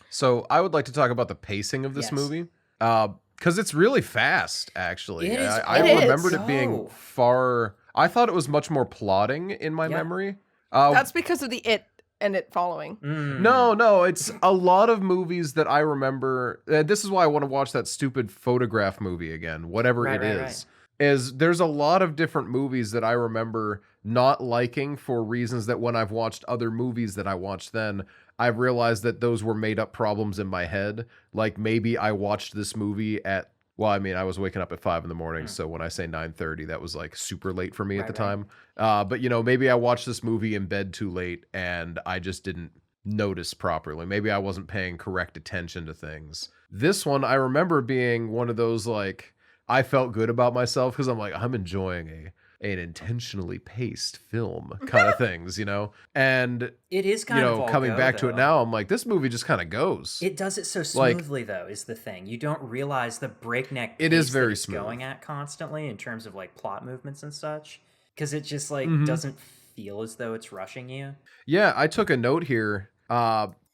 So I would like to talk about the pacing of this movie, because it's really fast, actually. I remembered it being far... I thought it was much more plotting in my memory. That's because of the It and It following. No, it's a lot of movies that I remember. This is why I want to watch that stupid Photograph movie again, whatever it is. Right. Is there's a lot of different movies that I remember not liking for reasons that when I've watched other movies that I watched then, I've realized that those were made up problems in my head. Like maybe I watched this movie at... Well, I mean, I was waking up at 5 a.m, so when I say 9:30, that was like super late for me at the time. But, you know, maybe I watched this movie in bed too late and I just didn't notice properly. Maybe I wasn't paying correct attention to things. This one, I remember being one of those, like, I felt good about myself because I'm like, I'm enjoying an intentionally paced film kind of things, you know? And it is kind of coming back to it now, I'm like, this movie just kind of goes. It does it so smoothly, though, is the thing. You don't realize the breakneck pace it is very that it's smooth. Going at constantly in terms of like plot movements and such, because it just like doesn't feel as though it's rushing you. Yeah, I took a note here.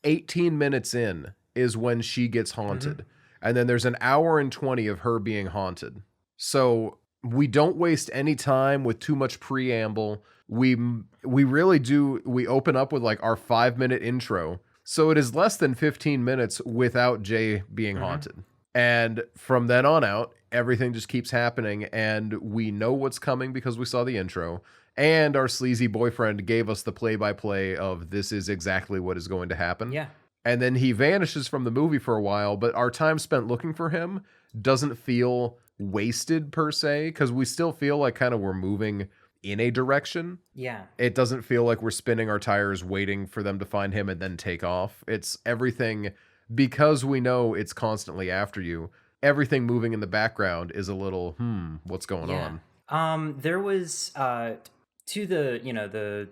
18 minutes in is when she gets haunted. And then there's an hour and 20 of her being haunted. So we don't waste any time with too much preamble. We really do. We open up with like our 5-minute intro. So it is less than 15 minutes without Jay being haunted. And from then on out, everything just keeps happening. And we know what's coming because we saw the intro. And our sleazy boyfriend gave us the play-by-play of this is exactly what is going to happen. Yeah. And then he vanishes from the movie for a while, but our time spent looking for him doesn't feel wasted per se, because we still feel like kind of we're moving in a direction. Yeah. It doesn't feel like we're spinning our tires waiting for them to find him and then take off. It's everything, because we know it's constantly after you, everything moving in the background is a little, what's going on? There was... to the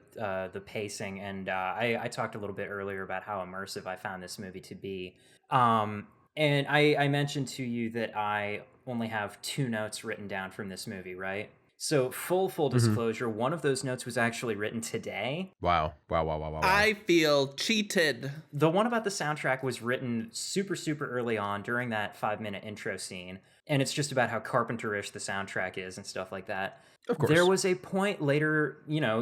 the pacing, and I talked a little bit earlier about how immersive I found this movie to be, and I mentioned to you that I only have 2 notes written down from this movie, right? So full disclosure, one of those notes was actually written today. Wow. I feel cheated. The one about the soundtrack was written super early on during that 5-minute intro scene, and it's just about how carpenterish the soundtrack is and stuff like that. Of course. There was a point later,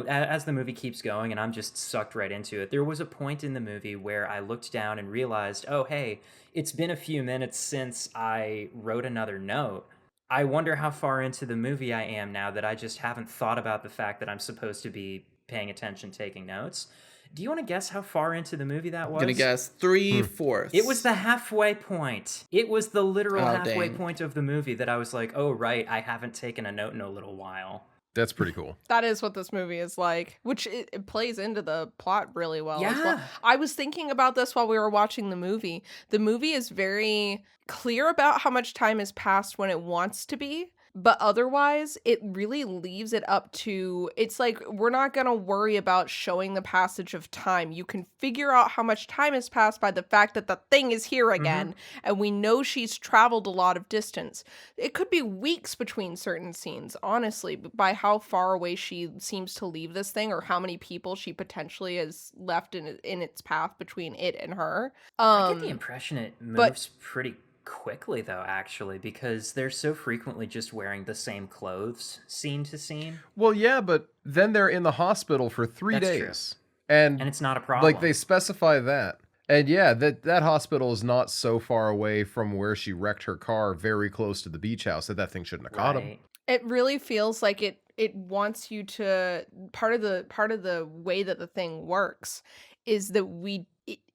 as the movie keeps going and I'm just sucked right into it, there was a point in the movie where I looked down and realized, oh, hey, it's been a few minutes since I wrote another note. I wonder how far into the movie I am now that I just haven't thought about the fact that I'm supposed to be paying attention, taking notes. Do you want to guess how far into the movie that was? I'm gonna guess 3/4. It was the halfway point. It was the literal halfway point of the movie that I was like, oh, right, I haven't taken a note in a little while. That's pretty cool. That is what this movie is like, which it plays into the plot really well as well. Yeah. I was thinking about this while we were watching the movie. The movie is very clear about how much time has passed when it wants to be, but otherwise it really leaves it up to, it's like, we're not going to worry about showing the passage of time. You can figure out how much time has passed by the fact that the thing is here again, and we know she's traveled a lot of distance. It could be weeks between certain scenes, honestly, by how far away she seems to leave this thing, or how many people she potentially has left in its path between it and her. I get the impression it moves pretty quickly, though, actually, because they're so frequently just wearing the same clothes scene to scene. Well, yeah, but then they're in the hospital for 3 days. True. And it's not a problem. Like, they specify that. And yeah, that hospital is not so far away from where she wrecked her car, very close to the beach house, that thing shouldn't have caught him. It really feels like it wants you to, part of the way that the thing works is that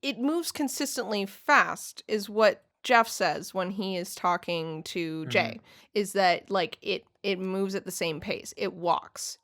it moves consistently fast, is what Jeff says when he is talking to Jay is that like it moves at the same pace. It walks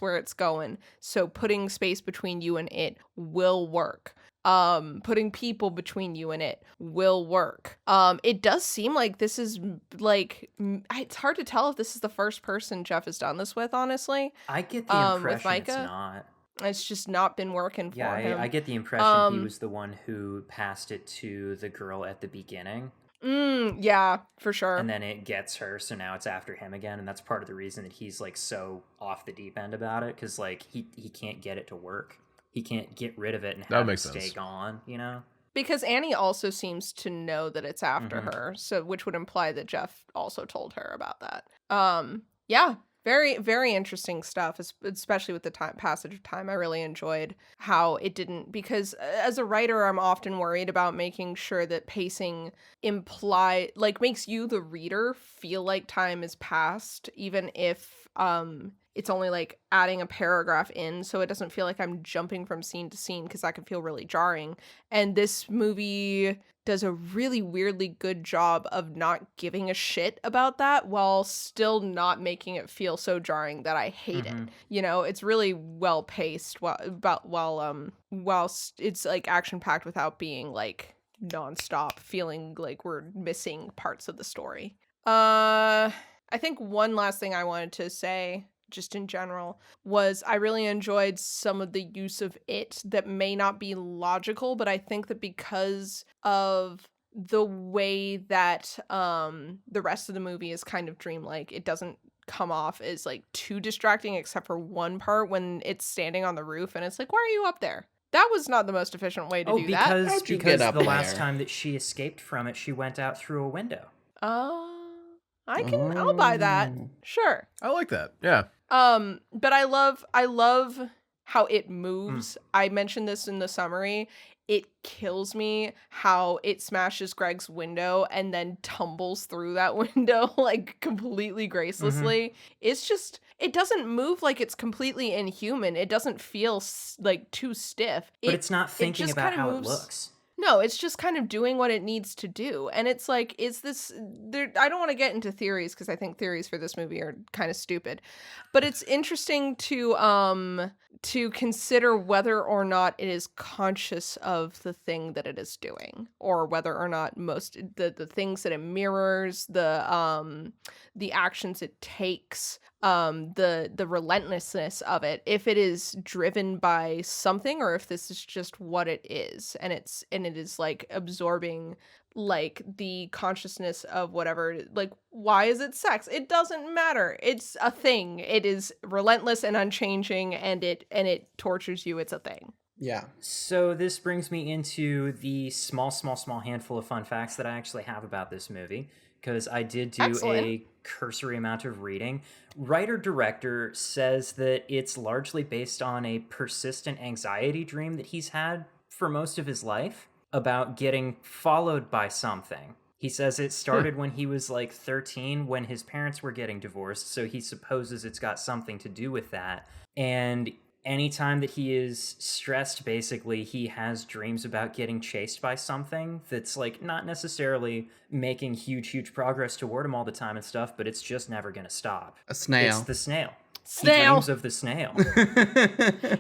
where it's going. So putting space between you and it will work. Putting people between you and it will work. It does seem like this is like it's hard to tell if this is the first person Jeff has done this with, honestly. I get the impression with Micah, it's not. It's just not been working for him. I get the impression he was the one who passed it to the girl at the beginning. Yeah, for sure. And then it gets her, so now it's after him again, and that's part of the reason that he's like so off the deep end about it, because like he can't get it to work. He can't get rid of it and have it stay gone, you know? Because Annie also seems to know that it's after her, so which would imply that Jeff also told her about that. Yeah, very, very interesting stuff, especially with the passage of time. I really enjoyed how it didn't, because as a writer, I'm often worried about making sure that pacing makes you, the reader, feel like time is passed, even if it's only like adding a paragraph in, so it doesn't feel like I'm jumping from scene to scene, because that can feel really jarring. And this movie does a really weirdly good job of not giving a shit about that while still not making it feel so jarring that I hate it. You know, it's really well paced whilst it's like action packed without being like nonstop, feeling like we're missing parts of the story. I think one last thing I wanted to say, just in general, was I really enjoyed some of the use of it that may not be logical, but I think that because of the way that the rest of the movie is kind of dreamlike, it doesn't come off as like too distracting, except for one part when it's standing on the roof and it's like, why are you up there? That was not the most efficient way to do that. Because the last time that she escaped from it, she went out through a window. I'll buy that. Sure. I like that. Yeah. But I love how it moves. I mentioned this in the summary. It kills me how it smashes Greg's window and then tumbles through that window like completely gracelessly. It's just, it doesn't move like it's completely inhuman. It doesn't feel like too stiff. But it's not thinking about how it looks. No, it's just kind of doing what it needs to do. And it's like, is this there? I don't want to get into theories because I think theories for this movie are kind of stupid. But it's interesting to consider whether or not it is conscious of the thing that it is doing, or whether or not most the things that it mirrors, the actions it takes, the relentlessness of it, if it is driven by something, or if this is just what it is, and it is like absorbing like the consciousness of whatever. Like, why is it sex? It doesn't matter. It's a thing. It is relentless and unchanging, and it tortures you. It's a thing. Yeah. So this brings me into the small handful of fun facts that I actually have about this movie, because I did do a cursory amount of reading. Writer-director says that it's largely based on a persistent anxiety dream that he's had for most of his life about getting followed by something. He says it started when he was like 13, when his parents were getting divorced, so he supposes it's got something to do with that. And anytime that he is stressed, basically, he has dreams about getting chased by something that's like not necessarily making huge progress toward him all the time and stuff, but it's just never going to stop. A snail. It's the snail. He Snail. dreams of the snail.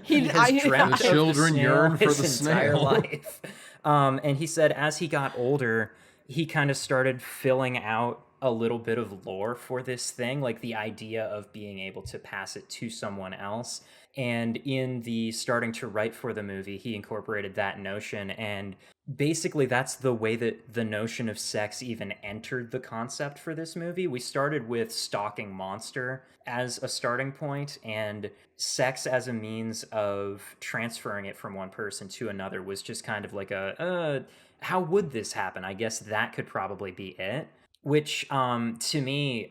He has dreamt the children yearn for the his entire snail. life. And he said as he got older, he kind of started filling out a little bit of lore for this thing, like the idea of being able to pass it to someone else. And in the starting to write for the movie, he incorporated that notion. And basically, that's the way that the notion of sex even entered the concept for this movie. We started with stalking monster as a starting point, and sex as a means of transferring it from one person to another was just kind of like how would this happen? I guess that could probably be it. Which, to me,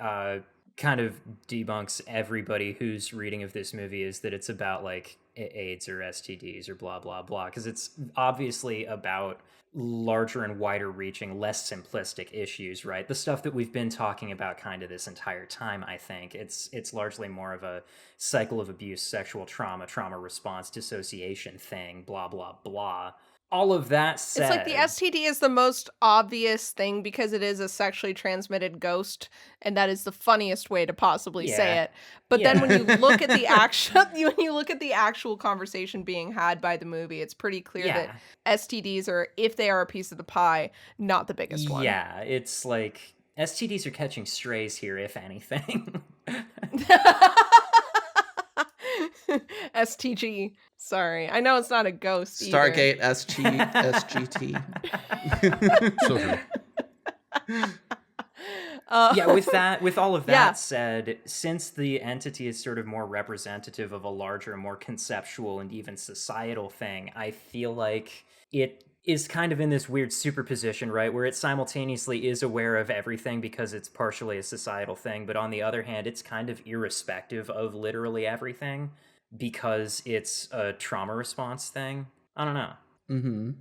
kind of debunks everybody whose reading of this movie is that it's about like AIDS or STDs or blah blah blah, because it's obviously about larger and wider reaching, less simplistic issues, right? The stuff that we've been talking about kind of this entire time. I think it's largely more of a cycle of abuse, sexual trauma response, dissociation thing, blah blah blah. all of that said, it's like the STD is the most obvious thing because it is a sexually transmitted ghost, and that is the funniest way to possibly say it. But then when you look at the actual conversation being had by the movie, it's pretty clear that STDs are, if they are a piece of the pie, not the biggest one. Yeah, it's like STDs are catching strays here, if anything. STG. Sorry. I know it's not a ghost Stargate either. SGT. So true. With all of that said, since the entity is sort of more representative of a larger, more conceptual and even societal thing, I feel like it is kind of in this weird superposition, right? Where it simultaneously is aware of everything because it's partially a societal thing, but on the other hand, it's kind of irrespective of literally everything because it's a trauma response thing. I don't know. Mm-hmm.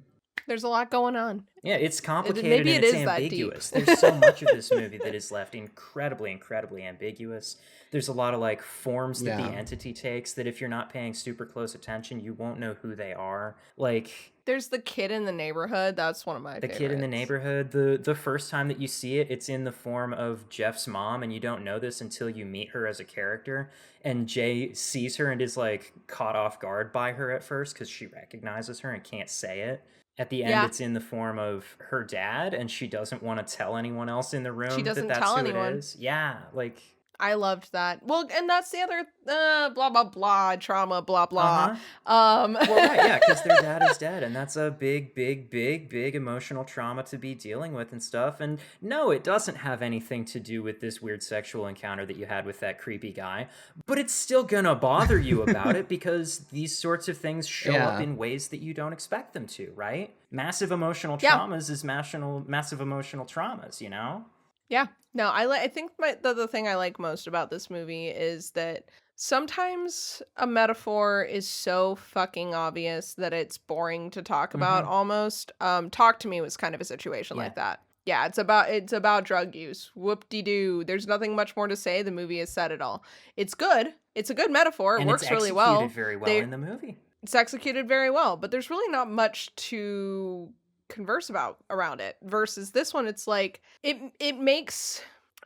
There's a lot going on. Yeah, it's complicated Maybe and it it's is ambiguous. that deep. There's so much of this movie that is left incredibly, incredibly ambiguous. There's a lot of like forms that the entity takes that if you're not paying super close attention, you won't know who they are. Like, there's the kid in the neighborhood. That's one of my favorites. The kid in the neighborhood. The first time that you see it, it's in the form of Jeff's mom, and you don't know this until you meet her as a character. And Jay sees her and is like caught off guard by her at first because she recognizes her and can't say it. At the end, it's in the form of her dad, and she doesn't want to tell anyone else in the room that's tell who anyone. it is. Yeah, like... I loved that. Well, and that's the other blah, blah, blah, trauma, blah, blah. Well, right, yeah, because their dad is dead, and that's a big, big, big, big emotional trauma to be dealing with and stuff. And no, it doesn't have anything to do with this weird sexual encounter that you had with that creepy guy, but it's still gonna bother you about it because these sorts of things show up in ways that you don't expect them to, right? Massive emotional traumas is massive emotional traumas, you know? Yeah. No, I think the thing I like most about this movie is that sometimes a metaphor is so fucking obvious that it's boring to talk about almost. Talk to Me was kind of a situation like that. Yeah, it's about drug use. Whoop-de-doo. There's nothing much more to say. The movie has said it all. It's good. It's a good metaphor. It works really well. It's executed very well in the movie. It's executed very well, but there's really not much to converse about around it versus this one. It's like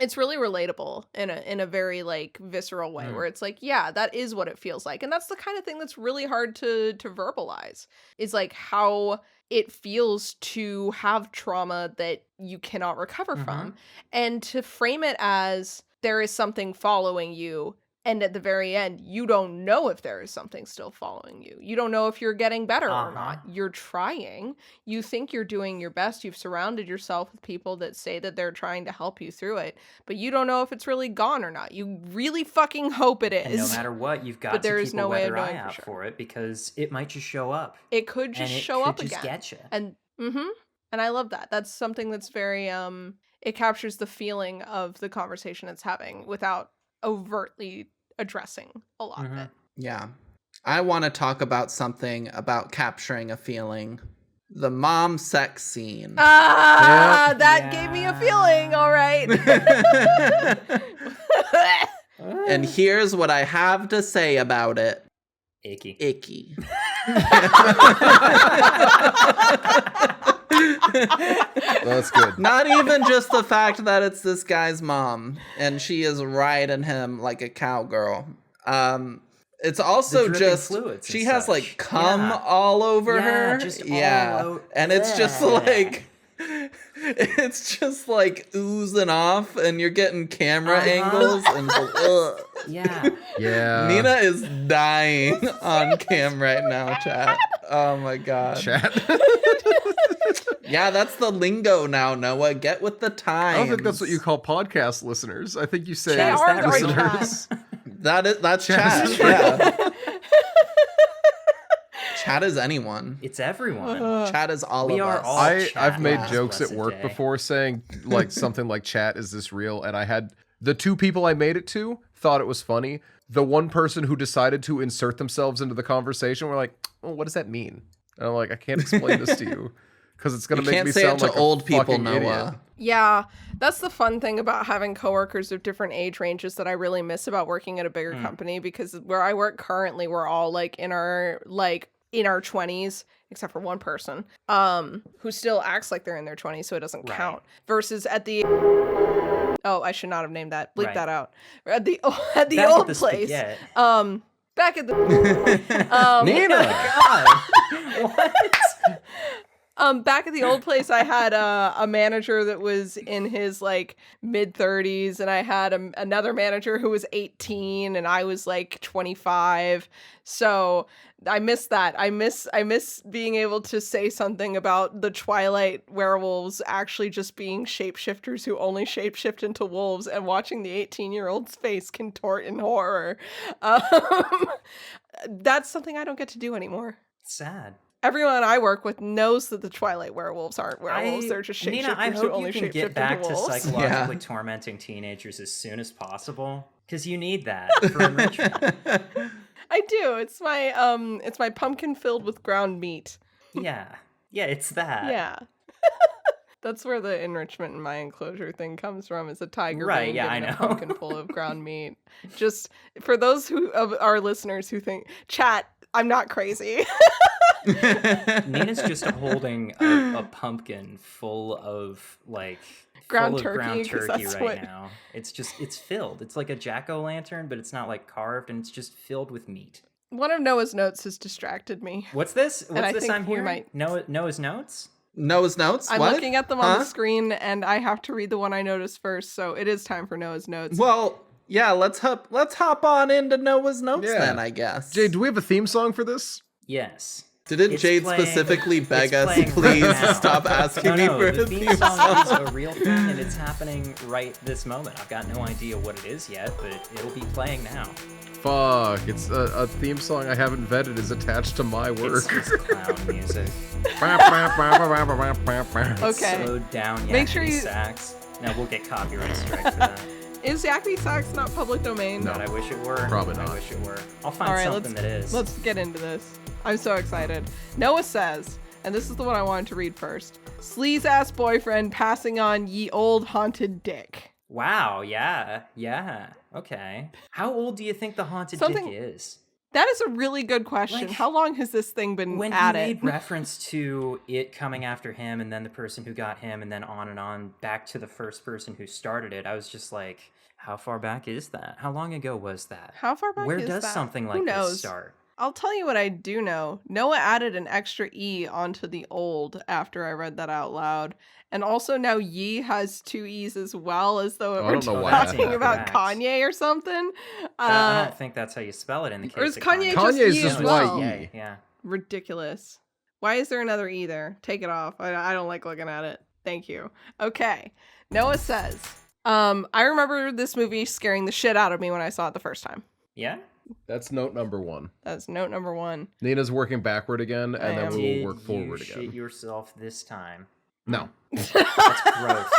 it's really relatable in a very like visceral way where it's like, yeah, that is what it feels like. And that's the kind of thing that's really hard to verbalize, is like how it feels to have trauma that you cannot recover from, and to frame it as there is something following you. And at the very end, you don't know if there is something still following you. You don't know if you're getting better or not. You're trying. You think you're doing your best. You've surrounded yourself with people that say that they're trying to help you through it. But you don't know if it's really gone or not. You really fucking hope it is. And no matter what, you've got to keep a weather eye out for it because it might just show up. It could just show up again. It could just get you. And I love that. That's something that's very, it captures the feeling of the conversation it's having without overtly addressing a lot of it. Yeah. I want to talk about something about capturing a feeling. The mom sex scene. That gave me a feeling, all right. And here's what I have to say about it. Icky. That's good. Not even just the fact that it's this guy's mom and she is riding him like a cowgirl. It's also just she has such. like cum all over her. And it's just like it's just like oozing off, and you're getting camera angles and Nina is dying on cam right now, chat. Oh my god. Chat. Yeah, that's the lingo now, Noah. Get with the times. I don't think that's what you call podcast listeners. I think you say listeners. That's chat. Yeah. Chat is anyone. It's everyone. Chat is all we of are us. all I've made last jokes at work before saying like something like chat, is this real? And I had the two people I made it to thought it was funny. The one person who decided to insert themselves into the conversation were like, oh, what does that mean? And I'm like, I can't explain this to you because it's going to make me sound like old people, Noah. Idiot. Yeah, that's the fun thing about having coworkers of different age ranges that I really miss about working at a bigger company, because where I work currently, we're all like in our like in our 20s, except for one person, who still acts like they're in their 20s, so it doesn't count. Versus at the I should not have named that. Bleep that out. At the old place. Back at the Nina. God. What? Back at the old place, I had a manager that was in his like mid 30s, and I had another manager who was 18, and I was like 25. So I miss that. I miss being able to say something about the Twilight werewolves actually just being shapeshifters who only shapeshift into wolves, and watching the 18-year-old's face contort in horror. That's something I don't get to do anymore. Sad. Everyone I work with knows that the Twilight werewolves aren't werewolves. They're just shapeshifters Nina, I who hope only you can get back to wolves. psychologically tormenting teenagers as soon as possible, because you need that for enrichment. I do. It's my pumpkin filled with ground meat. Yeah, it's that. Yeah. That's where the enrichment in my enclosure thing comes from, is a tiger being given a pumpkin full of ground meat. Just for those of our listeners who think, chat, I'm not crazy. Nina's just holding a pumpkin full of like ground turkey right now. It's filled. It's like a jack-o'-lantern, but it's not like carved, and it's just filled with meat. One of Noah's notes has distracted me. What's this? I'm hearing? Noah's notes? Noah's notes? I'm looking at them on the screen, and I have to read the one I noticed first, so it is time for Noah's notes. Well, yeah, let's hop on into Noah's notes then, I guess. Jade, do we have a theme song for this? Yes. Didn't Jade specifically beg us, please stop asking me for the a theme theme song song? is a real thing, and it's happening right this moment. I've got no idea what it is yet, but it'll be playing now. Fuck, it's a theme song I haven't vetted is attached to my work. It's clown music. Okay. Slowed down Make sure sax. Now we'll get copyright strike for that. Is Yakety Sax not public domain? No, I wish it were. Probably not. I wish it were. I'll find something that is. Let's get into this. I'm so excited. Noah says, and this is the one I wanted to read first, sleaze-ass boyfriend passing on ye old haunted dick. Wow, yeah. Okay. How old do you think the haunted dick is? That is a really good question. Like, how long has this thing been when at he it? made reference to it coming after him, and then the person who got him, and then on, back to the first person who started it, I was just like, how far back is that? How long ago was that? How far back Where is that? does something like this start? I'll tell you what I do know. Noah added an extra E onto the old after I read that out loud. And also now ye has two E's as well, as though we're talking about Kanye or something. I don't think that's how you spell it in the case of Kanye. Kanye's just just well. Y. Yeah. Ridiculous. Why is there another E there? Take it off. I don't like looking at it. Thank you. Okay. Noah says, I remember this movie scaring the shit out of me when I saw it the first time. Yeah? That's note number one. That's note number one. Nina's working backward again, and then we will work forward again. Did you shit yourself this time? No. That's gross.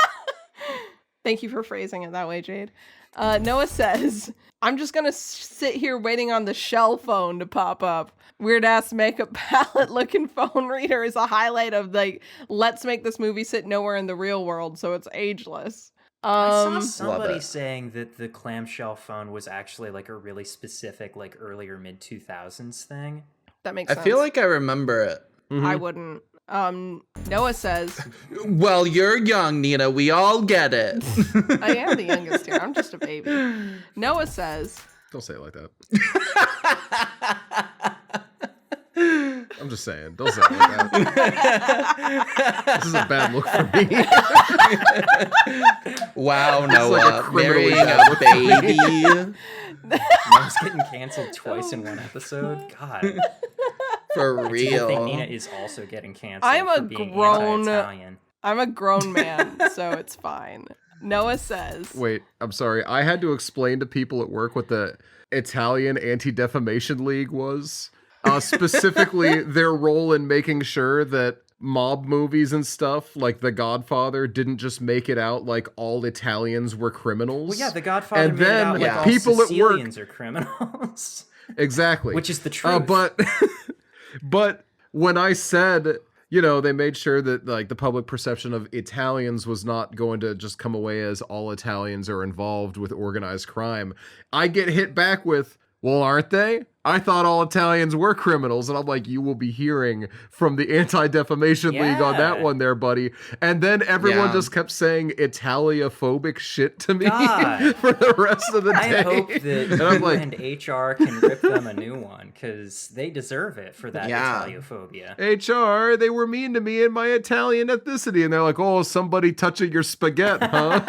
Thank you for phrasing it that way, Jade. Noah says, I'm just gonna sit here waiting on the shell phone to pop up. Weird ass makeup palette looking phone reader is a highlight of like, let's make this movie sit nowhere in the real world so it's ageless. I saw somebody saying that the clamshell phone was actually like a really specific, like earlier mid 2000s thing. That makes sense. I feel like I remember it. Mm-hmm. I wouldn't. Noah says, well, you're young, Nina. We all get it. I am the youngest here. I'm just a baby. Noah says, don't say it like that. I'm just saying. Don't say it like that. This is a bad look for me. Wow, Noah. Like a marrying a baby. Noah's getting canceled twice in one episode. God. For real. I think Nina is also getting canceled I'm for being anti-Italian. I'm a grown man, so it's fine. Noah says... Wait, I'm sorry. I had to explain to people at work what the Italian Anti-Defamation League was. Specifically, their role in making sure that mob movies and stuff, like The Godfather, didn't just make it out like all Italians were criminals. Well, yeah, The Godfather and made then it out like all people Sicilians at work are criminals. Exactly. Which is the truth. But when I said, you know, they made sure that like the public perception of Italians was not going to just come away as all Italians are involved with organized crime, I get hit back with, well, aren't they? I thought all Italians were criminals. And I'm like, you will be hearing from the Anti-Defamation League on that one there, buddy. And then everyone just kept saying Italiophobic shit to me for the rest of the day. I hope that and HR can rip them a new one, because they deserve it for that Italiophobia. HR, they were mean to me in my Italian ethnicity. And they're like, oh, somebody touching your spaghetti, huh?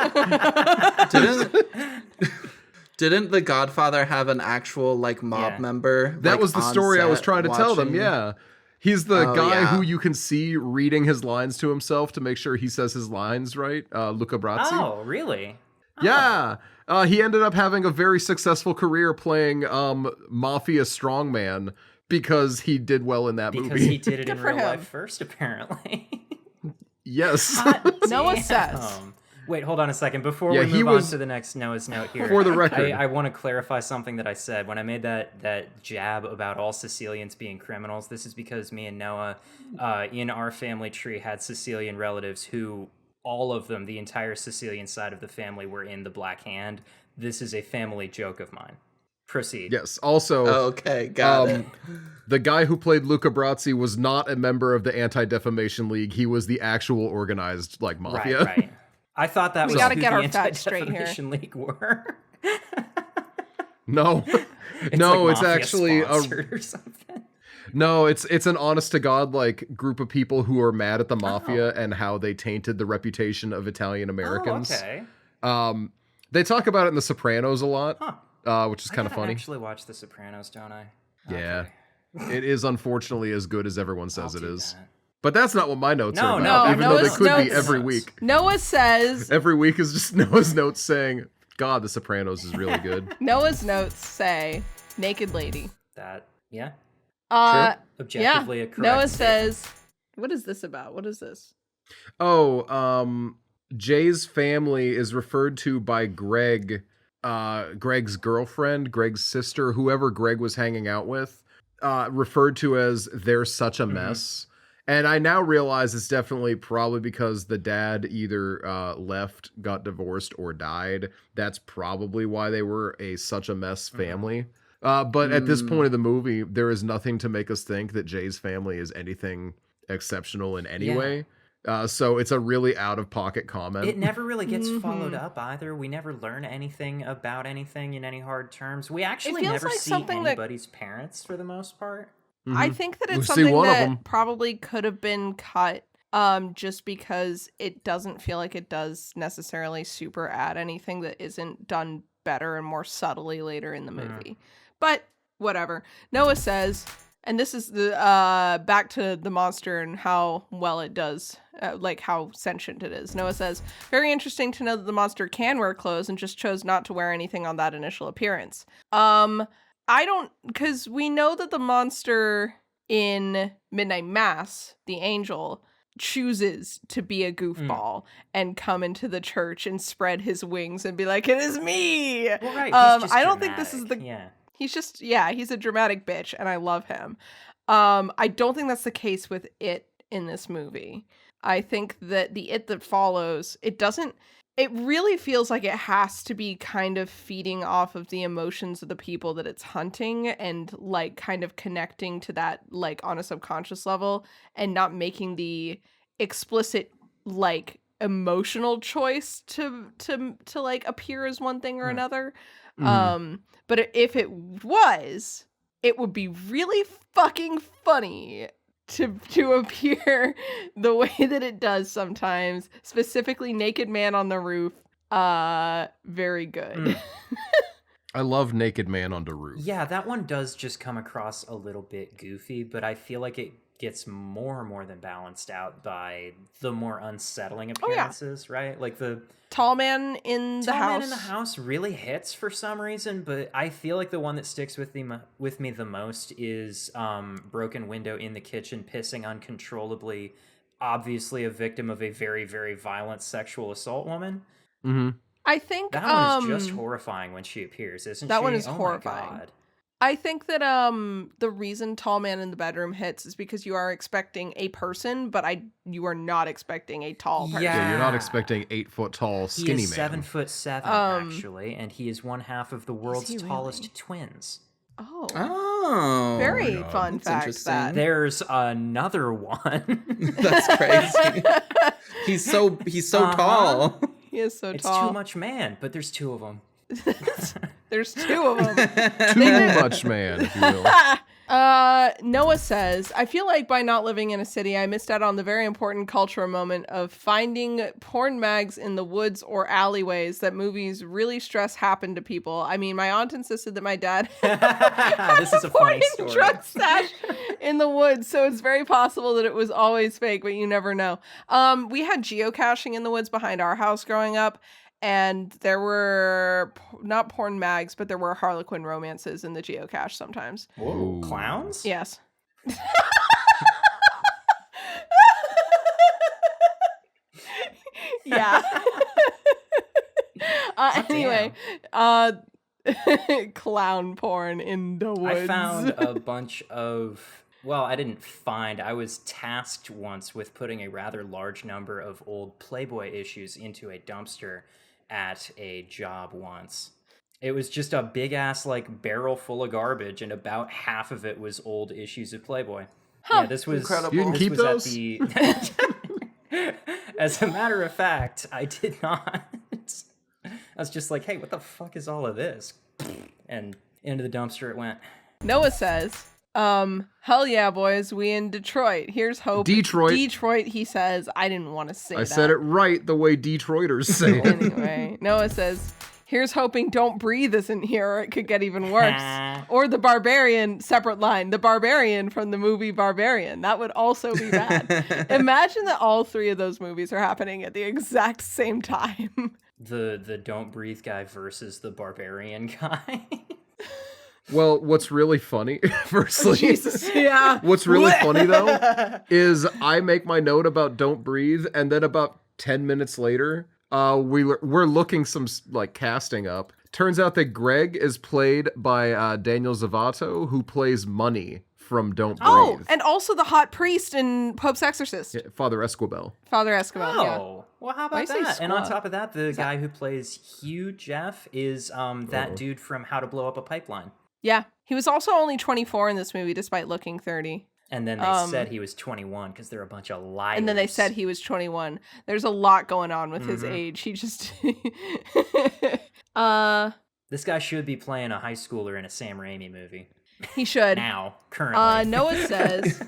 Didn't The Godfather have an actual mob member? That was the story I was trying to tell them. Yeah. He's the guy who you can see reading his lines to himself to make sure he says his lines right. Luca Brasi. Oh, really? Yeah. He ended up having a very successful career playing mafia strongman because he did well in that movie. Because he did it in real life first, apparently. Yes. Noah says. Wait, hold on a second. Before we move on to the next Noah's note here, for the record, I want to clarify something that I said when I made that jab about all Sicilians being criminals. This is because me and Noah, in our family tree, had Sicilian relatives who, all of them, the entire Sicilian side of the family, were in the Black Hand. This is a family joke of mine. Proceed. Yes. Also, okay, got it. The guy who played Luca Brasi was not a member of the Anti-Defamation League. He was the actual organized mafia. Right. I thought that we was gotta who get the our facts straight here. Anti-Defamation League were. No, it's actually or something. No, it's an honest to God group of people who are mad at the mafia and how they tainted the reputation of Italian Americans. Oh, okay. They talk about it in The Sopranos a lot, which is kind of funny. I actually watch The Sopranos, don't I? Yeah, okay. It is unfortunately as good as everyone says it is. That. But that's not what my notes are about, No, even though they could be every week. Noah says... Every week is just Noah's notes saying, God, The Sopranos is really good. Noah's notes say, naked lady. That, yeah. True. Objectively a correct Noah statement. says, what is this about? What is this? Oh, Jay's family is referred to by Greg's girlfriend, Greg's sister, whoever Greg was hanging out with, referred to as they're such a mess. And I now realize it's definitely probably because the dad either left, got divorced, or died. That's probably why they were such a mess family. But at this point of the movie, there is nothing to make us think that Jay's family is anything exceptional in any way. So it's a really out-of-pocket comment. It never really gets followed up either. We never learn anything about anything in any hard terms. We actually never see anybody's parents for the most part. Mm-hmm. I think that it's something that probably could have been cut just because it doesn't feel like it does necessarily super add anything that isn't done better and more subtly later in the movie. But whatever. Noah says, and this is the back to the monster and how well it does, how sentient it is. Noah says, very interesting to know that the monster can wear clothes and just chose not to wear anything on that initial appearance. Because we know that the monster in Midnight Mass, the angel, chooses to be a goofball and come into the church and spread his wings and be like, it is me! Well, right, I don't think this is the... Yeah. He's a dramatic bitch, and I love him. I don't think that's the case with it in this movie. I think that the it that follows, it really feels like it has to be kind of feeding off of the emotions of the people that it's hunting and kind of connecting to that on a subconscious level and not making the explicit emotional choice to appear as one thing or another. But if it was, it would be really fucking funny to appear the way that it does sometimes, specifically Naked Man on the Roof. Very good. I love Naked Man on the Roof. Yeah, that one does just come across a little bit goofy, but I feel like it gets more than balanced out by the more unsettling appearances, right? The Tall Man in the House. Tall Man in the House really hits for some reason, but I feel like the one that sticks with me the most is Broken Window in the Kitchen, pissing uncontrollably, obviously a victim of a very, very violent sexual assault woman. Mm-hmm. I think that one is just horrifying when she appears, isn't she? That one is horrifying. My God. I think that the reason Tall Man in the Bedroom hits is because you are expecting a person, but you are not expecting a tall person. Yeah, you're not expecting 8 foot tall skinny man. He is 7'7", actually, and he is one half of the world's tallest twins. Oh. Very fun fact. That there's another one. That's crazy. He's so tall. He is so it's tall. Too much man, but there's two of them. There's two of them. Too much man, if you will. Noah says, I feel like by not living in a city, I missed out on the very important cultural moment of finding porn mags in the woods or alleyways that movies really stress happen to people. I mean, my aunt insisted that my dad this is a funny story. drug stash in the woods, so it's very possible that it was always fake, but you never know. We had geocaching in the woods behind our house growing up, and there were not porn mags, but there were Harlequin romances in the geocache sometimes. Whoa, clowns? Yes. Yeah. Anyway, clown porn in the woods. I found a bunch of... Well, I didn't find. I was tasked once with putting a rather large number of old Playboy issues into a dumpster at a job once. It was just a big ass like barrel full of garbage, and about half of it was old issues of Playboy. Huh. Yeah, this was incredible. You didn't keep those? As a matter of fact, I did not. I was just like, hey, what the fuck is all of this? And into the dumpster it went. Noah says, hell yeah, boys, we in Detroit. Here's hope. Detroit, he says. I didn't want to say that. I said it right the way Detroiters say it. Anyway, Noah says, here's hoping Don't Breathe isn't here, or it could get even worse. Or the Barbarian, separate line, the Barbarian from the movie Barbarian. That would also be bad. Imagine that all three of those movies are happening at the exact same time. The Don't Breathe guy versus the Barbarian guy. Well, what's really funny, firstly, Jesus, yeah. What's really funny though is I make my note about Don't Breathe, and then about 10 minutes later, we're looking some like casting up. Turns out that Greg is played by Daniel Zavato, who plays Money from Don't Breathe. Oh, and also the hot priest in Pope's Exorcist. Yeah, Father Esquivel. Father Esquivel, yeah. Well, how about that? And on top of that, the guy who plays Hugh Jeff is that dude from How to Blow Up a Pipeline. Yeah, he was also only 24 in this movie, despite looking 30. And then they said he was 21 because they're a bunch of liars. And then they said he was 21. There's a lot going on with his age. He just... This guy should be playing a high schooler in a Sam Raimi movie. He should. Now, currently. Noah says...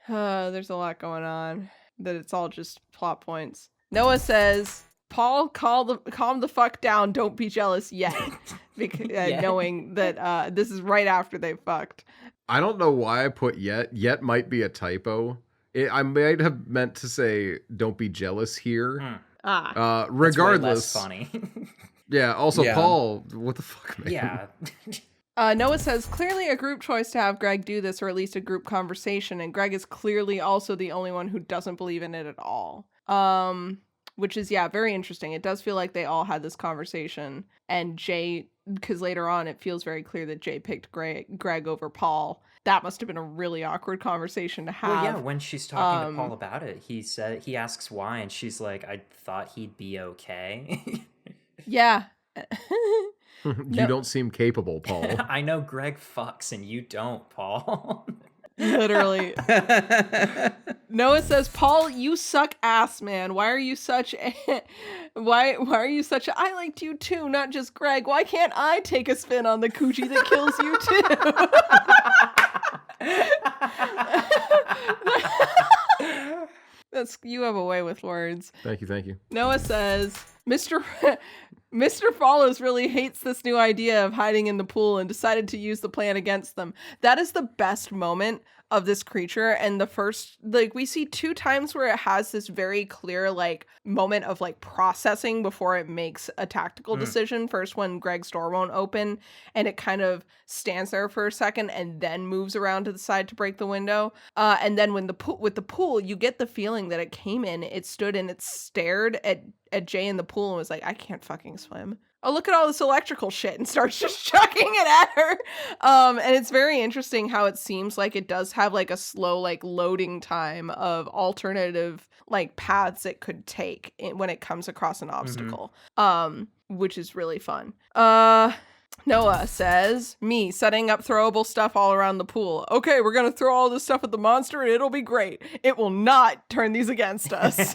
there's a lot going on. That it's all just plot points. Noah says... Paul, calm the fuck down. Don't be jealous yet. Because, knowing that this is right after they fucked. I don't know why I put yet. Yet might be a typo. I might have meant to say don't be jealous here. Regardless. That's way less funny. Yeah, also Paul, what the fuck, man? Yeah. Noah says, clearly a group choice to have Greg do this, or at least a group conversation, and Greg is clearly also the only one who doesn't believe in it at all. Which is, very interesting. It does feel like they all had this conversation. And Jay, because later on it feels very clear that Jay picked Greg over Paul. That must have been a really awkward conversation to have. Well, yeah, when she's talking to Paul about it, he asks why, and she's like, I thought he'd be okay. Yeah. You don't seem capable, Paul. I know Greg fucks and you don't, Paul. Literally. Noah says, Paul, you suck ass, man. Why are you such a... Why are you such a... I liked you too, not just Greg. Why can't I take a spin on the coochie that kills you too? You have a way with words. Thank you. Noah says, Mr. Follows really hates this new idea of hiding in the pool and decided to use the plan against them. That is the best moment of this creature. And the first, we see 2 times where it has this very clear, moment of, processing before it makes a tactical decision. First, when Greg's door won't open and it kind of stands there for a second and then moves around to the side to break the window. And then with the pool, you get the feeling that it came in, it stood and it stared at Jay in the pool and was like, I can't fucking swim. Oh, look at all this electrical shit, and starts just chucking it at her. And it's very interesting how it seems like it does have a slow loading time of alternative paths it could take when it comes across an obstacle, which is really fun. Noah says, me setting up throwable stuff all around the pool. Okay, we're going to throw all this stuff at the monster and it'll be great. It will not turn these against us.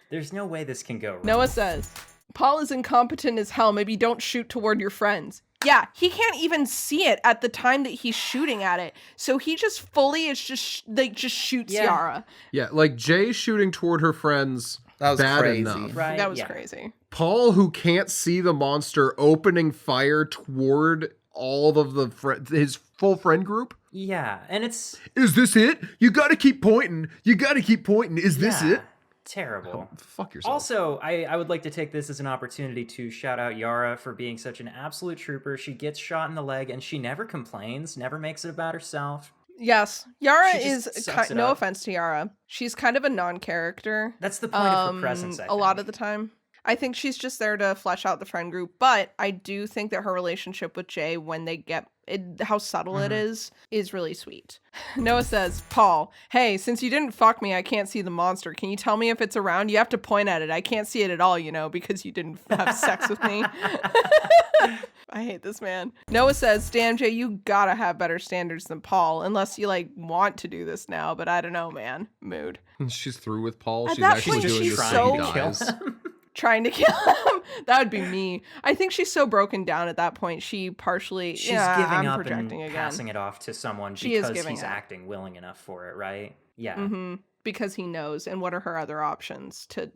There's no way this can go wrong. Noah says, Paul is incompetent as hell. Maybe don't shoot toward your friends. Yeah, he can't even see it at the time that he's shooting at it. So he just fully is just shoots Yara. Yeah, like Jay shooting toward her friends. That was bad crazy. enough. Right? That was crazy. Paul, who can't see the monster, opening fire toward all of his full friend group. Yeah, and it's... Is this it? You gotta keep pointing. Is this it? Terrible. Fuck yourself. Also, I would like to take this as an opportunity to shout out Yara for being such an absolute trooper. She gets shot in the leg and she never complains, never makes it about herself. Yes. Yara is, no offense to Yara, she's kind of a non-character. That's the point of her presence, I think. A lot of the time. I think she's just there to flesh out the friend group, but I do think that her relationship with Jay, when they get it, how subtle it is really sweet. Noah says, Paul, hey, since you didn't fuck me, I can't see the monster. Can you tell me if it's around? You have to point at it. I can't see it at all, because you didn't have sex with me. I hate this man. Noah says, damn, Jay, you gotta have better standards than Paul, unless you, want to do this now, but I don't know, man. Mood. She's through with Paul. At She's that actually point, doing she's this so so he dies. Trying to kill him. That would be me. I think she's so broken down at that point. She partially... She's giving up projecting and again. passing it off to someone She is because giving he's up. acting willing enough for it, right? Yeah. Mm-hmm. Because he knows. And what are her other options? To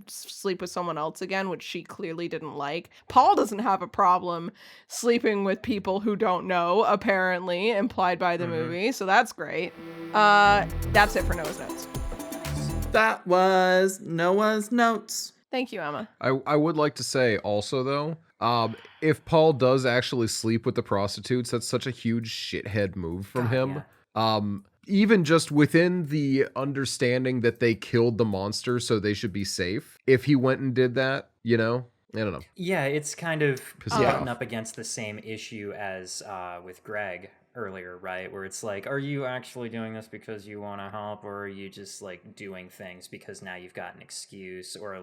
sleep with someone else again, which she clearly didn't like. Paul doesn't have a problem sleeping with people who don't know, apparently, implied by the movie. So that's great. That's it for Noah's Notes. That was Noah's Notes. Thank you, Emma. I would like to say also, though, if Paul does actually sleep with the prostitutes, that's such a huge shithead move from him. Yeah. Even just within the understanding that they killed the monster so they should be safe, if he went and did that, I don't know. Yeah, it's kind of Piss me butting off. up against the same issue as with Greg earlier, right? Where it's like, are you actually doing this because you want to help, or are you just doing things because now you've got an excuse, or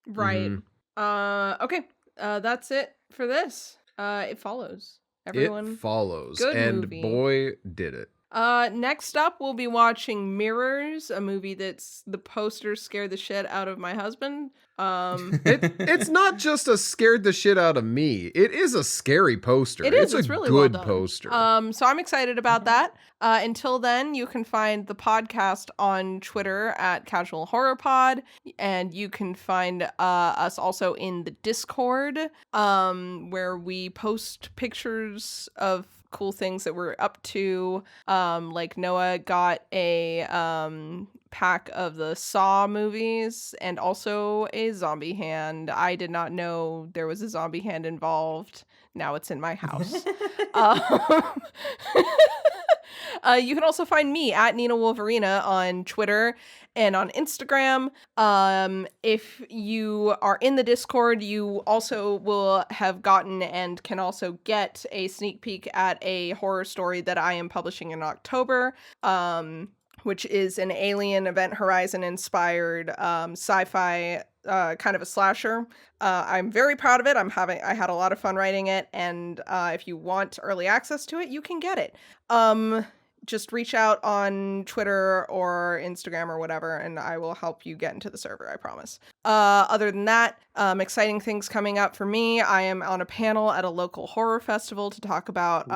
Right. Okay. That's it for this. It follows. Everyone. It follows. Good and movie. boy, did it. Next up, we'll be watching Mirrors, a movie that's the poster scared the shit out of my husband. It's not just a scared the shit out of me. It is a scary poster. It is. It's a really good well done. poster. So I'm excited about that. Until then, you can find the podcast on Twitter at Casual Horror Pod, and you can find us also in the Discord, where we post pictures of cool things that we're up to. Like Noah got a pack of the Saw movies and also a zombie hand. I did not know there was a zombie hand involved. Now it's in my house. You can also find me at Nina Wolverina on Twitter and on Instagram. If you are in the Discord, you also will have gotten and can also get a sneak peek at a horror story that I am publishing in October, which is an Alien Event Horizon inspired sci-fi kind of a slasher. I'm very proud of it. I had a lot of fun writing it, and if you want early access to it, you can get it. Just reach out on Twitter or Instagram or whatever, and I will help you get into the server, I promise. Other than that, exciting things coming up for me. I am on a panel at a local horror festival to talk about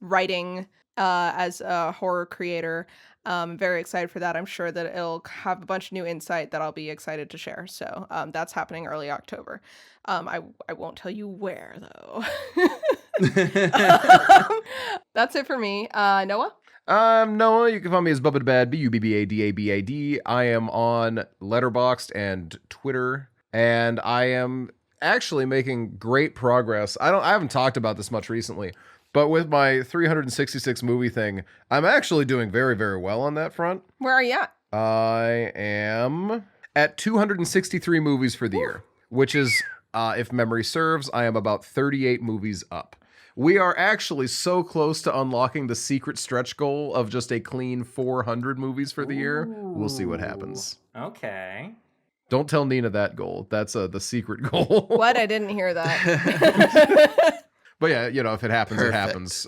writing as a horror creator. I'm very excited for that. I'm sure that it'll have a bunch of new insight that I'll be excited to share. So that's happening early October. I won't tell you where, though. That's it for me. Noah? Noah, you can find me as Bubbadabad, Bubbadabad. I am on Letterboxd and Twitter, and I am actually making great progress. I haven't talked about this much recently, but with my 366 movie thing, I'm actually doing very, very well on that front. Where are you at? I am at 263 movies for the year, which is, if memory serves, I am about 38 movies up. We are actually so close to unlocking the secret stretch goal of just a clean 400 movies for the year. We'll see what happens. Okay. Don't tell Nina that goal. That's the secret goal. What? I didn't hear that. But yeah, if it happens, Perfect. it happens.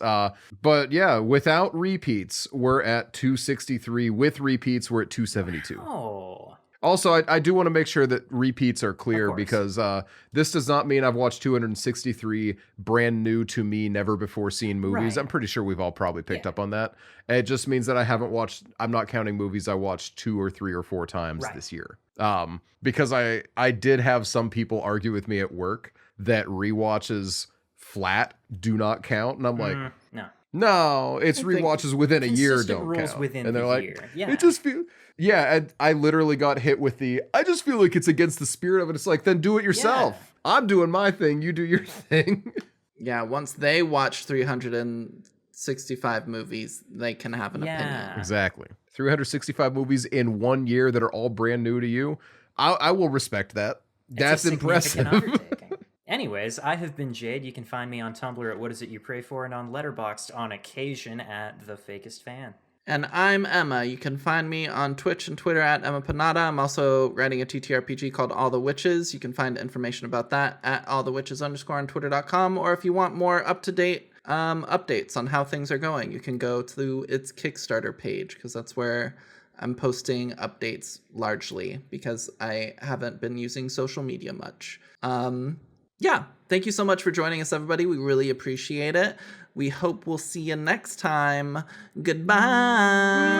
But yeah, without repeats, we're at 263. With repeats, we're at 272. Oh. Also, I do want to make sure that repeats are clear because this does not mean I've watched 263 brand new to me, never before seen movies. Right. I'm pretty sure we've all probably picked up on that. It just means that I'm not counting movies I watched 2 or 3 or 4 times this year. Because I did have some people argue with me at work that rewatches flat do not count. And I'm like, no, it's rewatches within a year don't count. Within and they're the like, year. Yeah. It just feels... Yeah, and I literally got hit with I just feel like it's against the spirit of it. It's like, then do it yourself. Yeah. I'm doing my thing. You do your thing. Yeah, once they watch 365 movies, they can have an opinion. Exactly. 365 movies in 1 year that are all brand new to you. I will respect that. That's impressive. Anyways, I have been Jade. You can find me on Tumblr at What Is It You Pray For, and on Letterboxd on occasion at The Fakest Fan. And I'm Emma. You can find me on Twitch and Twitter at Emma Panada. I'm also writing a TTRPG called All the Witches. You can find information about that at allthewitches_ on twitter.com. Or if you want more up-to-date updates on how things are going, you can go to its Kickstarter page, because that's where I'm posting updates largely, because I haven't been using social media much. Yeah, thank you so much for joining us, everybody. We really appreciate it. We hope we'll see you next time. Goodbye.